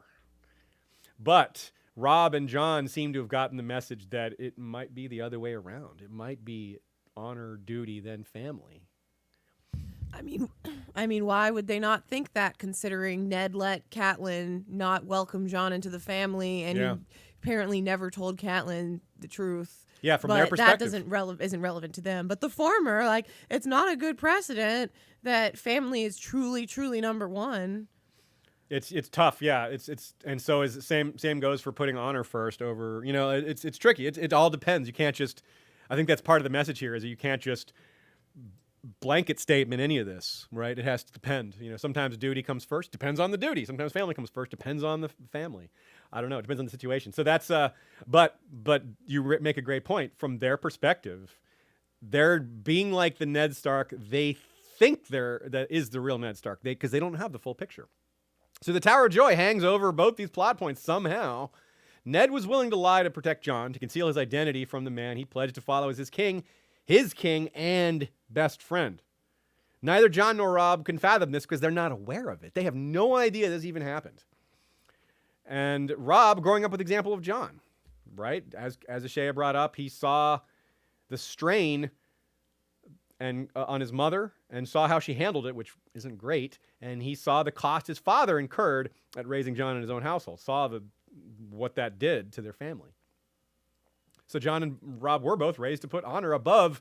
S1: But Robb and Jon seem to have gotten the message that it might be the other way around. It might be honor, duty, then family.
S2: I mean, why would they not think that, considering Ned let Catelyn not welcome Jon into the family, and he apparently never told Catelyn the truth.
S1: Yeah, from their perspective.
S2: That isn't relevant to them. But the former, like, it's not a good precedent that family is truly, truly number one.
S1: It's tough, yeah. And so is same goes for putting honor first over. It's tricky. It all depends. You can't just. I think that's part of the message here is that you can't just blanket statement any of this, right? It has to depend. Sometimes duty comes first, depends on the duty. Sometimes family comes first, depends on the family. I don't know. It depends on the situation. So that's but you make a great point from their perspective. They're being like the Ned Stark. They think that is the real Ned Stark. Because they don't have the full picture. So the Tower of Joy hangs over both these plot points somehow. Ned was willing to lie to protect Jon, to conceal his identity from the man he pledged to follow as his king and best friend. Neither Jon nor Robb can fathom this because they're not aware of it. They have no idea this even happened. And Robb, growing up with the example of Jon, right? As Ashaya brought up, he saw the strain and on his mother and saw how she handled it, which isn't great. And he saw the cost his father incurred at raising Jon in his own household, saw what that did to their family. So Jon and Robb were both raised to put honor above,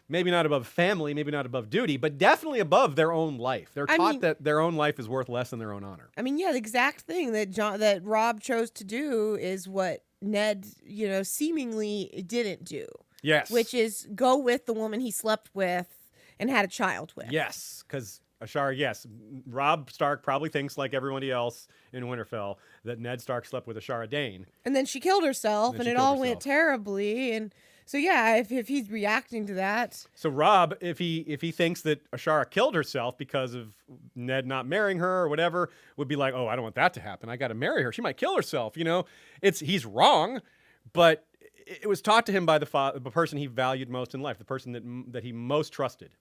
S1: maybe not above family, maybe not above duty, but definitely above their own life. They're taught that their own life is worth less than their own honor.
S2: I mean, yeah, the exact thing that Robb chose to do is what Ned, seemingly didn't do.
S1: Yes.
S2: Which is go with the woman he slept with and had a child with.
S1: Yes, because Ashara, yes. Robb Stark probably thinks, like everybody else in Winterfell, that Ned Stark slept with Ashara Dane.
S2: And then she killed herself, and it all went terribly. And so, yeah, if he's reacting to that.
S1: So Robb, if he thinks that Ashara killed herself because of Ned not marrying her or whatever, would be like, oh, I don't want that to happen. I got to marry her. She might kill herself. He's wrong, but it was taught to him by the person he valued most in life, the person that he most trusted,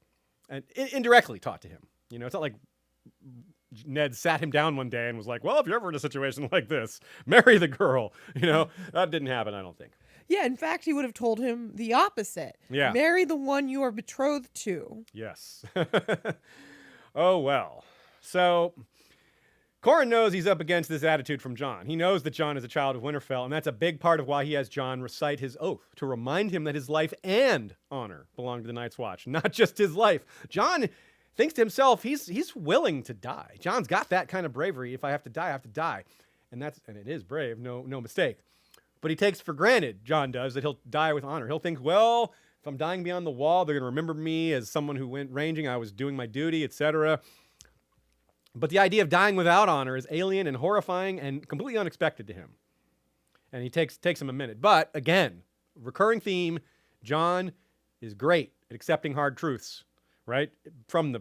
S1: and indirectly taught to him. It's not like Ned sat him down one day and was like, well, if you're ever in a situation like this, marry the girl. That didn't happen, I don't think.
S2: Yeah, in fact, he would have told him the opposite.
S1: Yeah.
S2: Marry the one you are betrothed to.
S1: Yes. Oh, well. So Qhorin knows he's up against this attitude from Jon. He knows that Jon is a child of Winterfell, and that's a big part of why he has Jon recite his oath, to remind him that his life and honor belong to the Night's Watch, not just his life. Jon thinks to himself, he's willing to die. Jon's got that kind of bravery. If I have to die, I have to die. And it is brave, no mistake. But he takes for granted, Jon does, that he'll die with honor. He'll think, well, if I'm dying beyond the wall, they're going to remember me as someone who went ranging, I was doing my duty, etc. But the idea of dying without honor is alien and horrifying and completely unexpected to him. And he takes him a minute. But again, recurring theme, Jon is great at accepting hard truths, right? From the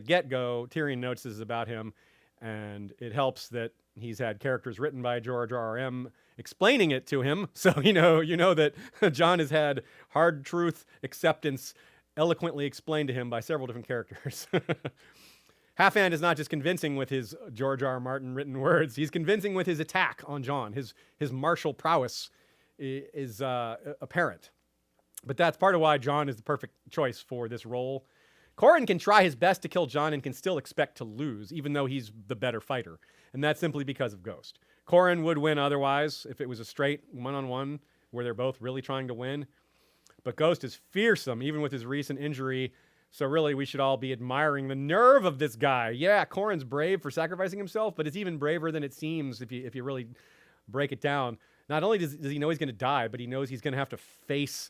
S1: get-go, Tyrion notices about him, and it helps that he's had characters written by George R.R.M. explaining it to him. So you know that Jon has had hard truth acceptance eloquently explained to him by several different characters. Halfhand is not just convincing with his George R. R. Martin written words. He's convincing with his attack on Jon. His martial prowess is apparent. But that's part of why Jon is the perfect choice for this role. Qhorin can try his best to kill Jon and can still expect to lose, even though he's the better fighter. And that's simply because of Ghost. Qhorin would win otherwise if it was a straight one-on-one where they're both really trying to win. But Ghost is fearsome, even with his recent injury. So really, we should all be admiring the nerve of this guy. Yeah, Qhorin's brave for sacrificing himself, but it's even braver than it seems if you really break it down. Not only does he know he's going to die, but he knows he's going to have to face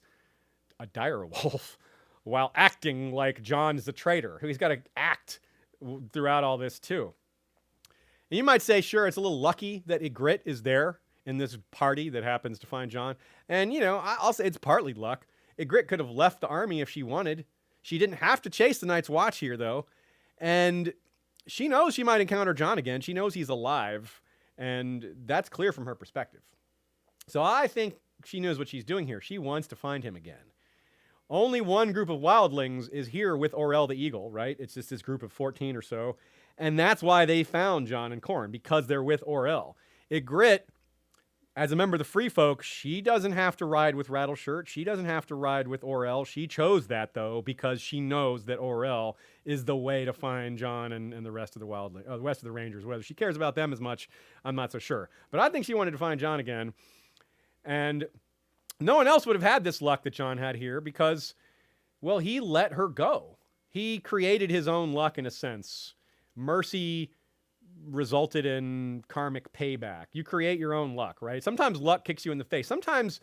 S1: a dire wolf while acting like Jon is a traitor. He's got to act throughout all this too. And you might say, sure, it's a little lucky that Ygritte is there in this party that happens to find Jon. And, I'll say it's partly luck. Ygritte could have left the army if she wanted. She didn't have to chase the Night's Watch here, though. And she knows she might encounter Jon again. She knows he's alive. And that's clear from her perspective. So I think she knows what she's doing here. She wants to find him again. Only one group of wildlings is here with Orell the Eagle, right? It's just this group of 14 or so. And that's why they found Jon and Qhorin, because they're with Orell. Ygritte as a member of the Free Folk, she doesn't have to ride with Rattleshirt. She doesn't have to ride with Orell. She chose that, though, because she knows that Orell is the way to find Jon and the rest of the rest of the Rangers. Whether she cares about them as much, I'm not so sure. But I think she wanted to find Jon again. And no one else would have had this luck that Jon had here because, well, he let her go. He created his own luck in a sense. Mercy resulted in karmic payback. You create your own luck, right? Sometimes luck kicks you in the face. Sometimes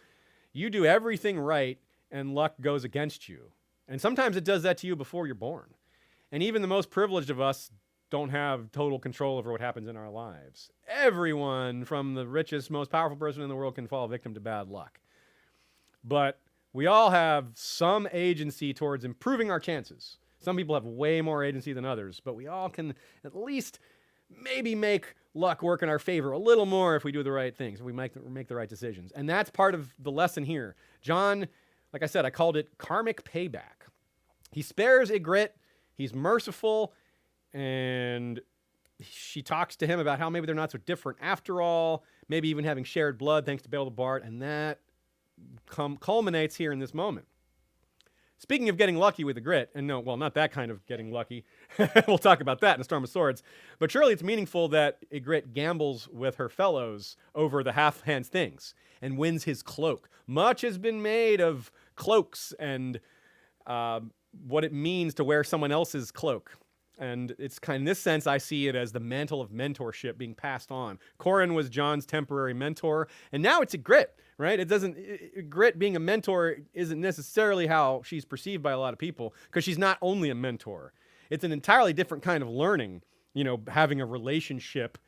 S1: you do everything right and luck goes against you. And sometimes it does that to you before you're born. And even the most privileged of us don't have total control over what happens in our lives. Everyone, from the richest, most powerful person in the world, can fall victim to bad luck. But we all have some agency towards improving our chances. Some people have way more agency than others, but we all can at least maybe make luck work in our favor a little more if we do the right things, if we make the right decisions. And that's part of the lesson here. Jon, like I said, I called it karmic payback. He spares Ygritte. He's merciful. And she talks to him about how maybe they're not so different after all, maybe even having shared blood thanks to Bael the Bard. And that culminates here in this moment. Speaking of getting lucky with Ygritte, and no, well, not that kind of getting lucky. We'll talk about that in A Storm of Swords. But surely it's meaningful that Ygritte gambles with her fellows over the Halfhand's things and wins his cloak. Much has been made of cloaks and what it means to wear someone else's cloak. And it's kind of, in this sense, I see it as the mantle of mentorship being passed on. Qhorin was Jon's temporary mentor, and now it's Ygritte, right? Ygritte being a mentor isn't necessarily how she's perceived by a lot of people, because she's not only a mentor. It's an entirely different kind of learning, having a relationship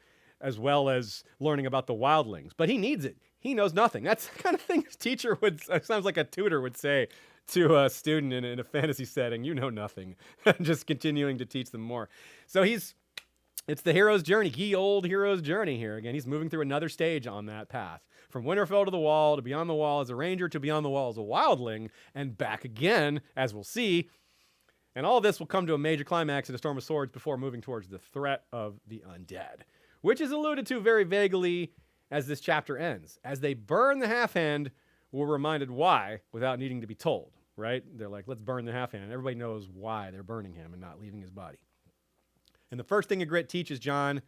S1: as well as learning about the wildlings. But he needs it. He knows nothing. That's the kind of thing a teacher sounds like a tutor would say to a student in a fantasy setting. You know nothing. Just continuing to teach them more. So it's the hero's journey, ye old hero's journey here. Again, he's moving through another stage on that path. From Winterfell to the Wall, to beyond the Wall as a ranger, to beyond the Wall as a wildling, and back again, as we'll see. And all of this will come to a major climax in A Storm of Swords before moving towards the threat of the undead, which is alluded to very vaguely as this chapter ends. As they burn the Halfhand, we're reminded why without needing to be told, right? They're like, let's burn the Halfhand. And everybody knows why they're burning him and not leaving his body. And the first thing Ygritte teaches Jon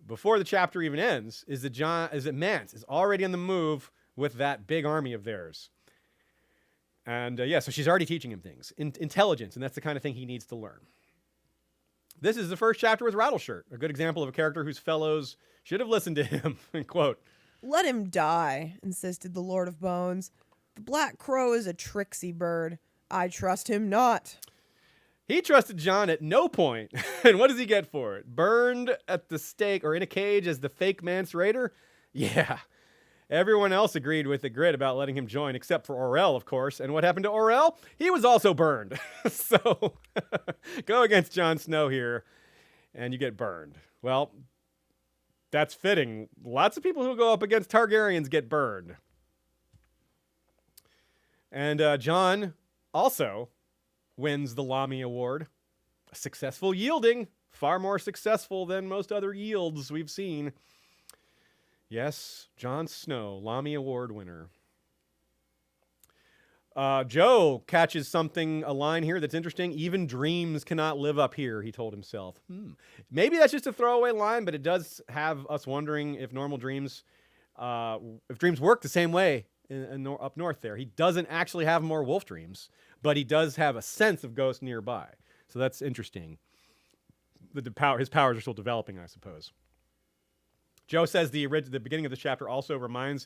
S1: before the chapter even ends is that Mance is already on the move with that big army of theirs. And so she's already teaching him things. Intelligence, and that's the kind of thing he needs to learn. This is the first chapter with Rattleshirt, a good example of a character whose fellows should have listened to him. Quote,
S2: "Let him die," insisted the Lord of Bones. "The Black Crow is a tricksy bird. I trust him not."
S1: He trusted Jon at no point. And what does he get for it? Burned at the stake or in a cage as the fake Mance Raider? Yeah. Everyone else agreed with Ygritte about letting him join, except for Orell, of course. And what happened to Orell? He was also burned. So go against Jon Snow here, and you get burned. Well, that's fitting. Lots of people who go up against Targaryens get burned. And Jon also wins the Lamy Award. A successful yielding. Far more successful than most other yields we've seen. Yes, Jon Snow, Lamy Award winner. Joe catches a line here that's interesting. Even dreams cannot live up here, he told himself. Maybe that's just a throwaway line, but it does have us wondering if normal dreams, if dreams work the same way up north there. He doesn't actually have more wolf dreams, but he does have a sense of ghosts nearby. So that's interesting. His powers are still developing, I suppose. Joe says the beginning of the chapter also reminds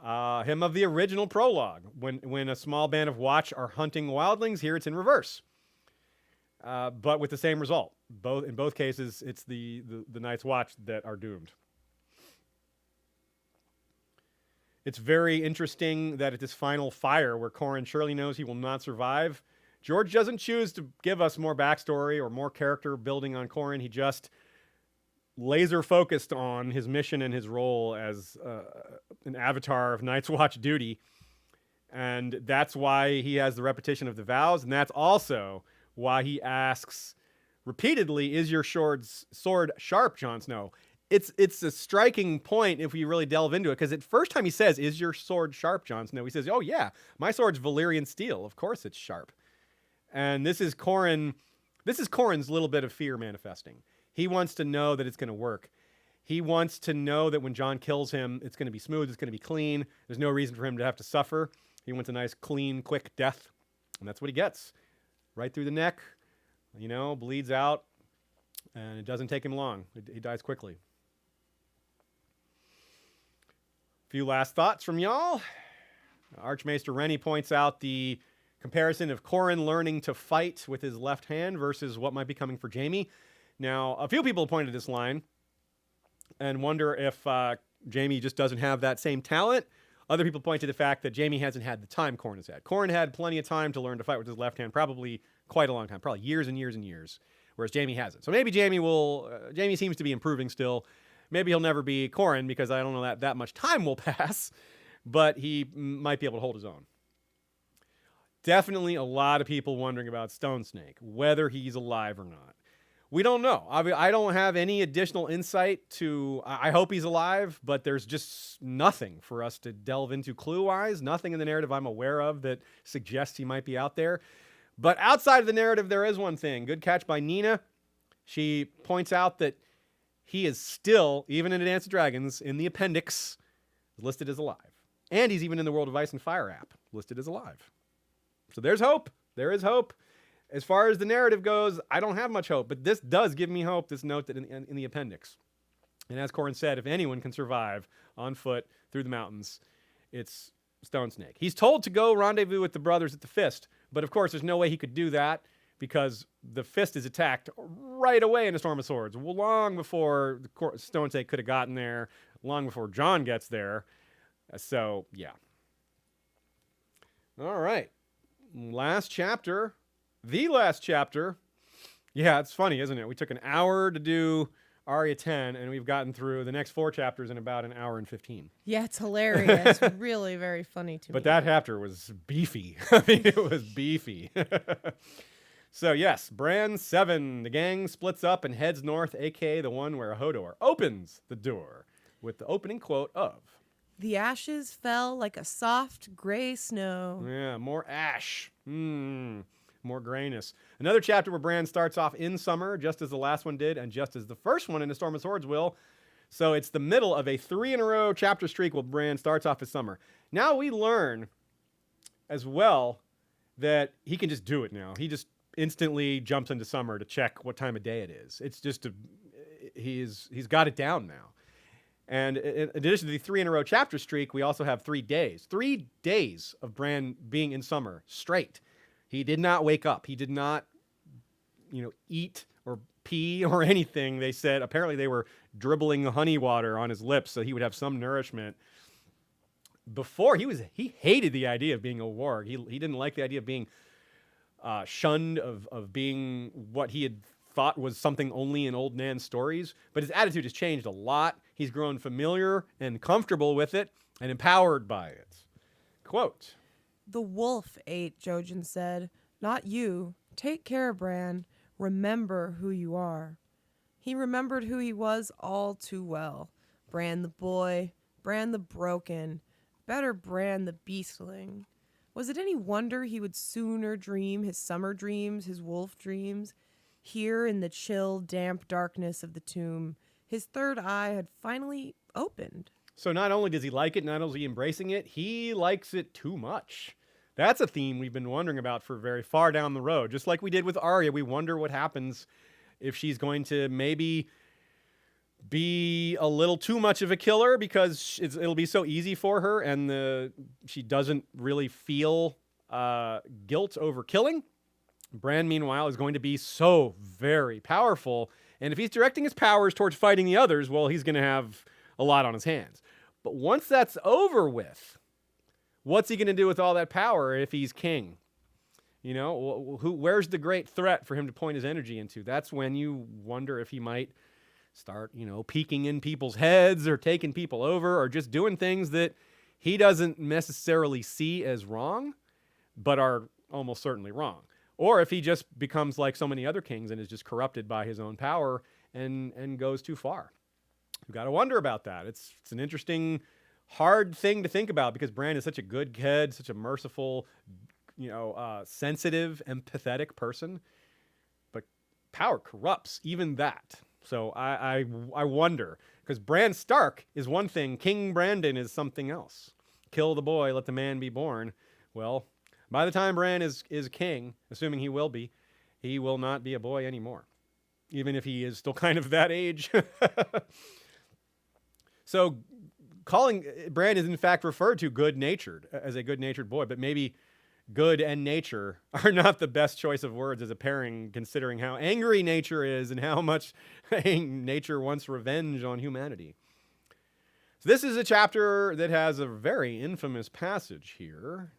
S1: him of the original prologue. When a small band of Watch are hunting wildlings, here it's in reverse. But with the same result. In both cases, it's the Night's Watch that are doomed. It's very interesting that at this final fire where Qhorin surely knows he will not survive, George doesn't choose to give us more backstory or more character building on Qhorin. He just laser focused on his mission and his role as an avatar of Night's Watch duty. And that's why he has the repetition of the vows. And that's also why he asks repeatedly, is your sword sharp, Jon Snow? it's a striking point if we really delve into it, because at first time he says, "Is your sword sharp, Jon Snow?" He says, "Oh yeah, my sword's Valyrian steel. Of course it's sharp." And this is Corrin's little bit of fear manifesting. He wants to know that it's going to work. He wants to know that when Jon kills him, it's going to be smooth, it's going to be clean. There's no reason for him to have to suffer. He wants a nice, clean, quick death. And that's what he gets. Right through the neck, bleeds out. And it doesn't take him long. He dies quickly. A few last thoughts from y'all. Archmaester Rennie points out the comparison of Corrin learning to fight with his left hand versus what might be coming for Jaime. Now, a few people pointed this line and wonder if Jaime just doesn't have that same talent. Other people point to the fact that Jaime hasn't had the time Corrin has had. Corrin had plenty of time to learn to fight with his left hand, probably quite a long time, probably years and years and years, whereas Jaime hasn't. So maybe Jaime seems to be improving still. Maybe he'll never be Corrin because I don't know that much time will pass, but he might be able to hold his own. Definitely a lot of people wondering about Stone Snake, whether he's alive or not. We don't know. I don't have any additional insight to... I hope he's alive, but there's just nothing for us to delve into clue-wise. Nothing in the narrative I'm aware of that suggests he might be out there. But outside of the narrative, there is one thing. Good catch by Nina. She points out that he is still, even in A Dance of Dragons, in the appendix, listed as alive. And he's even in the World of Ice and Fire app, listed as alive. So there's hope. There is hope. As far as the narrative goes, I don't have much hope, but this does give me hope, this note that in the appendix. And as Corrin said, if anyone can survive on foot through the mountains, it's Stone Snake. He's told to go rendezvous with the brothers at the Fist, but of course there's no way he could do that because the Fist is attacked right away in a Storm of Swords, long before Stone Snake could have gotten there, long before Jon gets there. So, yeah. All right. Last chapter. The last chapter. Yeah, it's funny, isn't it? We took an hour to do Arya 10, and we've gotten through the next 4 chapters in about an hour and 15.
S2: Yeah, it's hilarious. Really very funny to me.
S1: But that chapter was beefy. I mean, it was beefy. So, yes, Bran 7. The gang splits up and heads north, a.k.a. the one where Hodor opens the door with the opening quote of...
S2: The ashes fell like a soft gray snow.
S1: Yeah, more ash. More grayness. Another chapter where Bran starts off in summer, just as the last one did, and just as the first one in A Storm of Swords will. So it's the middle of a 3-in-a-row chapter streak where Bran starts off as summer. Now we learn as well that he can just do it now. He just instantly jumps into summer to check what time of day it is. It's just he's got it down now. And in addition to the 3-in-a-row chapter streak, we also have 3 days. 3 days of Bran being in summer straight. He did not wake up. He did not, eat or pee or anything. They said apparently they were dribbling honey water on his lips so he would have some nourishment. Before he hated the idea of being a warg. He didn't like the idea of being shunned, of being what he had thought was something only in old Nan's stories. But his attitude has changed a lot. He's grown familiar and comfortable with it and empowered by it. Quote.
S2: The wolf ate, Jojen said. Not you. Take care, Bran. Remember who you are. He remembered who he was all too well. Bran the boy, Bran the broken, better Bran the beastling. Was it any wonder he would sooner dream his summer dreams, his wolf dreams? Here in the chill, damp darkness of the tomb, his third eye had finally opened.
S1: So not only does he like it, not only is he embracing it, he likes it too much. That's a theme we've been wondering about for very far down the road. Just like we did with Arya, we wonder what happens if she's going to maybe be a little too much of a killer because it'll be so easy for her and she doesn't really feel guilt over killing. Bran, meanwhile, is going to be so very powerful. And if he's directing his powers towards fighting the others, well, he's going to have a lot on his hands. But once that's over with, what's he going to do with all that power if he's king? Where's the great threat for him to point his energy into? That's when you wonder if he might start, peeking in people's heads or taking people over or just doing things that he doesn't necessarily see as wrong, but are almost certainly wrong. Or if he just becomes like so many other kings and is just corrupted by his own power and goes too far. You got to wonder about that. It's an interesting, hard thing to think about because Bran is such a good kid, such a merciful, sensitive, empathetic person. But power corrupts even that. So I wonder, because Bran Stark is one thing, King Brandon is something else. Kill the boy, let the man be born. Well, by the time Bran is king, assuming he will be, he will not be a boy anymore, even if he is still kind of that age. So calling Bran is in fact referred to good-natured, as a good-natured boy, but maybe good and nature are not the best choice of words as a pairing, considering how angry nature is and how much nature wants revenge on humanity. So this is a chapter that has a very infamous passage here.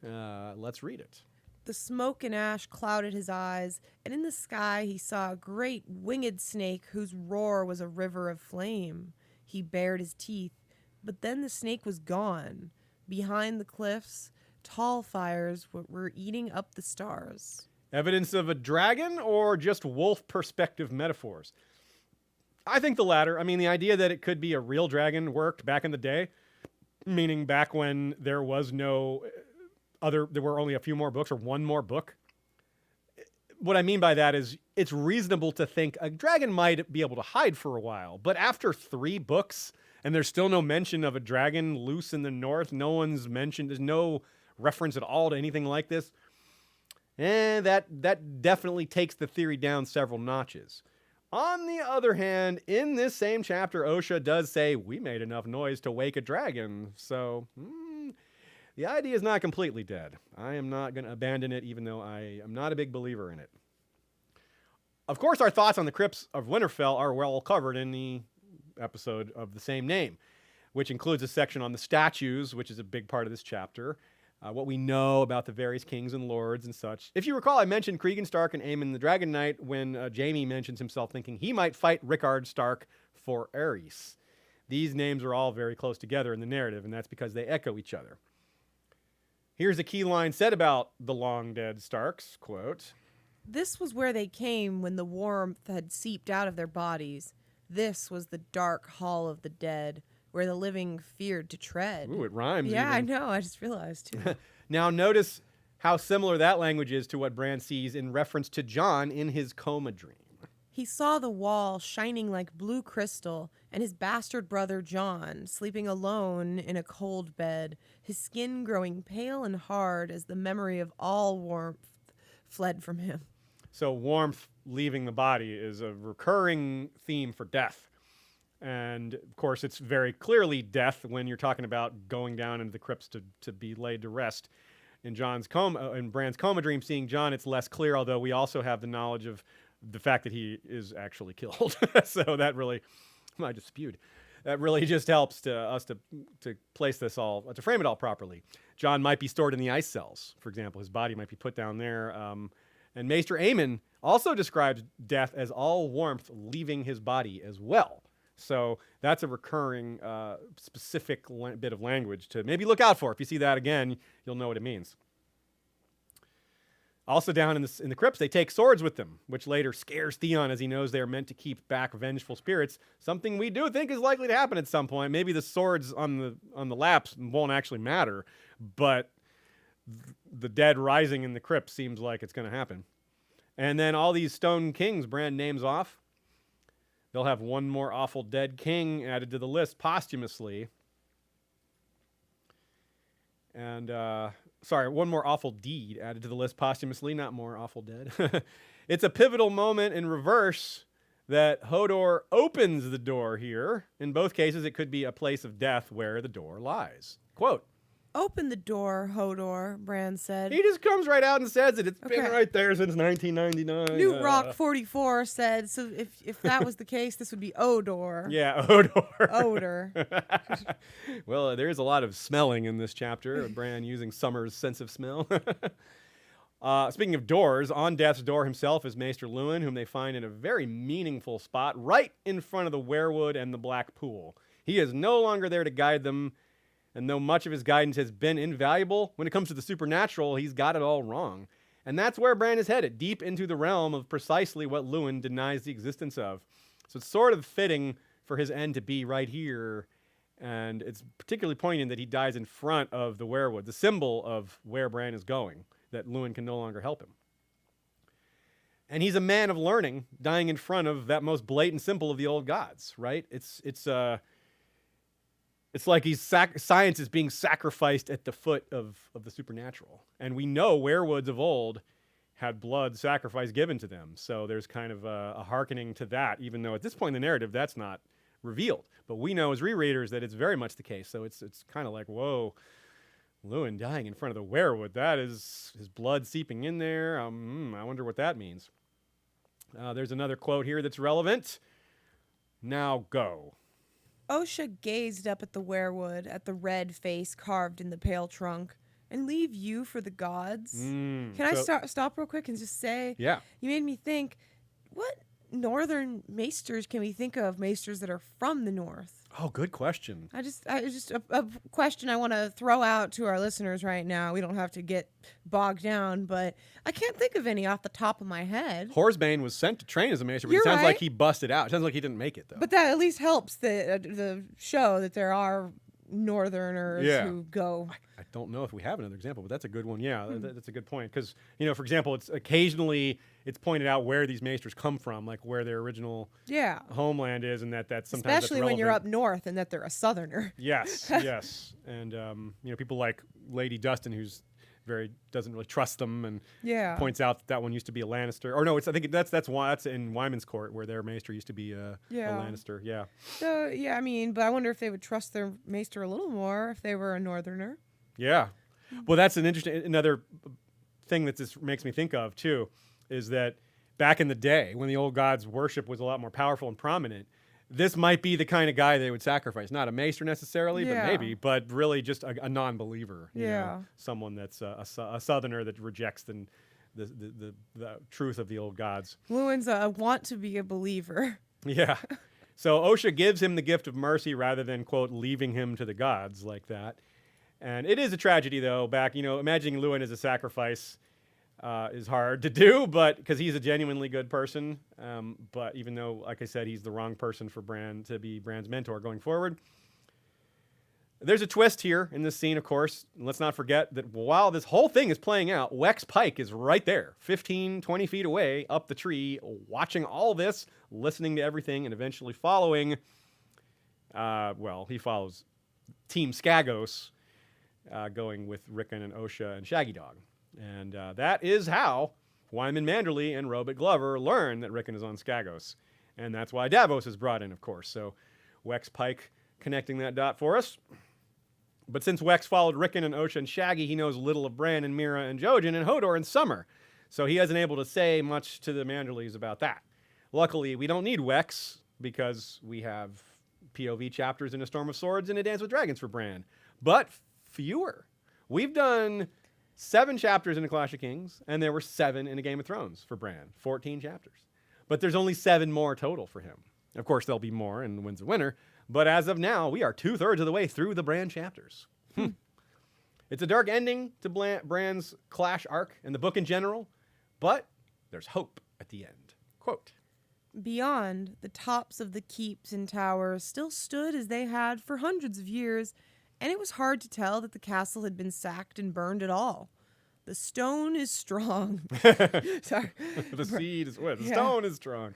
S1: Let's read it.
S2: The smoke and ash clouded his eyes, and in the sky he saw a great winged snake whose roar was a river of flame. He bared his teeth, but then the snake was gone. Behind the cliffs, tall fires were eating up the stars.
S1: Evidence of a dragon or just wolf perspective metaphors? I think the latter. I mean, the idea that it could be a real dragon worked back in the day, meaning back when there was no there were only a few more books or one more book. What I mean by that is it's reasonable to think a dragon might be able to hide for a while, but after 3 books and there's still no mention of a dragon loose in the north, no one's mentioned, there's no reference at all to anything like this, and that definitely takes the theory down several notches. On the other hand, in this same chapter, Osha does say, we made enough noise to wake a dragon. So, the idea is not completely dead. I am not going to abandon it, even though I am not a big believer in it. Of course, our thoughts on the crypts of Winterfell are well covered in the episode of the same name, which includes a section on the statues, which is a big part of this chapter. What we know about the various kings and lords and such. If you recall, I mentioned Cregan Stark and Aemon the Dragon Knight when Jaime mentions himself thinking he might fight Rickard Stark for Aerys. These names are all very close together in the narrative, and that's because they echo each other. Here's a key line said about the long-dead Starks, quote,
S2: "This was where they came when the warmth had seeped out of their bodies. This was the dark hall of the dead, where the living feared to tread."
S1: Ooh, it rhymes.
S2: Yeah,
S1: even.
S2: I know. I just realized, too.
S1: Now, notice how similar that language is to what Bran sees in reference to Jon in his coma dream.
S2: He saw the wall shining like blue crystal, and his bastard brother Jon sleeping alone in a cold bed, his skin growing pale and hard as the memory of all warmth fled from him.
S1: So warmth leaving the body is a recurring theme for death. And, of course, it's very clearly death when you're talking about going down into the crypts to be laid to rest. In Bran's coma dream, seeing Jon, it's less clear, although we also have the knowledge of the fact that he is actually killed. So that really, I just spewed. That really just helps us to place this all, to frame it all properly. Jon might be stored in the ice cells, for example. His body might be put down there. And Maester Aemon also describes death as all warmth leaving his body as well. So that's a recurring specific bit of language to maybe look out for. If you see that again, you'll know what it means. Also down in the crypts, they take swords with them, which later scares Theon as he knows they are meant to keep back vengeful spirits, something we do think is likely to happen at some point. Maybe the swords on the laps won't actually matter, but the dead rising in the crypt seems like it's going to happen. And then all these stone kings Bran names off. They'll have one more awful dead king added to the list posthumously. And, one more awful deed added to the list posthumously, not more awful dead. It's a pivotal moment in reverse that Hodor opens the door here. In both cases, it could be a place of death where the door lies. Quote,
S2: "Open the door, Hodor," Bran said.
S1: he just comes right out and says it. It's been
S2: Okay.
S1: right there since 1999.
S2: Newt Rock 44 said, so if that was the case, this would be Odor.
S1: Yeah, Hodor.
S2: Odor.
S1: Well, there is a lot of smelling in this chapter. Bran using Summer's sense of smell. Speaking of doors, on death's door himself is Maester Luwin, whom they find in a very meaningful spot right in front of the weirwood and the black pool. He is no longer there to guide them, and though much of his guidance has been invaluable, when it comes to the supernatural, he's got it all wrong. And that's where Bran is headed, deep into the realm of precisely what Luwin denies the existence of. So it's sort of fitting for his end to be right here. And it's particularly poignant that he dies in front of the werewood, the symbol of where Bran is going, that Luwin can no longer help him. And he's a man of learning, dying in front of that most blatant symbol of the old gods, right? It's like science is being sacrificed at the foot of the supernatural. And we know werewoods of old had blood sacrifice given to them. So there's kind of a hearkening to that, even though at this point in the narrative, that's not revealed. But we know as rereaders that it's very much the case. So it's kind of like, whoa, Luwin dying in front of the werewood. That is his blood seeping in there. I wonder what that means. There's another quote here that's relevant. Now go.
S2: Osha gazed up at the werewood, at the red face carved in the pale trunk. And leave you for the gods? Can I stop real quick and just say,
S1: yeah,
S2: you made me think, what northern maesters can we think of, maesters that are from the north?
S1: Oh, good question.
S2: I just a question I want to throw out to our listeners right now. We don't have to get bogged down, but I can't think of any off the top of my head.
S1: Horsebane was sent to train as a maester, but it sounds like he busted out. It sounds like he didn't make it, though.
S2: But that at least helps the show that there are northerners who go.
S1: I don't know if we have another example, but that's a good one. Yeah, that's a good point. Because, for example, it's occasionally pointed out where these maesters come from, like where their original homeland is, and that's sometimes
S2: especially when you're up north and that they're a southerner.
S1: Yes, yes. And, people like Lady Dustin, who's doesn't really trust them, and points out that one used to be a Lannister. Or no, I think that's in Wyman's Court, where their maester used to be a Lannister. Yeah.
S2: So but I wonder if they would trust their maester a little more if they were a northerner.
S1: Yeah. Well, that's another thing that this makes me think of too, is that back in the day when the old gods' worship was a lot more powerful and prominent, this might be the kind of guy they would sacrifice. Not a maester necessarily, but maybe, but really just a non-believer. You know, someone that's a southerner that rejects the truth of the old gods.
S2: Luwin's want to be a believer.
S1: Yeah. So Osha gives him the gift of mercy rather than, quote, leaving him to the gods like that. And it is a tragedy, though. Imagining Luwin as a sacrifice is hard to do, but because he's a genuinely good person. But even though, like I said, he's the wrong person for Bran to be Bran's mentor going forward. There's a twist here in this scene, of course. And let's not forget that while this whole thing is playing out, Wex Pike is right there, 15, 20 feet away, up the tree, watching all this, listening to everything, and eventually following, he follows Team Skagos, going with Rickon and Osha and Shaggy Dog. And that is how Wyman Manderly and Robert Glover learn that Rickon is on Skagos. And that's why Davos is brought in, of course. So Wex Pike connecting that dot for us. But since Wex followed Rickon and Osha and Shaggy, he knows little of Bran and Mira and Jojen and Hodor and Summer. So he hasn't able to say much to the Manderlys about that. Luckily, we don't need Wex because we have POV chapters in A Storm of Swords and A Dance with Dragons for Bran. But fewer. We've done 7 chapters in A Clash of Kings, and there were 7 in A Game of Thrones for Bran. 14 chapters. But there's only 7 more total for him. Of course, there'll be more in Winds of Winter, but as of now, we are 2/3 of the way through the Bran chapters. It's a dark ending to Bran's Clash arc and the book in general, but there's hope at the end. Quote,
S2: "Beyond, the tops of the keeps and towers still stood as they had for hundreds of years, and it was hard to tell that the castle had been sacked and burned at all. The stone is strong." Sorry.
S1: The seed is wet. The stone is strong.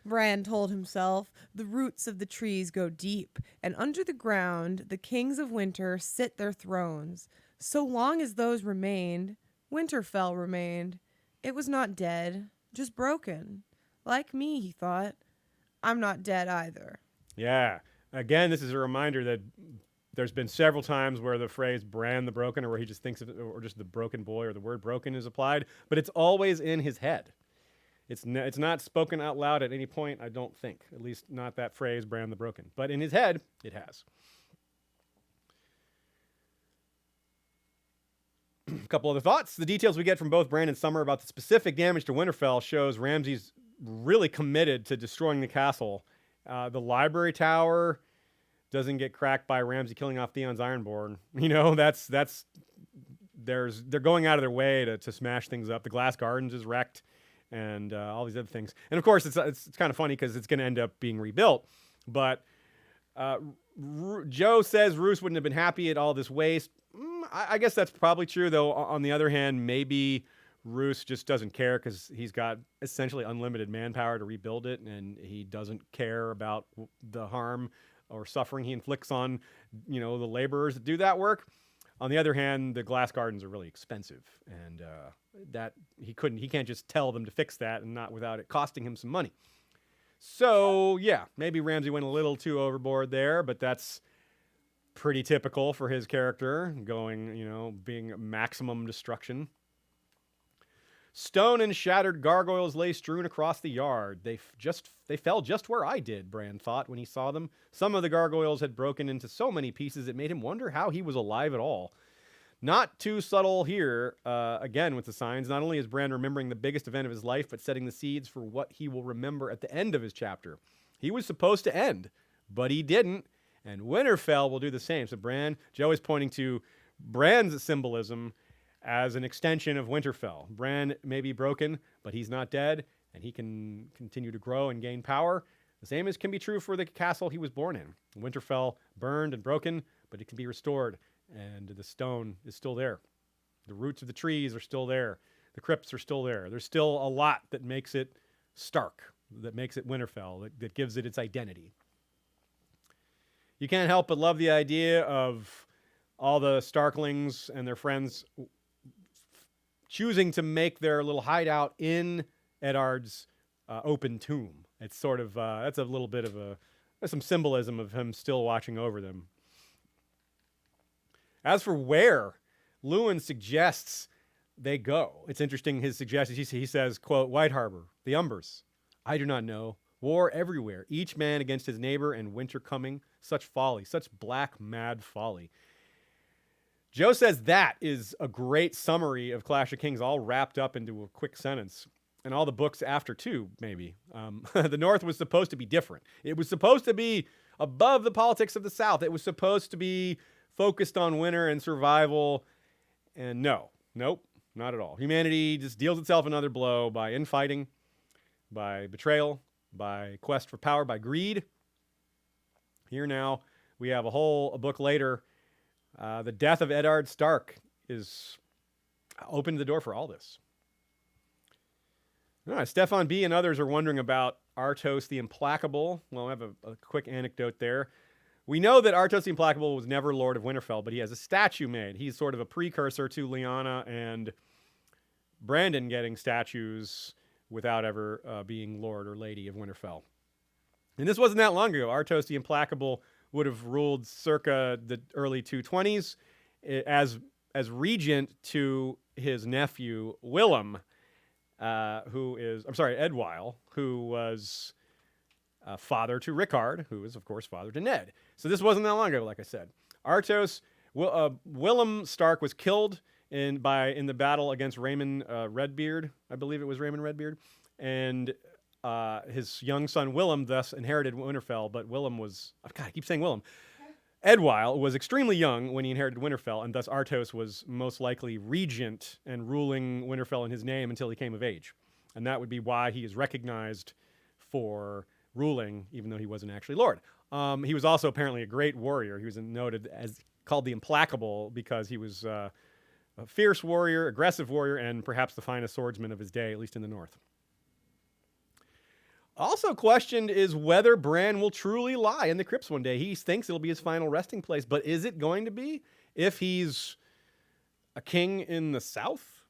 S2: Bran told himself, "The roots of the trees go deep, and under the ground the kings of winter sit their thrones. So long as those remained, Winterfell remained. It was not dead, just broken. Like me," he thought. "I'm not dead either."
S1: Yeah. Again, this is a reminder that there's been several times where the phrase Bran the Broken, or where he just thinks of it, or just the broken boy, or the word broken is applied, but it's always in his head. It's not spoken out loud at any point, I don't think. At least not that phrase, Bran the Broken. But in his head, it has. A couple other thoughts. The details we get from both Bran and Summer about the specific damage to Winterfell shows Ramsay's really committed to destroying the castle. The library tower doesn't get cracked by Ramsay killing off Theon's Ironborn. They're going out of their way to smash things up. The Glass Gardens is wrecked, and all these other things. And of course, it's kind of funny because it's going to end up being rebuilt. But Joe says Roose wouldn't have been happy at all this waste. I guess that's probably true, though. On the other hand, maybe Roose just doesn't care because he's got essentially unlimited manpower to rebuild it, and he doesn't care about the harm or suffering he inflicts on, the laborers that do that work. On the other hand, the glass gardens are really expensive, and that he can't just tell them to fix that and not without it costing him some money. So yeah, maybe Ramsay went a little too overboard there, but that's pretty typical for his character, going, being maximum destruction. Stone and shattered gargoyles lay strewn across the yard. They fell just where I did, Bran thought when he saw them. Some of the gargoyles had broken into so many pieces it made him wonder how he was alive at all. Not too subtle here, again with the signs. Not only is Bran remembering the biggest event of his life, but setting the seeds for what he will remember at the end of his chapter. He was supposed to end, but he didn't, and Winterfell will do the same. So Joe is pointing to Bran's symbolism as an extension of Winterfell. Bran may be broken, but he's not dead, and he can continue to grow and gain power. The same can be true for the castle he was born in. Winterfell burned and broken, but it can be restored, and the stone is still there. The roots of the trees are still there. The crypts are still there. There's still a lot that makes it Stark, that makes it Winterfell, that gives it its identity. You can't help but love the idea of all the Starklings and their friends choosing to make their little hideout in Eddard's open tomb. It's sort of, that's a little bit of there's some symbolism of him still watching over them. As for where, Lewin suggests they go. It's interesting, his suggestions. He says, quote, White Harbor, the Umbers. I do not know. War everywhere, each man against his neighbor, and winter coming. Such folly, such black, mad folly. Joe says that is a great summary of Clash of Kings, all wrapped up into a quick sentence. And all the books after, too, maybe. The North was supposed to be different. It was supposed to be above the politics of the South. It was supposed to be focused on winter and survival. And nope, not at all. Humanity just deals itself another blow by infighting, by betrayal, by quest for power, by greed. Here now, we have a book later. The death of Eddard Stark is opened the door for all this. All right, Stefan B. and others are wondering about Artos the Implacable. Well, I have a quick anecdote there. We know that Artos the Implacable was never Lord of Winterfell, but he has a statue made. He's sort of a precursor to Lyanna and Brandon getting statues without ever being Lord or Lady of Winterfell. And this wasn't that long ago. Artos the Implacable would have ruled circa the early 220s as regent to his nephew Willem, Edwyle, who was father to Rickard, who is, of course, father to Ned. So this wasn't that long ago, like I said. Willem Stark was killed in the battle against Raymond Redbeard. I believe it was Raymond Redbeard. And his young son Willem thus inherited Winterfell, but Willem was... Oh, God, I keep saying Willem. Edwyle was extremely young when he inherited Winterfell, and thus Artos was most likely regent and ruling Winterfell in his name until he came of age. And that would be why he is recognized for ruling, even though he wasn't actually Lord. He was also apparently a great warrior. He was noted as called the Implacable because he was a fierce warrior, aggressive warrior, and perhaps the finest swordsman of his day, at least in the North. Also questioned is whether Bran will truly lie in the crypts one day. He thinks it'll be his final resting place, but is it going to be? If he's a king in the South?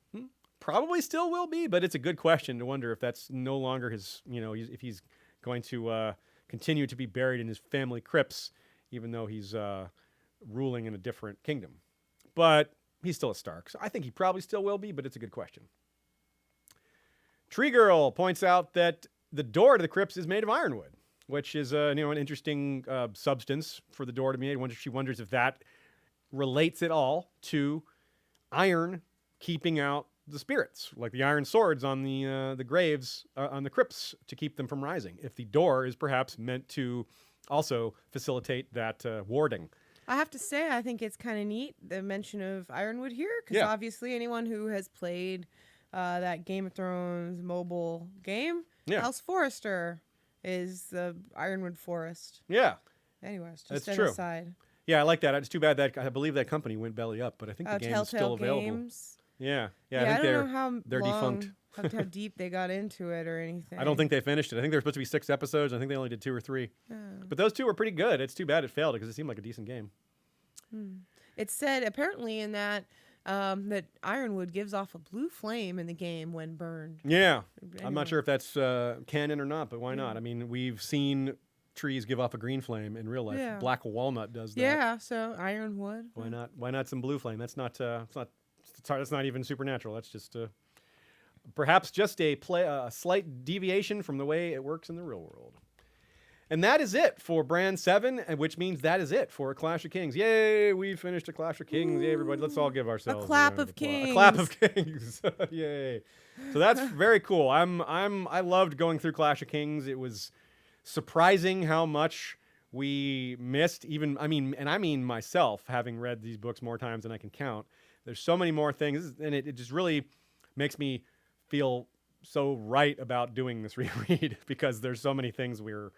S1: Probably still will be, but it's a good question to wonder if that's no longer his, if he's going to continue to be buried in his family crypts, even though he's ruling in a different kingdom. But he's still a Stark, so I think he probably still will be, but it's a good question. Tree Girl points out that the door to the crypts is made of ironwood, which is an interesting substance for the door to be made. She wonders if that relates at all to iron keeping out the spirits, like the iron swords on the graves on the crypts to keep them from rising. If the door is perhaps meant to also facilitate that warding.
S2: I have to say, I think it's kind of neat, the mention of ironwood here, because obviously anyone who has played that Game of Thrones mobile game, House Forrester is the Ironwood Forest.
S1: Yeah,
S2: Anyways, just
S1: that's
S2: an
S1: true.
S2: aside.
S1: Yeah, I like that. It's too bad that I believe that company went belly up, but I think the game is still
S2: Telltale
S1: available.
S2: Games.
S1: Yeah,
S2: Yeah,
S1: I think
S2: I don't know how
S1: they're defunct.
S2: how deep they got into it or anything.
S1: I don't think they finished it. I think there were supposed to be 6 episodes. I think they only did 2 or 3.
S2: Yeah.
S1: But those 2 were pretty good. It's too bad it failed because it seemed like a decent game.
S2: It said apparently in that that Ironwood gives off a blue flame in the game when burned.
S1: Yeah, I'm
S2: Anyway.
S1: not sure if that's canon or not, but why not? I mean, we've seen trees give off a green flame in real life.
S2: Yeah.
S1: Black walnut does that.
S2: Yeah, so Ironwood.
S1: Why not? Why not some blue flame? That's not. That's not even supernatural. That's just perhaps just a slight deviation from the way it works in the real world. And that is it for Brand 7, which means that is it for A Clash of Kings. Yay, we finished A Clash of Kings. Yay, everybody. Let's all give ourselves
S2: A clap
S1: round
S2: of
S1: applause.
S2: kings.
S1: A clap of kings. Yay. So that's very cool. I loved going through Clash of Kings. It was surprising how much we missed. I mean myself, having read these books more times than I can count. There's so many more things, and it just really makes me feel so right about doing this reread because there's so many things we're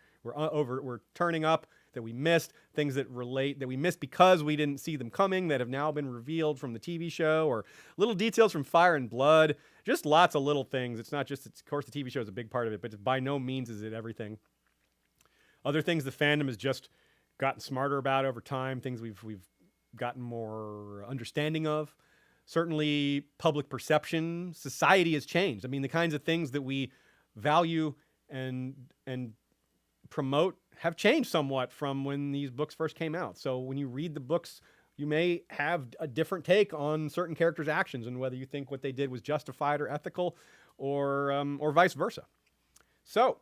S1: turning up that we missed, things that we missed because we didn't see them coming that have now been revealed from the TV show, or little details from Fire and Blood. Just lots of little things. It's not just, of course, the TV show is a big part of it, but by no means is it everything. Other things the fandom has just gotten smarter about over time, things we've gotten more understanding of. Certainly public perception, society has changed. I mean, the kinds of things that we value and promote have changed somewhat from when these books first came out. So when you read the books, you may have a different take on certain characters' actions and whether you think what they did was justified or ethical, or vice versa. So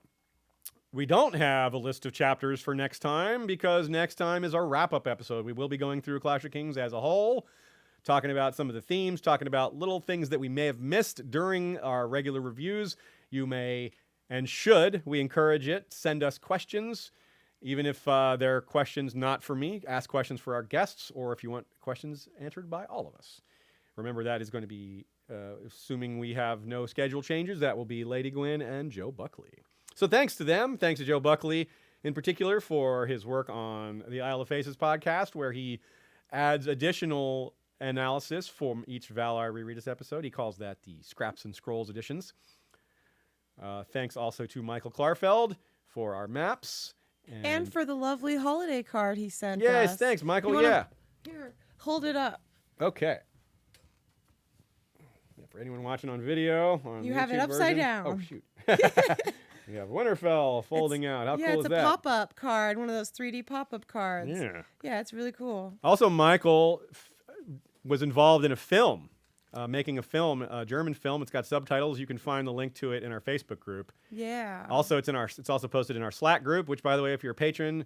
S1: we don't have a list of chapters for next time because next time is our wrap-up episode. We will be going through Clash of Kings as a whole, talking about some of the themes, talking about little things that we may have missed during our regular reviews. You may and should, we encourage it, send us questions, even if they're questions not for me. Ask questions for our guests, or if you want questions answered by all of us. Remember, that is going to be, assuming we have no schedule changes, that will be Lady Gwyn and Joe Buckley. So thanks to them. Thanks to Joe Buckley in particular for his work on the Isle of Faces podcast, where he adds additional analysis from each Valar Rereadis episode. He calls that the Scraps and Scrolls editions. Thanks also to Michael Klarfeld for our maps.
S2: And for the lovely holiday card he sent us.
S1: Yes, thanks, Michael.
S2: Here, hold it up.
S1: Okay. Yeah, for anyone watching on video, on
S2: You
S1: the
S2: have it
S1: YouTube
S2: upside
S1: version.
S2: down.
S1: Oh, shoot. We have Winterfell folding out. How cool is that?
S2: Yeah, it's a pop-up card, one of those 3D pop-up cards.
S1: Yeah.
S2: Yeah, it's really cool.
S1: Also, Michael was involved in a film, making a film, a German film. It's got subtitles. You can find the link to it in our Facebook group.
S2: Yeah.
S1: Also, it's also posted in our Slack group, which, by the way, if you're a patron,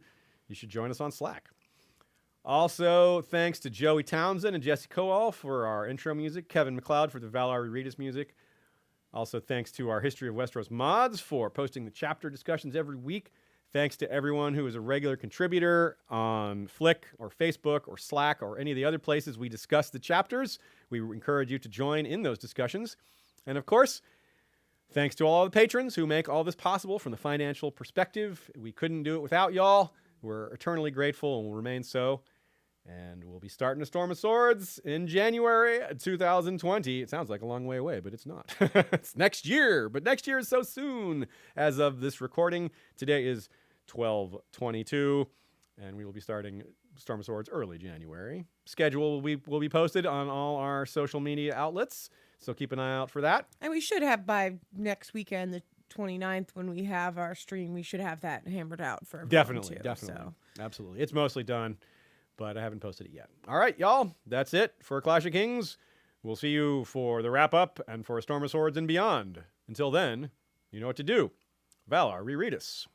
S1: you should join us on Slack. Also, thanks to Joey Townsend and Jesse Coal for our intro music, Kevin MacLeod for the Valar Rereadis music. Also, thanks to our History of Westeros mods for posting the chapter discussions every week. Thanks to everyone who is a regular contributor on Flick or Facebook or Slack or any of the other places we discuss the chapters. We encourage you to join in those discussions. And of course, thanks to all the patrons who make all this possible from the financial perspective. We couldn't do it without y'all. We're eternally grateful and will remain so. And we'll be starting A Storm of Swords in January 2020. It sounds like a long way away, but it's not. It's next year, but next year is so soon. As of this recording, today is 12/22, and we will be starting Storm of Swords early January. Schedule will be posted on all our social media outlets, so keep an eye out for that.
S2: And we should have by next weekend, the 29th, when we have our stream, we should have that hammered out for everyone too,
S1: Definitely.
S2: So.
S1: Absolutely. It's mostly done, but I haven't posted it yet. All right, y'all, that's it for Clash of Kings. We'll see you for the wrap-up and for A Storm of Swords and beyond. Until then, you know what to do. Valar, Rereadis.